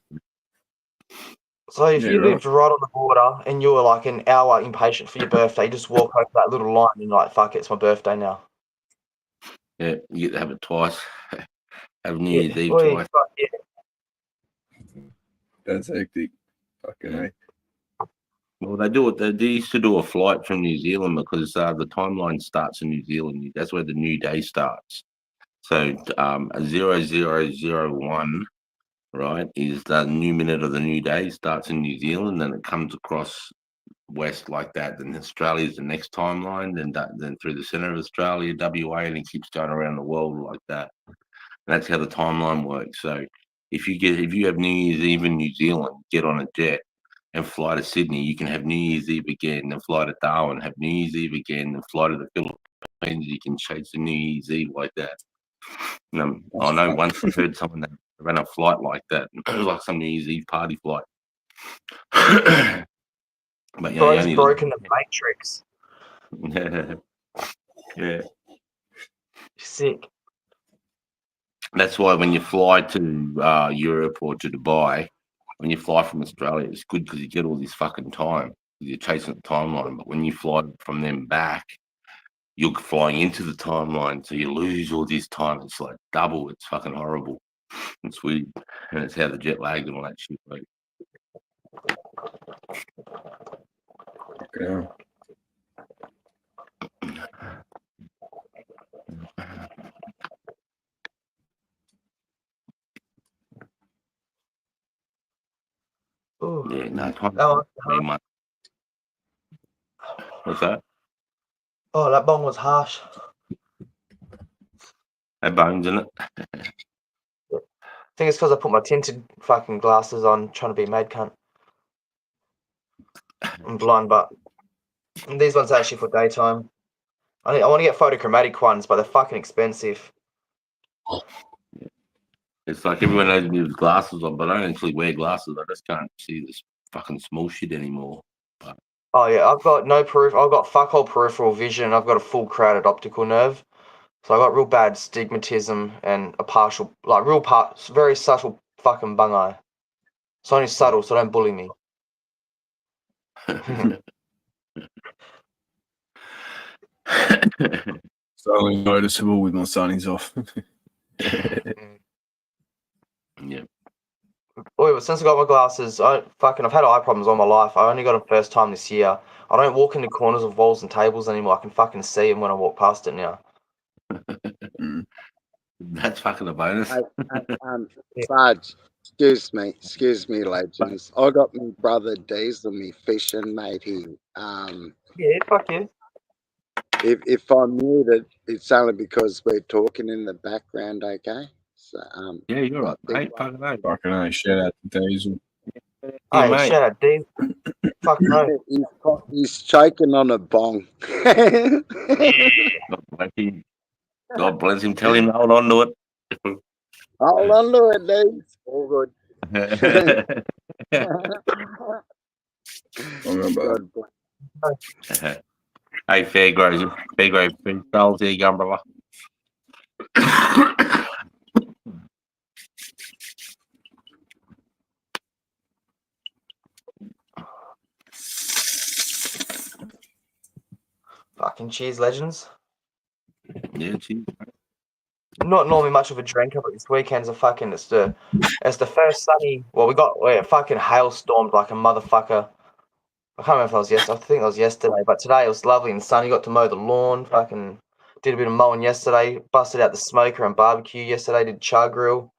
So if you lived right on the border and you were like an hour impatient for your birthday, you just walk over that little line and you're like, fuck, it's my birthday now. Yeah, you get to have it twice. Have New Yeah. Year's Eve Well, twice. yeah. That's hectic. Fucking hell. Well, they do it. They used to do a flight from New Zealand because the timeline starts in New Zealand. That's where the new day starts. So 0001, right, is the new minute of the new day. Starts in New Zealand, then it comes across west like that. Then Australia's the next timeline. Then through the center of Australia, WA, and it keeps going around the world like that. And that's how the timeline works. So if you have New Year's Eve in New Zealand, get on a jet and fly to Sydney, you can have New Year's Eve again, then fly to Darwin, have New Year's Eve again, then fly to the Philippines. You can chase the New Year's Eve like that. I know once I heard someone that ran a flight like that. It was like some New Year's Eve party flight. But yeah, Bro's broken the matrix. Yeah. Sick. That's why when you fly to Europe or to Dubai, when you fly from Australia, it's good because you get all this fucking time. You're chasing the timeline. But when you fly from them back, you're flying into the timeline, so you lose all this time. It's like double. It's fucking horrible. It's weird, and it's how the jet lag and all that shit works. Yeah. Ooh. Yeah, no, Oh, what's that? oh, that bong was harsh. Had bones in it. I think it's because I put my tinted fucking glasses on, trying to be mad cunt. I'm blind, but these ones are actually for daytime. I want to get photochromatic ones, but they're fucking expensive. It's like everyone knows me with glasses on, but I don't actually wear glasses. I just can't see this fucking small shit anymore. But Oh yeah, I've got no proof. I've got fuck all peripheral vision. I've got a full crowded optical nerve. So I got real bad stigmatism and a partial, like very subtle fucking bung eye. It's only subtle, so don't bully me. It's only noticeable with my sunnies off. Yeah. Oh, but since I got my glasses, I've had eye problems all my life. I only got them first time this year I don't walk into corners of walls and tables anymore. I can fucking see them when I walk past it now. That's fucking a bonus. Sarge, excuse me, legends. I got my brother Diesel me fishing, mate. Here. Yeah, fuck yeah. If I'm muted, it's only because we're talking in the background. Okay. So Yeah, you're right, mate. Fucking no. Fucking hell, shout out to Diesel. Yeah, Hey, mate. shout out, Dave. Fuck no. He's choking on a bong. God bless him. God bless him. Tell him to hold on to it. Hold on to it, Dave. All good. God bless. Hey, fair grows freestyles here, gun brother. Fucking cheers, legends. Yeah, cheers. Not normally much of a drinker, but this weekend's a fucking it's the first sunny. Well, we fucking hailstormed like a motherfucker. I can't remember if that was yesterday. I think it was yesterday, but today it was lovely and sunny. Got to mow the lawn. Fucking did a bit of mowing yesterday. Busted out the smoker and barbecue yesterday. Did char grill. I'm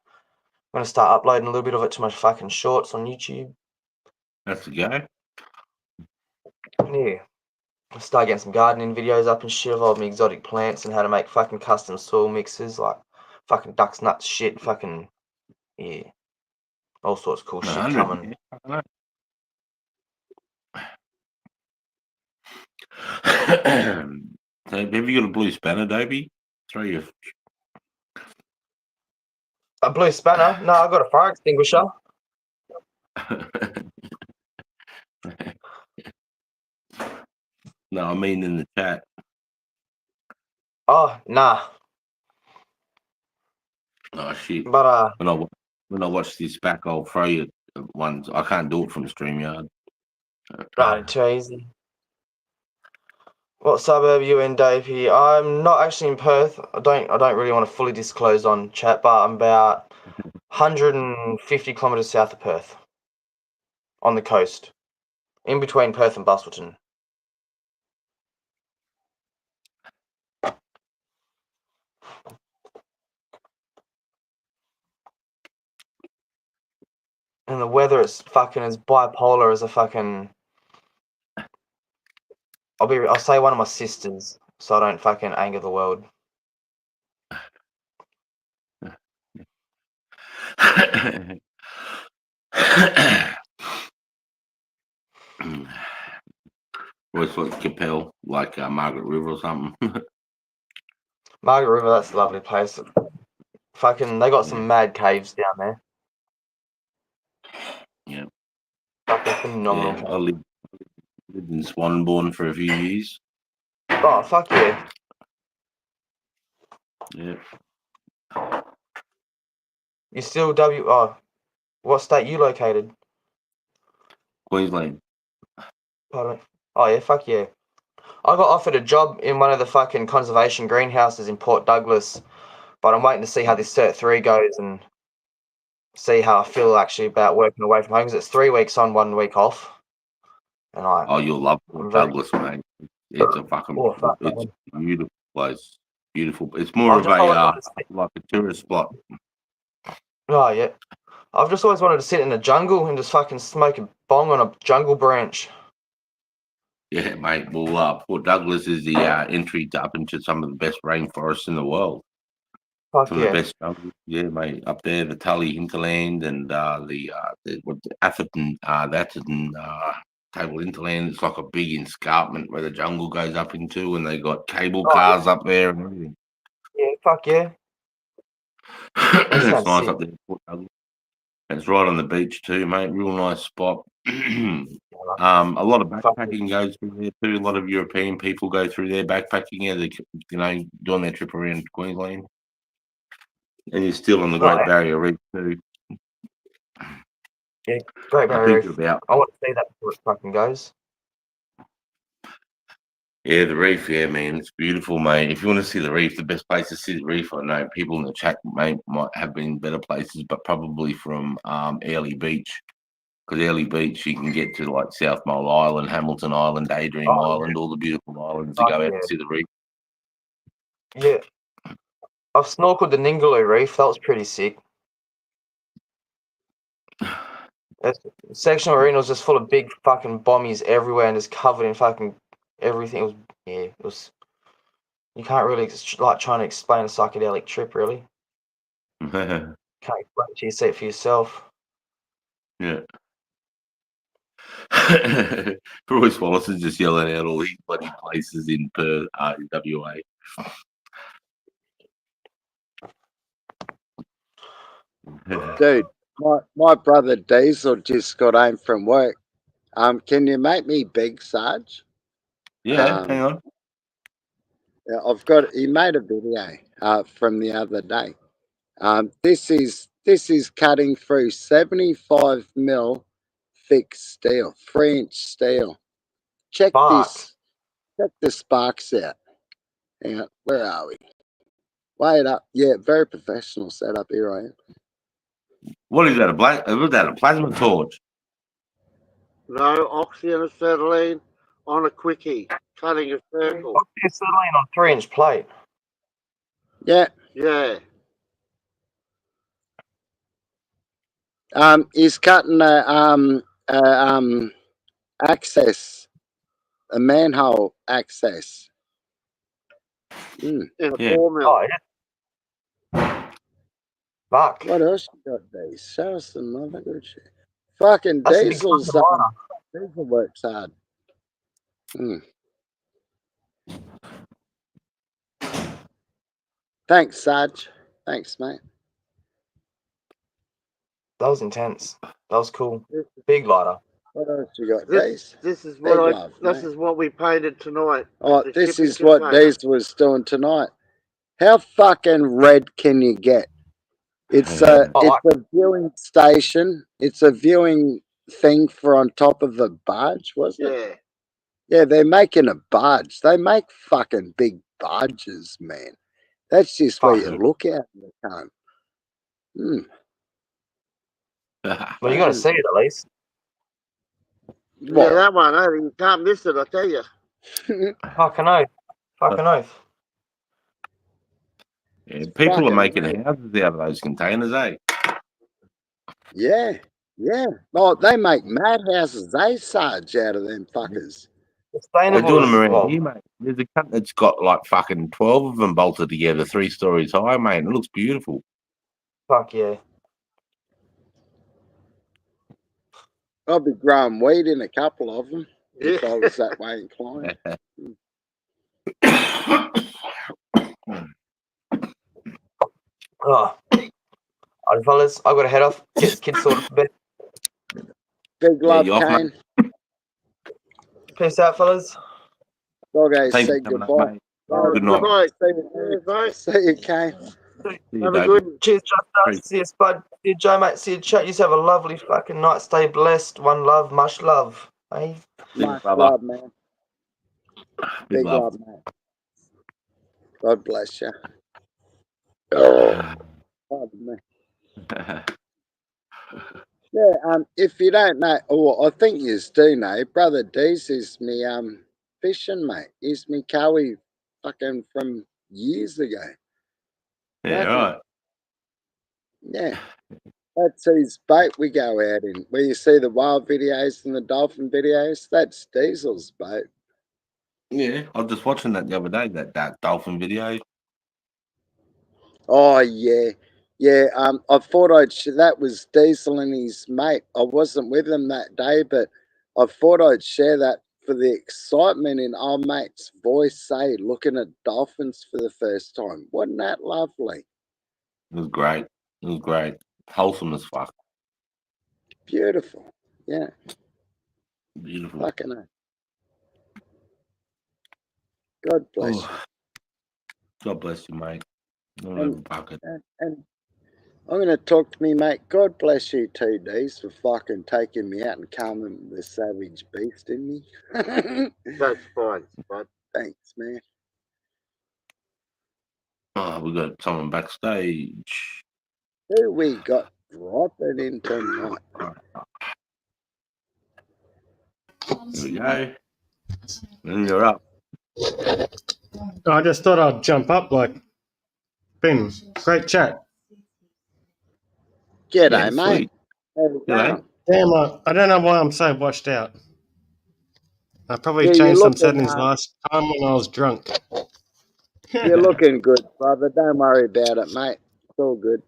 gonna start uploading a little bit of it to my fucking shorts on YouTube. That's the go. Yeah. I'll start getting some gardening videos up and shit of all my exotic plants and how to make fucking custom soil mixes like fucking ducks nuts shit. Fucking yeah. All sorts of cool shit 100, coming. yeah. So have you got a blue spanner, Dobie? Throw your A blue spanner? No, I got a fire extinguisher. No, I mean in the chat. Oh, nah. Oh shit. But when I watch this back, I'll throw you ones. I can't do it from StreamYard. right, too easy. What suburb are you in, Davey? I'm not actually in Perth. I don't really want to fully disclose on chat, but I'm about 150 kilometres south of Perth. On the coast. In between Perth and Bustleton. And the weather is fucking as bipolar as a fucking. I'll say one of my sisters, so I don't fucking anger the world. Always like Capel, like Margaret River or something. Margaret River, that's a lovely place. Fucking, they got some mad caves down there. Yeah. Fucking phenomenal. Yeah, I lived in Swanbourne for a few years. Oh, fuck yeah. Yeah. You still what state you located? Queensland. Pardon? Oh yeah, fuck yeah. I got offered a job in one of the fucking conservation greenhouses in Port Douglas, but I'm waiting to see how this Cert 3 goes and see how I feel actually about working away from home because it's 3 weeks on, 1 week off. And you'll love Port Douglas, mate. It's a fucking it's a beautiful place. Beautiful. It's more of a like a tourist spot. Oh yeah. I've just always wanted to sit in the jungle and just fucking smoke a bong on a jungle branch. Yeah, mate. Well, Port Douglas is the entry up into some of the best rainforests in the world. Fuck Some yeah. of the best jungles. Yeah, mate. Up there, the Tully hinterland and the Atherton, Table hinterland. It's like a big escarpment where the jungle goes up into, and they got cable cars up there and everything. Yeah, fuck yeah. It's sounds nice sick. up there. Port Douglas. And it's right on the beach too, mate. Real nice spot. A lot of backpacking goes through there too. A lot of European people go through there backpacking. Yeah, they, doing their trip around Queensland. And you're still on the Great Barrier Reef too. Yeah, Great Barrier Reef. About, I want to see that before it fucking goes. yeah, the reef, yeah, man, it's beautiful, mate. If you want to see the reef, the best place to see the reef, I know people in the chat, mate, might have been better places, but probably from Airlie Beach. Because Early Beach, you can get to like South Mole Island, Hamilton Island, Daydream Oh, Island, all the beautiful islands to Fuck go out yeah. and see the reef. Yeah. I've snorkeled the Ningaloo Reef. That was pretty sick. Sectional Arena was just full of big fucking bombies everywhere and just covered in fucking everything. It was. You can't really like trying to explain a psychedelic trip, really. Can't explain it till you see it for yourself. Yeah. Bruce Wallace is just yelling out all these bloody places in Perth, WA. Dude, my brother Diesel just got home from work. Can you make me big, Sarge? Yeah, hang on. Yeah, he made a video from the other day. This is cutting through 75 mil thick steel, 3-inch steel. Check this. Check the sparks out. Hang on, where are we? Wait up. Yeah, very professional setup. Here I am. What is that? Was that a plasma torch? No, oxyacetylene on a quickie, cutting a circle. Oxyacetylene on 3-inch plate. Yeah. Yeah. He's cutting access, a manhole access. In a Yeah. 4 mil. Oh, yeah. Fuck. What else you got, these? Show us some other good shit. Fucking That's a big Diesel's fucking liner. Diesel works hard. Thanks, Sarge. Thanks, mate. That was intense. That was cool. Big lighter. What else you got, This Daze? is Big what love, this mate. is what we painted tonight. Oh, The this shipping is what container. Daze was doing tonight. How fucking red can you get? It's a viewing station. It's a viewing thing for on top of a barge, wasn't it? Yeah. Yeah, they're making a barge. They make fucking big barges, man. That's just where you look at the time. Well, you got to see it at least. Yeah, that one. You can't miss it, I tell you. Fucking oath. Fucking oath. Yeah, people are fucking making oath. houses out of those containers, eh? Yeah, yeah. Oh, they make madhouses, Sarge, out of them fuckers. They're doing them around here, mate. There's a cunt that's got like fucking 12 of them bolted together, 3 stories high, mate. It looks beautiful. Fuck yeah. I'll be growing weed in a couple of them if I was that way inclined. Oh. Alright, fellas, I've got to head off. Get the kids sorted for bed. Big love, you off, Kane. Peace out, fellas. Doggo, Thanks say for coming up, goodbye. mate. Good night. See you, Kane. Have a good. Cheers, Justin. See you, Spud. See you, Joe, mate. See you, chat. You have a lovely fucking night. Stay blessed. One love, much love. Hey. Much love, man. Big love. love, man. God bless you. Oh, pardon me. Yeah, if you don't know, or I think you do know, Brother D's is me fishing mate. He's me Cowie fucking from years ago. Yeah, right. Yeah. That's his boat we go out in. Where you see the whale videos and the dolphin videos, that's Diesel's boat. Yeah, I was just watching that the other day, that dolphin video. Oh yeah. Yeah, I thought that was Diesel and his mate. I wasn't with him that day, but I thought I'd share that for the excitement in our mate's voice, say, looking at dolphins for the first time. Wasn't that lovely? It was great. It was great. Wholesome as fuck. Beautiful. Yeah. Beautiful. Fucking hell. God bless you. God bless you, mate. I'll have a bucket. And I'm going to talk to me, mate. God bless you too, Dees, for fucking taking me out and calming the savage beast in me. That's fine, bud. Thanks, man. Oh, we got someone backstage. Who we got dropping in tonight? There we go. And you're up. I just thought I'd jump up. Like, been great chat. G'day, Yeah, mate. sweet. How's it G'day. going? Damn, I don't know why I'm so washed out. I probably Yeah, you're changed some looking, settings last time when I was drunk. you're looking good, brother. Don't worry about it, mate. It's all good.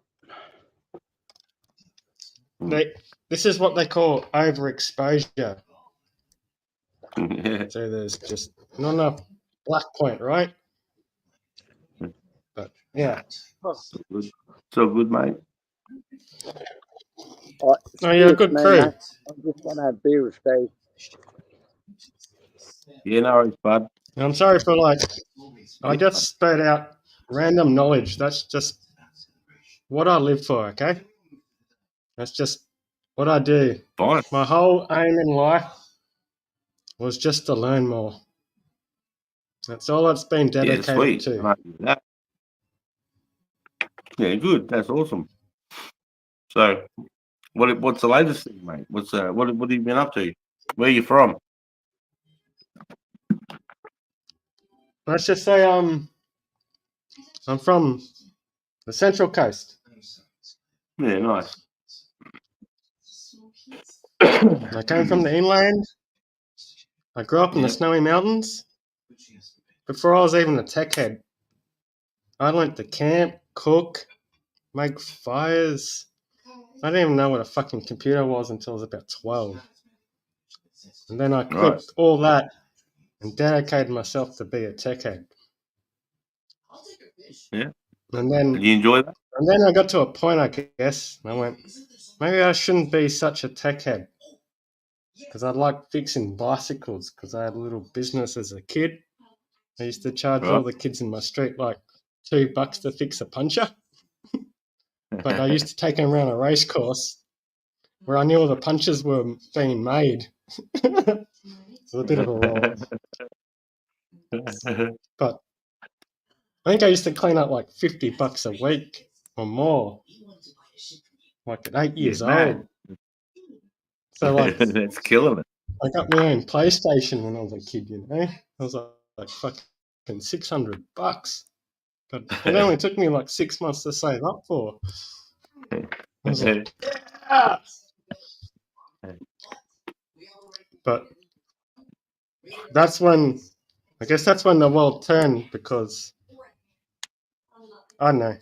This is what they call overexposure. Yeah. So there's just not enough black point, right? But yeah. So good. So good, mate. Oh, Oh yeah, excuse good me, crew. mate. I'm just going to have beer with Steve. Yeah, no worries, bud. I'm sorry for I just spat out random knowledge. That's just what I live for, okay? That's just what I do. Fine. My whole aim in life was just to learn more. That's all it's been Yeah, dedicated sweet. to. I do that. Yeah, good. That's awesome. So, what's the latest thing, mate? What have you been up to? Where are you from? Let's just say I'm from the Central Coast. Yeah, nice. I came from the inland. I grew up in the Yep. snowy mountains. Before I was even a tech head, I learnt to camp, cook, make fires. I didn't even know what a fucking computer was until I was about 12. And then I quit Right. all that and dedicated myself to be a tech head. Yeah. And then Did you enjoy that? And then I got to a point, I guess, and I went, maybe I shouldn't be such a tech head. Because I like fixing bicycles, because I had a little business as a kid. I used to charge all Right. the kids in my street like $2 to fix a puncher. But I used to take them around a race course where I knew all the punches were being made. It was a bit of a roll. But I think I used to clean up like $50 a week or more, like at 8 years man. old. So like, That's killing it. I got my own PlayStation when I was a kid, you know. I was like fucking $600. But it only took me like 6 months to save up for. I was like, yeah! But that's when, I guess that's when the world turned, because, I don't know,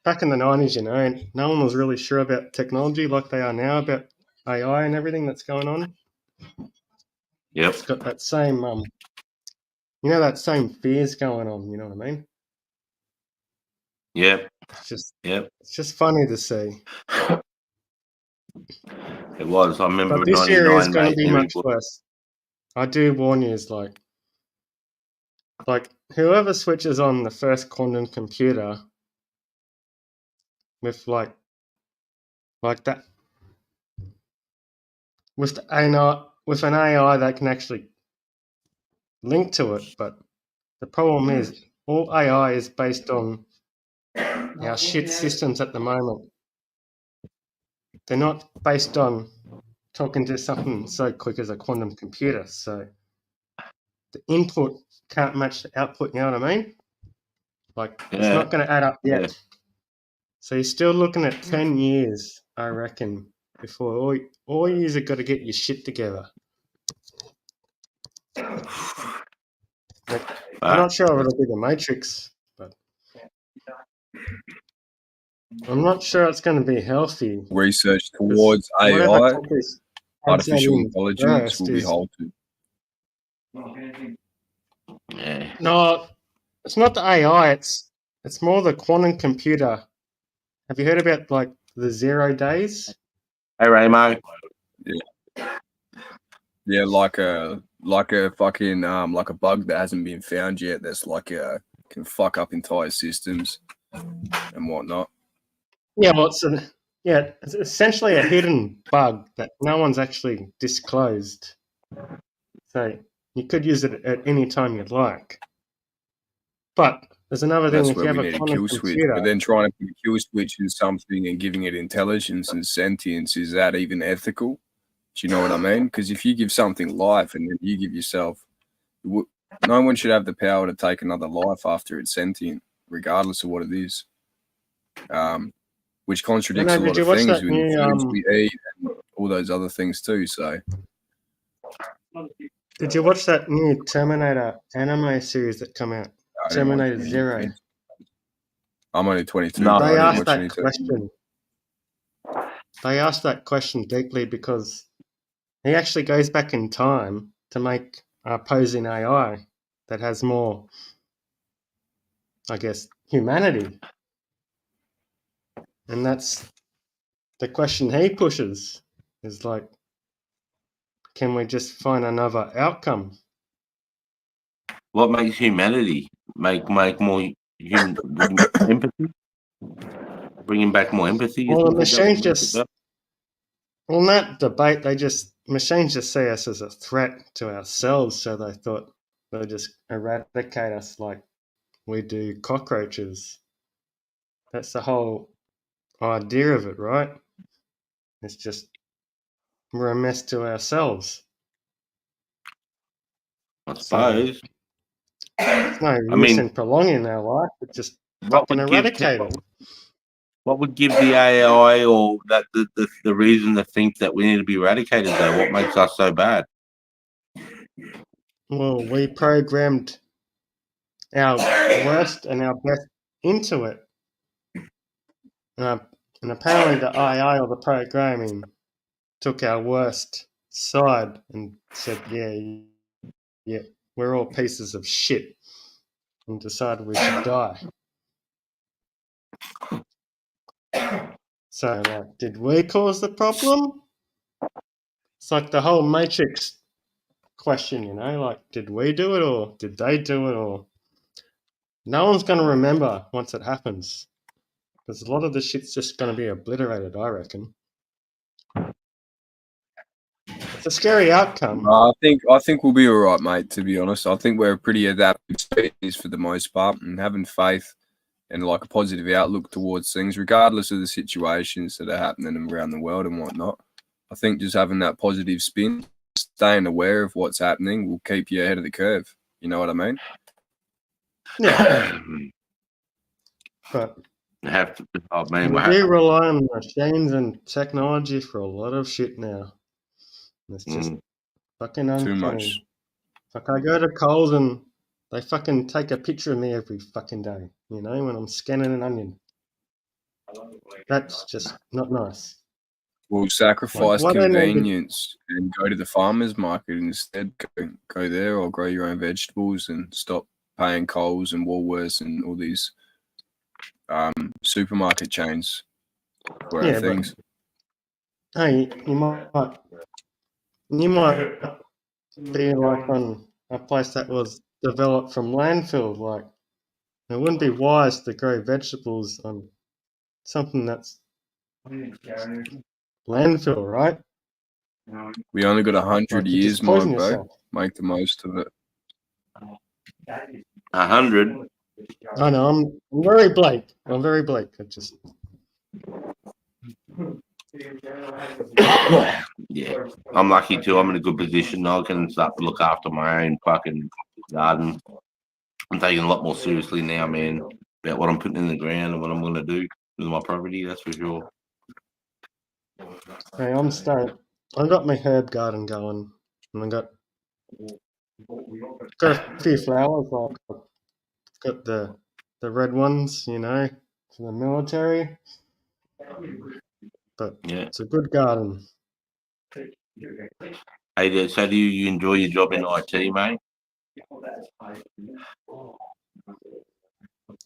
back in the 90s, you know, no one was really sure about technology like they are now, about AI and everything that's going on. Yep. It's got that same, you know, that same fears going on, you know what I mean? Yep. It's just funny to see. It was. I remember But this year is 99, going to mate. be much worse. I do warn you, is like whoever switches on the first quantum computer with like that, with an AI that can actually link to it. But the problem is all AI is based on our shit systems at the moment. They're not based on talking to something so quick as a quantum computer. So the input can't match the output, you know what I mean? Like, it's not going to add up yet. Yeah. So you're still looking at 10 years, I reckon, before all years have got to get your shit together. Like, I'm not sure if it'll be the Matrix, but I'm not sure it's going to be healthy. Research towards AI, Whatever artificial in intelligence, first will be is- halted. Yeah. No, it's not the AI. It's more the quantum computer. Have you heard about like the 0 days? Hey, Raymo. Yeah, like a fucking like a bug that hasn't been found yet. That's like can fuck up entire systems and whatnot. Yeah, well, it's essentially a hidden bug that no one's actually disclosed. So you could use it at any time you'd like. But there's another thing: That's if you where have we a need a quantum kill switch. computer, But then trying to put a kill switch in something and giving it intelligence and sentience, is that even ethical? Do you know what I mean? Because if you give something life and then you give yourself, no one should have the power to take another life after it's sentient, regardless of what it is. Which contradicts a Did lot you of watch things that with the new? foods we eat and all those other things too. So Did you watch that new Terminator anime series that come out? I didn't watch Terminator any Zero. kids. I'm only 22, No. but I They didn't asked watch that any. question. They asked that question deeply because he actually goes back in time to make a opposing AI that has more, I guess, humanity. And that's the question he pushes is like, can we just find another outcome? What makes humanity? Make more human empathy? Bringing back more empathy? Well, the Is that what machines it's just, about? on that debate, machines just see us as a threat to ourselves, so they thought they'll just eradicate us like we do cockroaches. That's the whole idea of it, right? It's just we're a mess to ourselves. I So suppose. there's no I use mean, in prolonging our life, but just what fucking would give eradicate it. what would give the AI or that the reason to think that we need to be eradicated though? What makes us so bad? Well, we programmed our worst and our best into it. And apparently the AI or the programming took our worst side and said, yeah, we're all pieces of shit, and decided we should die. So, like, did we cause the problem? It's like the whole Matrix question, you know, like, did we do it or did they do it? Or no one's going to remember once it happens, because a lot of the shit's just going to be obliterated, I reckon. It's a scary outcome. I think we'll be all right, mate. To be honest, I think we're a pretty adaptive species for the most part, and having faith and like a positive outlook towards things, regardless of the situations that are happening around the world and whatnot. I think just having that positive spin, staying aware of what's happening, will keep you ahead of the curve. You know what I mean? Yeah. But Have to. Oh man, we do rely on machines and technology for a lot of shit now. It's just fucking uncanny. Too much. Like, I go to Coles and they fucking take a picture of me every fucking day, you know, when I'm scanning an onion. That's just not nice. We'll sacrifice Like, what I needed- convenience and go to the farmer's market instead. Go there or grow your own vegetables and stop paying Coles and Woolworths and all these supermarket chains for our things. Hey, you might be like on a place that was developed from landfill. Like, it wouldn't be wise to grow vegetables on something that's landfill, right? We only got 100 Like, you years, just my poison bro. yourself. Make the most of it. 100. I know, I'm very bleak. I'm very bleak. I just Yeah, I'm lucky too. I'm in a good position. I can start to look after my own fucking garden. I'm taking a lot more seriously now, man, about what I'm putting in the ground and what I'm going to do with my property. That's for sure. Hey, I'm stoked. I got my herb garden going, and I got a few flowers. Like, I've got the red ones, you know, for the military. But Yeah. it's a good garden. Hey, so do you enjoy your job in IT, mate?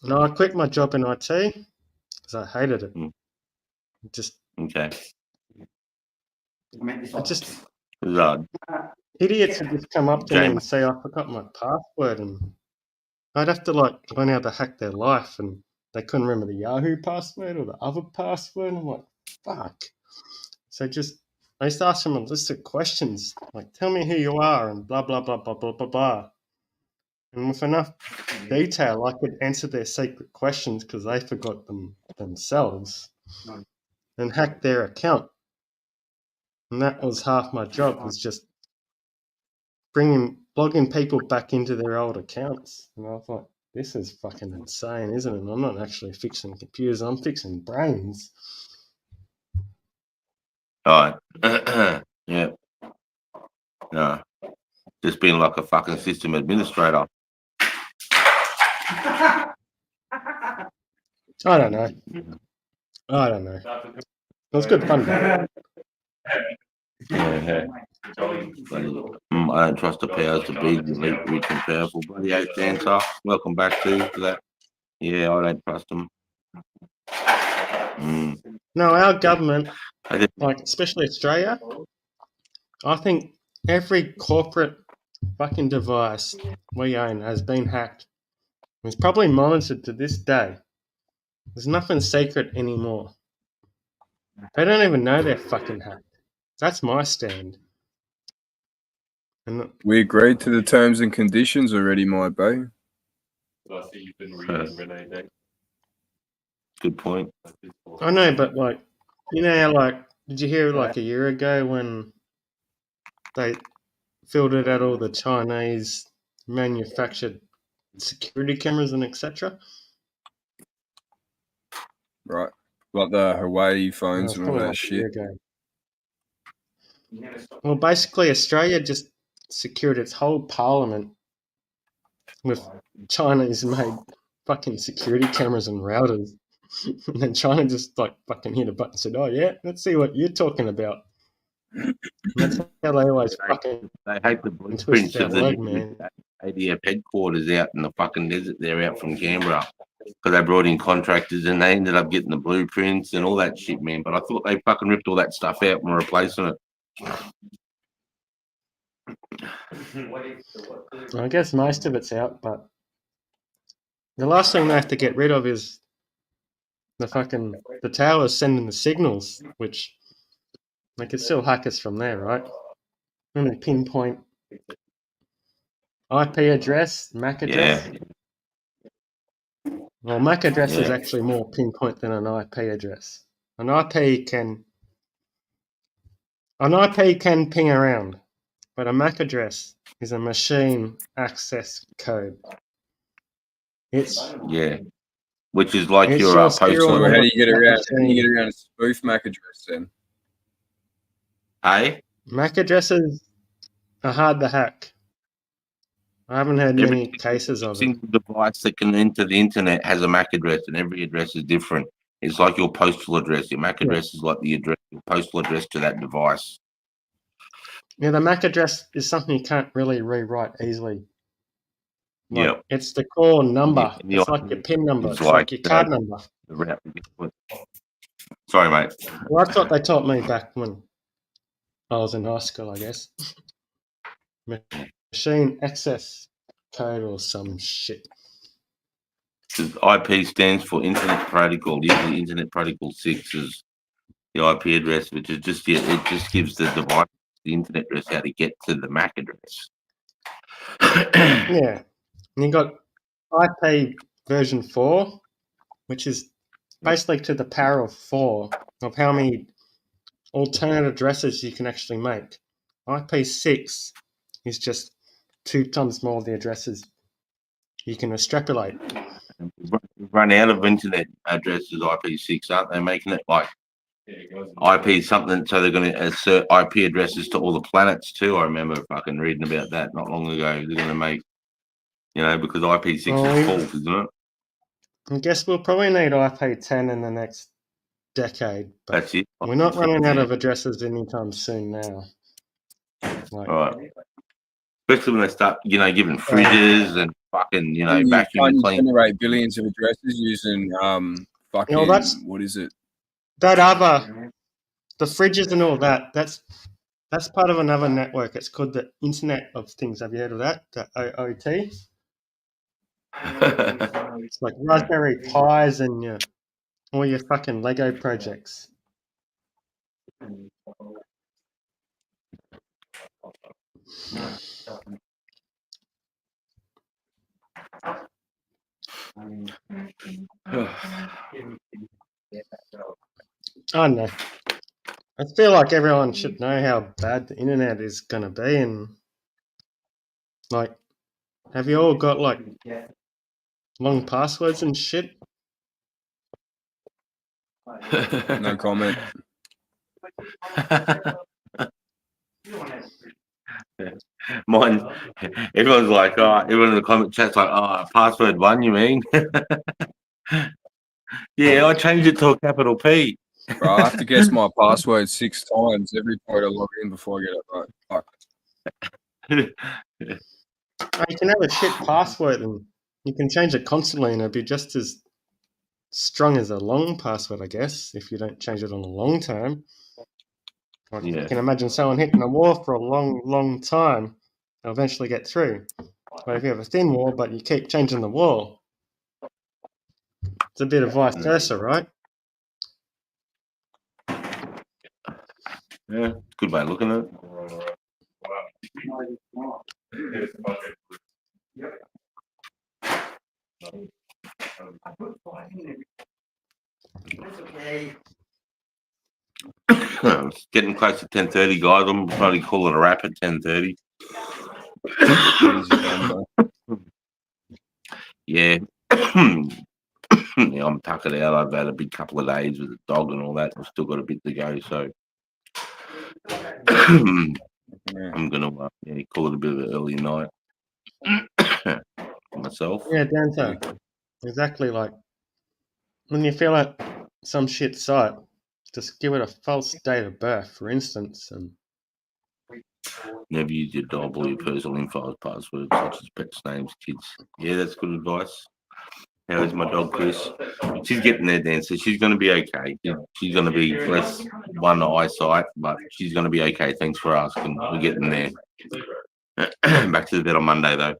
No, I quit my job in IT because I hated it. Just Okay. Idiots would just come up to me and say, I forgot my password, and I'd have to like learn how to hack their life, and they couldn't remember the Yahoo password or the other password, and I'm like, fuck. So I used to ask them a list of questions, like, tell me who you are, and blah, blah, blah, blah, blah, blah, blah. And with enough detail, I could answer their secret questions because they forgot them themselves and hack their account. And that was half my job, was just logging people back into their old accounts. And I thought, this is fucking insane, isn't it? I'm not actually fixing computers, I'm fixing brains. All right. Yeah. No. Just being like a fucking system administrator. I don't know. It was good fun, though. Yeah. I don't trust the powers to be, the elite, rich and powerful. Bloody oath dancer. Welcome back to that. Yeah, I don't trust them. No, our government, like especially Australia, I think every corporate fucking device we own has been hacked. It's probably monitored to this day. There's nothing secret anymore. They don't even know they're fucking hacked. That's my stand. And We agreed to the terms and conditions already, my boy. Good point. I know, but like, you know, like, did you hear like a year ago when they filtered out all the Chinese manufactured security cameras and etc.? Right. Like the Hawaii phones No, and all that like a year shit. ago. Well, basically, Australia just secured its whole parliament with Chinese-made fucking security cameras and routers. And then China just like fucking hit a button and said, "Oh yeah, let's see what you're talking about." And that's how they always fucking They hate the twist blueprints their of the leg, man. ADF headquarters out in the fucking desert there out from Canberra. Because they brought in contractors and they ended up getting the blueprints and all that shit, man. But I thought they fucking ripped all that stuff out and were replacing it. I guess most of it's out, but the last thing they have to get rid of is the towers sending the signals, which they could still hack us from there, right? And they pinpoint IP address, MAC address. Yeah. Well, MAC address is Yeah. actually more pinpoint than an IP address. An IP can ping around, but a MAC address is a machine access code. It's which is like it's your your postal. serial So how number do you get for that around? How do you machine. get around a spoof MAC address then? Hey, MAC addresses are hard to hack. I haven't had many cases of it. single device that can enter the internet has a MAC address, and every address is different. It's like your postal address. Your MAC address is like the address, your postal address to that device. Yeah, the MAC address is something you can't really rewrite easily. Like, Yeah. it's the core number. And the It's like your PIN number. It's It's like your card number. the route. Sorry, mate. Well, that's what they taught me back when I was in high school, I guess. Machine access code or some shit. IP stands for Internet Protocol. Usually, Internet Protocol 6 is the IP address, which is just it just gives the device the internet address how to get to the MAC address. Yeah. And you got IP version 4, which is basically to the power of 4 of how many alternate addresses you can actually make. IP6 is just 2 times more of the addresses you can extrapolate. We've run out of internet addresses, IP6, aren't they? Making it like IP something, so they're going to assert IP addresses to all the planets too. I remember fucking reading about that not long ago. They're going to make, because IP6 is full, isn't it? I guess we'll probably need IP10 in the next decade. But That's it. we're not running out of addresses anytime soon now. Like, Right. Especially when they start, giving fridges and fucking, vacuum Can't you clean. generate billions of addresses using fucking what is it? That other, the fridges and all that, that's part of another network. It's called the Internet of Things. Have you heard of that? The OOT? It's like Raspberry Pis and all your fucking Lego projects. I don't know. I feel like everyone should know how bad the internet is gonna be, and like, have you all got like long passwords and shit? No comment. Mine, everyone's like, oh, everyone in the comment chat's like, oh, password 1, you mean? Yeah, I changed it to a capital P. Bro, I have to guess my password 6 times every time I log in before I get it right. Fuck. You can have a shit password and you can change it constantly and it'll be just as strong as a long password, I guess, if you don't change it on a long term. Like, Yeah. You can imagine someone hitting a wall for a long, long time, they'll eventually get through. But if you have a thin wall, but you keep changing the wall, it's a bit of vice versa, right? Yeah, good way of looking at it. It's getting close to 10:30, guys. I'm probably calling a wrap at 10:30. Yeah. Yeah, I'm tucking out. I've had a big couple of days with the dog and all that. I've still got a bit to go, so I'm gonna call it a bit of an early night myself. Yeah, Dante. Exactly, like when you fill out some shit site, just give it a false date of birth, for instance, and Never use your dog or your personal info as passwords, such as pets, names, kids. Yeah, that's good advice. How is my dog, Chris? She's getting there, Dan. So she's going to be okay. She's going to be less one eyesight, but she's going to be okay. Thanks for asking. We're getting there. Back to the bed on Monday, though.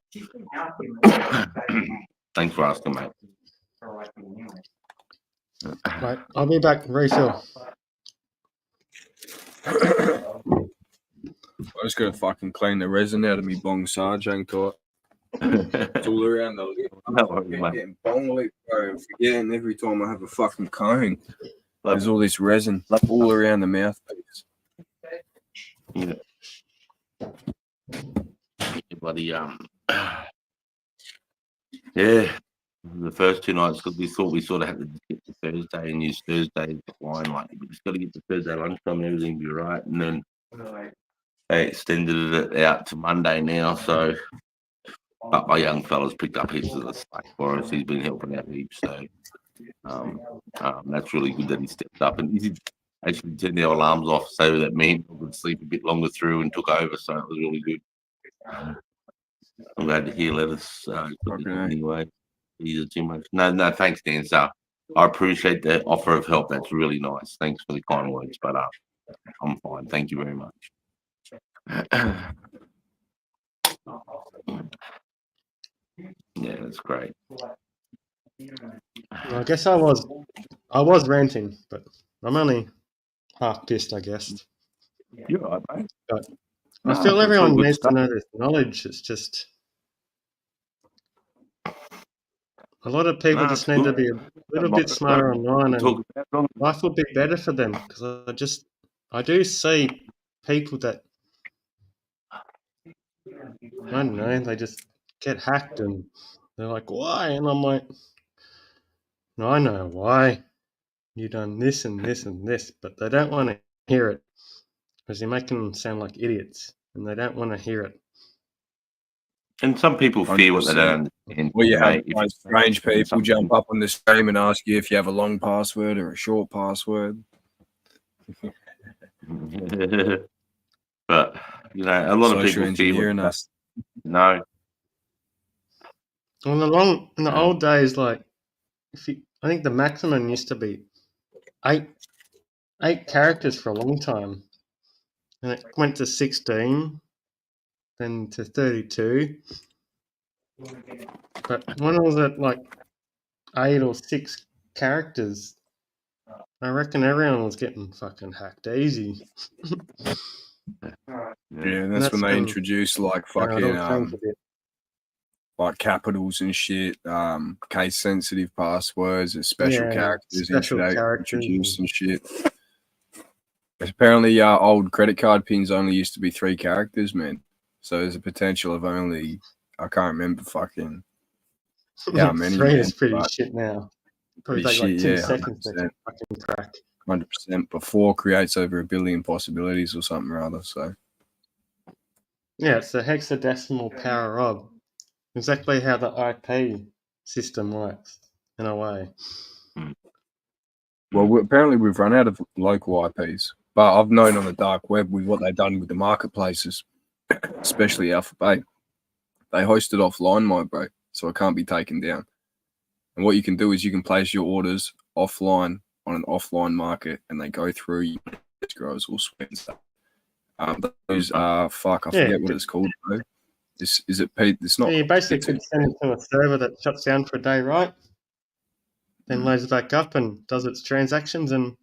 Thanks for asking, mate. right, I'll be back. Refill. I just gotta fucking clean the resin out of me bong sarge, hang tight. It's all around the lip. I'm getting bong lip, bro. I'm forgetting every time I have a fucking cone. There's all this resin all around the mouthpiece. Yeah. Bloody yeah. The first 2 nights, because we thought we sort of had to get to Thursday and use Thursday as the line. Like, we just got to get to Thursday lunchtime and everything will be right. And then they extended it out to Monday now. So, but my young fella's picked up heaps of the slack for us. He's been helping out heaps. So, that's really good that he stepped up. And he actually turned our alarms off so that me and could sleep a bit longer through and took over. So, it was really good. I'm glad to hear. Let us anyway. Either too much. No, thanks, Dan. So I appreciate the offer of help. That's really nice. Thanks for the kind words, but I'm fine. Thank you very much. Yeah, that's great. I guess I was ranting, but I'm only half pissed, I guess. You're right, mate. But I feel everyone needs to know this knowledge. It's just a lot of people just need to be a little bit smarter online, and life will be better for them. Because I do see people that I don't know, they just get hacked and they're like, why? And I'm like, no, I know why. You done this and this and this, but they don't want to hear it because you're making them sound like idiots, and they don't want to hear it. And some people fear what they don't understand. Well, you have strange people jump up on the stream and ask you if you have a long password or a short password. But you know, a lot of people fear us. No. Well, in the old days, like I think the maximum used to be eight characters for a long time, and it went to 16, then to 32. But when I was at like 8 or 6 characters, I reckon everyone was getting fucking hacked easy. Yeah, that's when they introduced like fucking like capitals and shit, case sensitive passwords, and special characters introduced and shit. Apparently, old credit card pins only used to be 3 characters, man. So there's a potential of only, I can't remember fucking how many. 3 man, is pretty but shit now. Probably pretty take like shit, 2 yeah, seconds to 100%. fucking crack. 100%. Before creates over 1 billion possibilities or something or other. So Yeah, it's the hexadecimal power of exactly how the IP system works in a way. well, apparently we've run out of local IPs, but I've known on the dark web with what they've done with the marketplaces, especially Alphabet, they host it offline, my bro, so it can't be taken down. And what you can do is you can place your orders offline on an offline market, and they go through your growers all sweat and stuff. Those I forget what it's called, bro. Is it Pete? It's not. Yeah, you basically could send it to a server that shuts down for a day, right? Then loads it back up and does its transactions and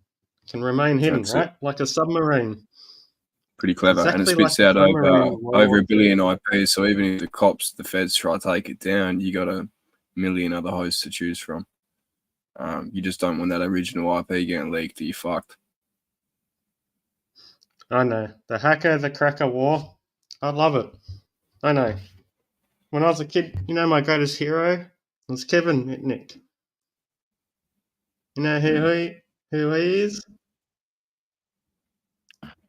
can remain hidden, That's right? Like a submarine. Pretty clever, and it Exactly spits like out a submarine over war. 1 billion IPs. So even if the cops, the feds try to take it down, you got 1 million other hosts to choose from. You just don't want that original IP getting leaked. You fucked. I know. The hacker, the cracker war. I love it. I know. When I was a kid, you know my greatest hero was Kevin Mitnick. You know who he is?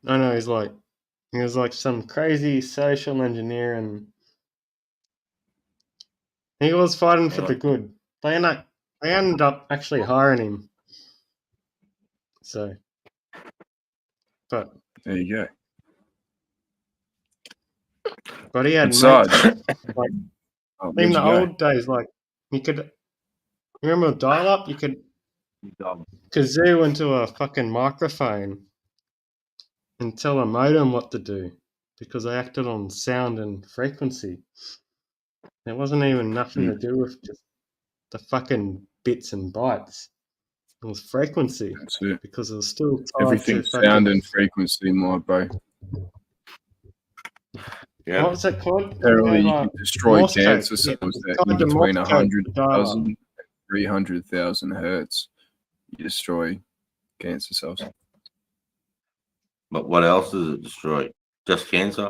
I know he was like some crazy social engineer, and he was fighting for the good. They ended up actually hiring him. So, but There you go. But he had And Sarge, like where'd in you the go? old days, like you could remember dial up, you could kazoo into a fucking microphone and tell a modem what to do because they acted on sound and frequency. It wasn't even nothing to do with just the fucking bits and bytes. It was frequency That's it. because it was still tied to Everything's fucking sound and frequency, my bro. Yeah. what was it called? Apparently, you can destroy Morse code. cancer Yeah, cells it's that tied in to between Morse code to dial up. 100,000 and 300,000 hertz. You destroy cancer cells. But what else does it destroy? Just cancer?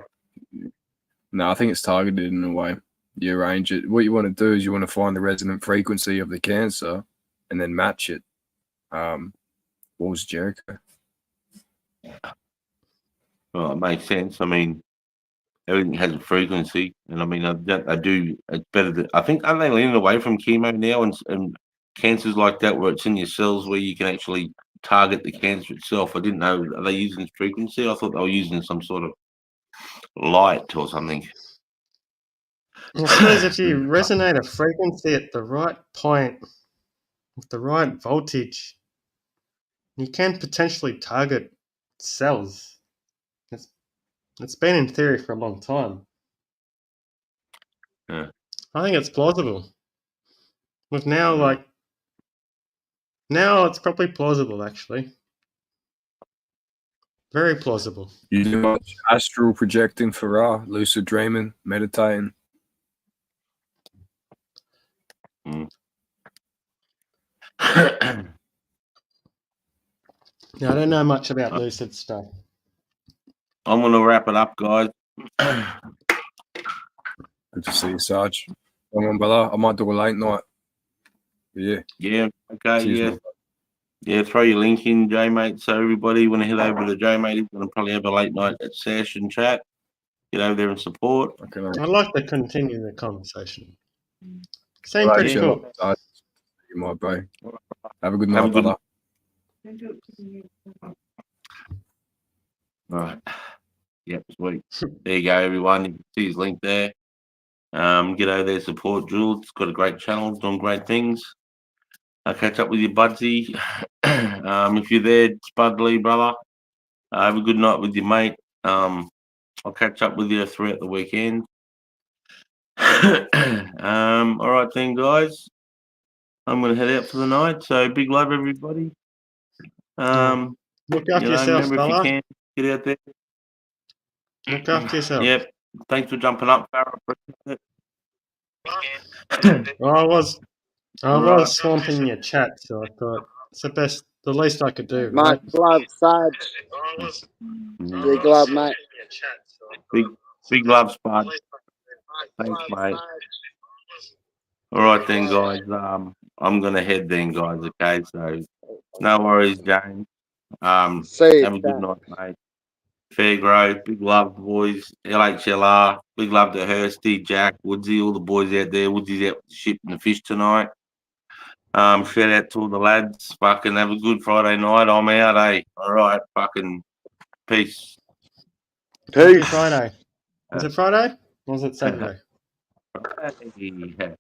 No, I think it's targeted in a way. You arrange it. What you want to do is you want to find the resonant frequency of the cancer and then match it. What was Jericho? Well, it makes sense. I mean, everything has a frequency, and I mean, I do. It's better than I think. Aren't they leaning away from chemo now and cancers like that, where it's in your cells, where you can actually target the cancer itself? I didn't know. Are they using frequency? I thought they were using some sort of light or something. I suppose if you resonate a frequency at the right point, with the right voltage, you can potentially target cells. It's been in theory for a long time. Yeah. I think it's plausible. With now, now it's probably plausible, actually. Very plausible. You do much astral projecting for lucid dreaming, meditating. Yeah, I don't know much about lucid stuff. I'm going to wrap it up, guys. Good to see you, Sarge. Come on, brother. I might do a late night. Yeah. Yeah. Okay. Cheers, yeah. mate. Yeah. Throw your link in, J mate. So everybody want to head over to J mate. He's going to probably have a late night session chat. Get over there and support. Okay, I'd like to continue the conversation. Seemed Right, pretty yeah. cool. Sarge, you, my bro. Have a good night, brother. All right. Yep, sweet. There you go, everyone. You can see his link there. Get over there, support Jules. It's got a great channel, doing great things. I'll catch up with you, Budsy. If you're there, Spudley, brother, have a good night with your mate. I'll catch up with you throughout the weekend. All right then, guys. I'm going to head out for the night. So big love, everybody. Look after yourself, remember, fella. if you can, get out there. Look after yourself. Yep. Thanks for jumping up, Farrah. Well, I was Right. swamping your chat, so I thought it's the best the least I could do, Mate, right? glove, Sarge. Your glove, mate. Big love, Spud. Thanks, mate. All right then, guys. I'm gonna head then, guys. Okay, so no worries, James. See you, Have a good Jack. night, mate. Fair growth, big love, boys. LHLR, big love to Hursty, Jack, Woodsy, all the boys out there. Woodsy's out with the ship and the fish tonight. Shout out to all the lads. Fucking have a good Friday night. I'm out, eh? All right, fucking peace. Happy Friday. Is it Friday? Or is it Saturday? Yeah.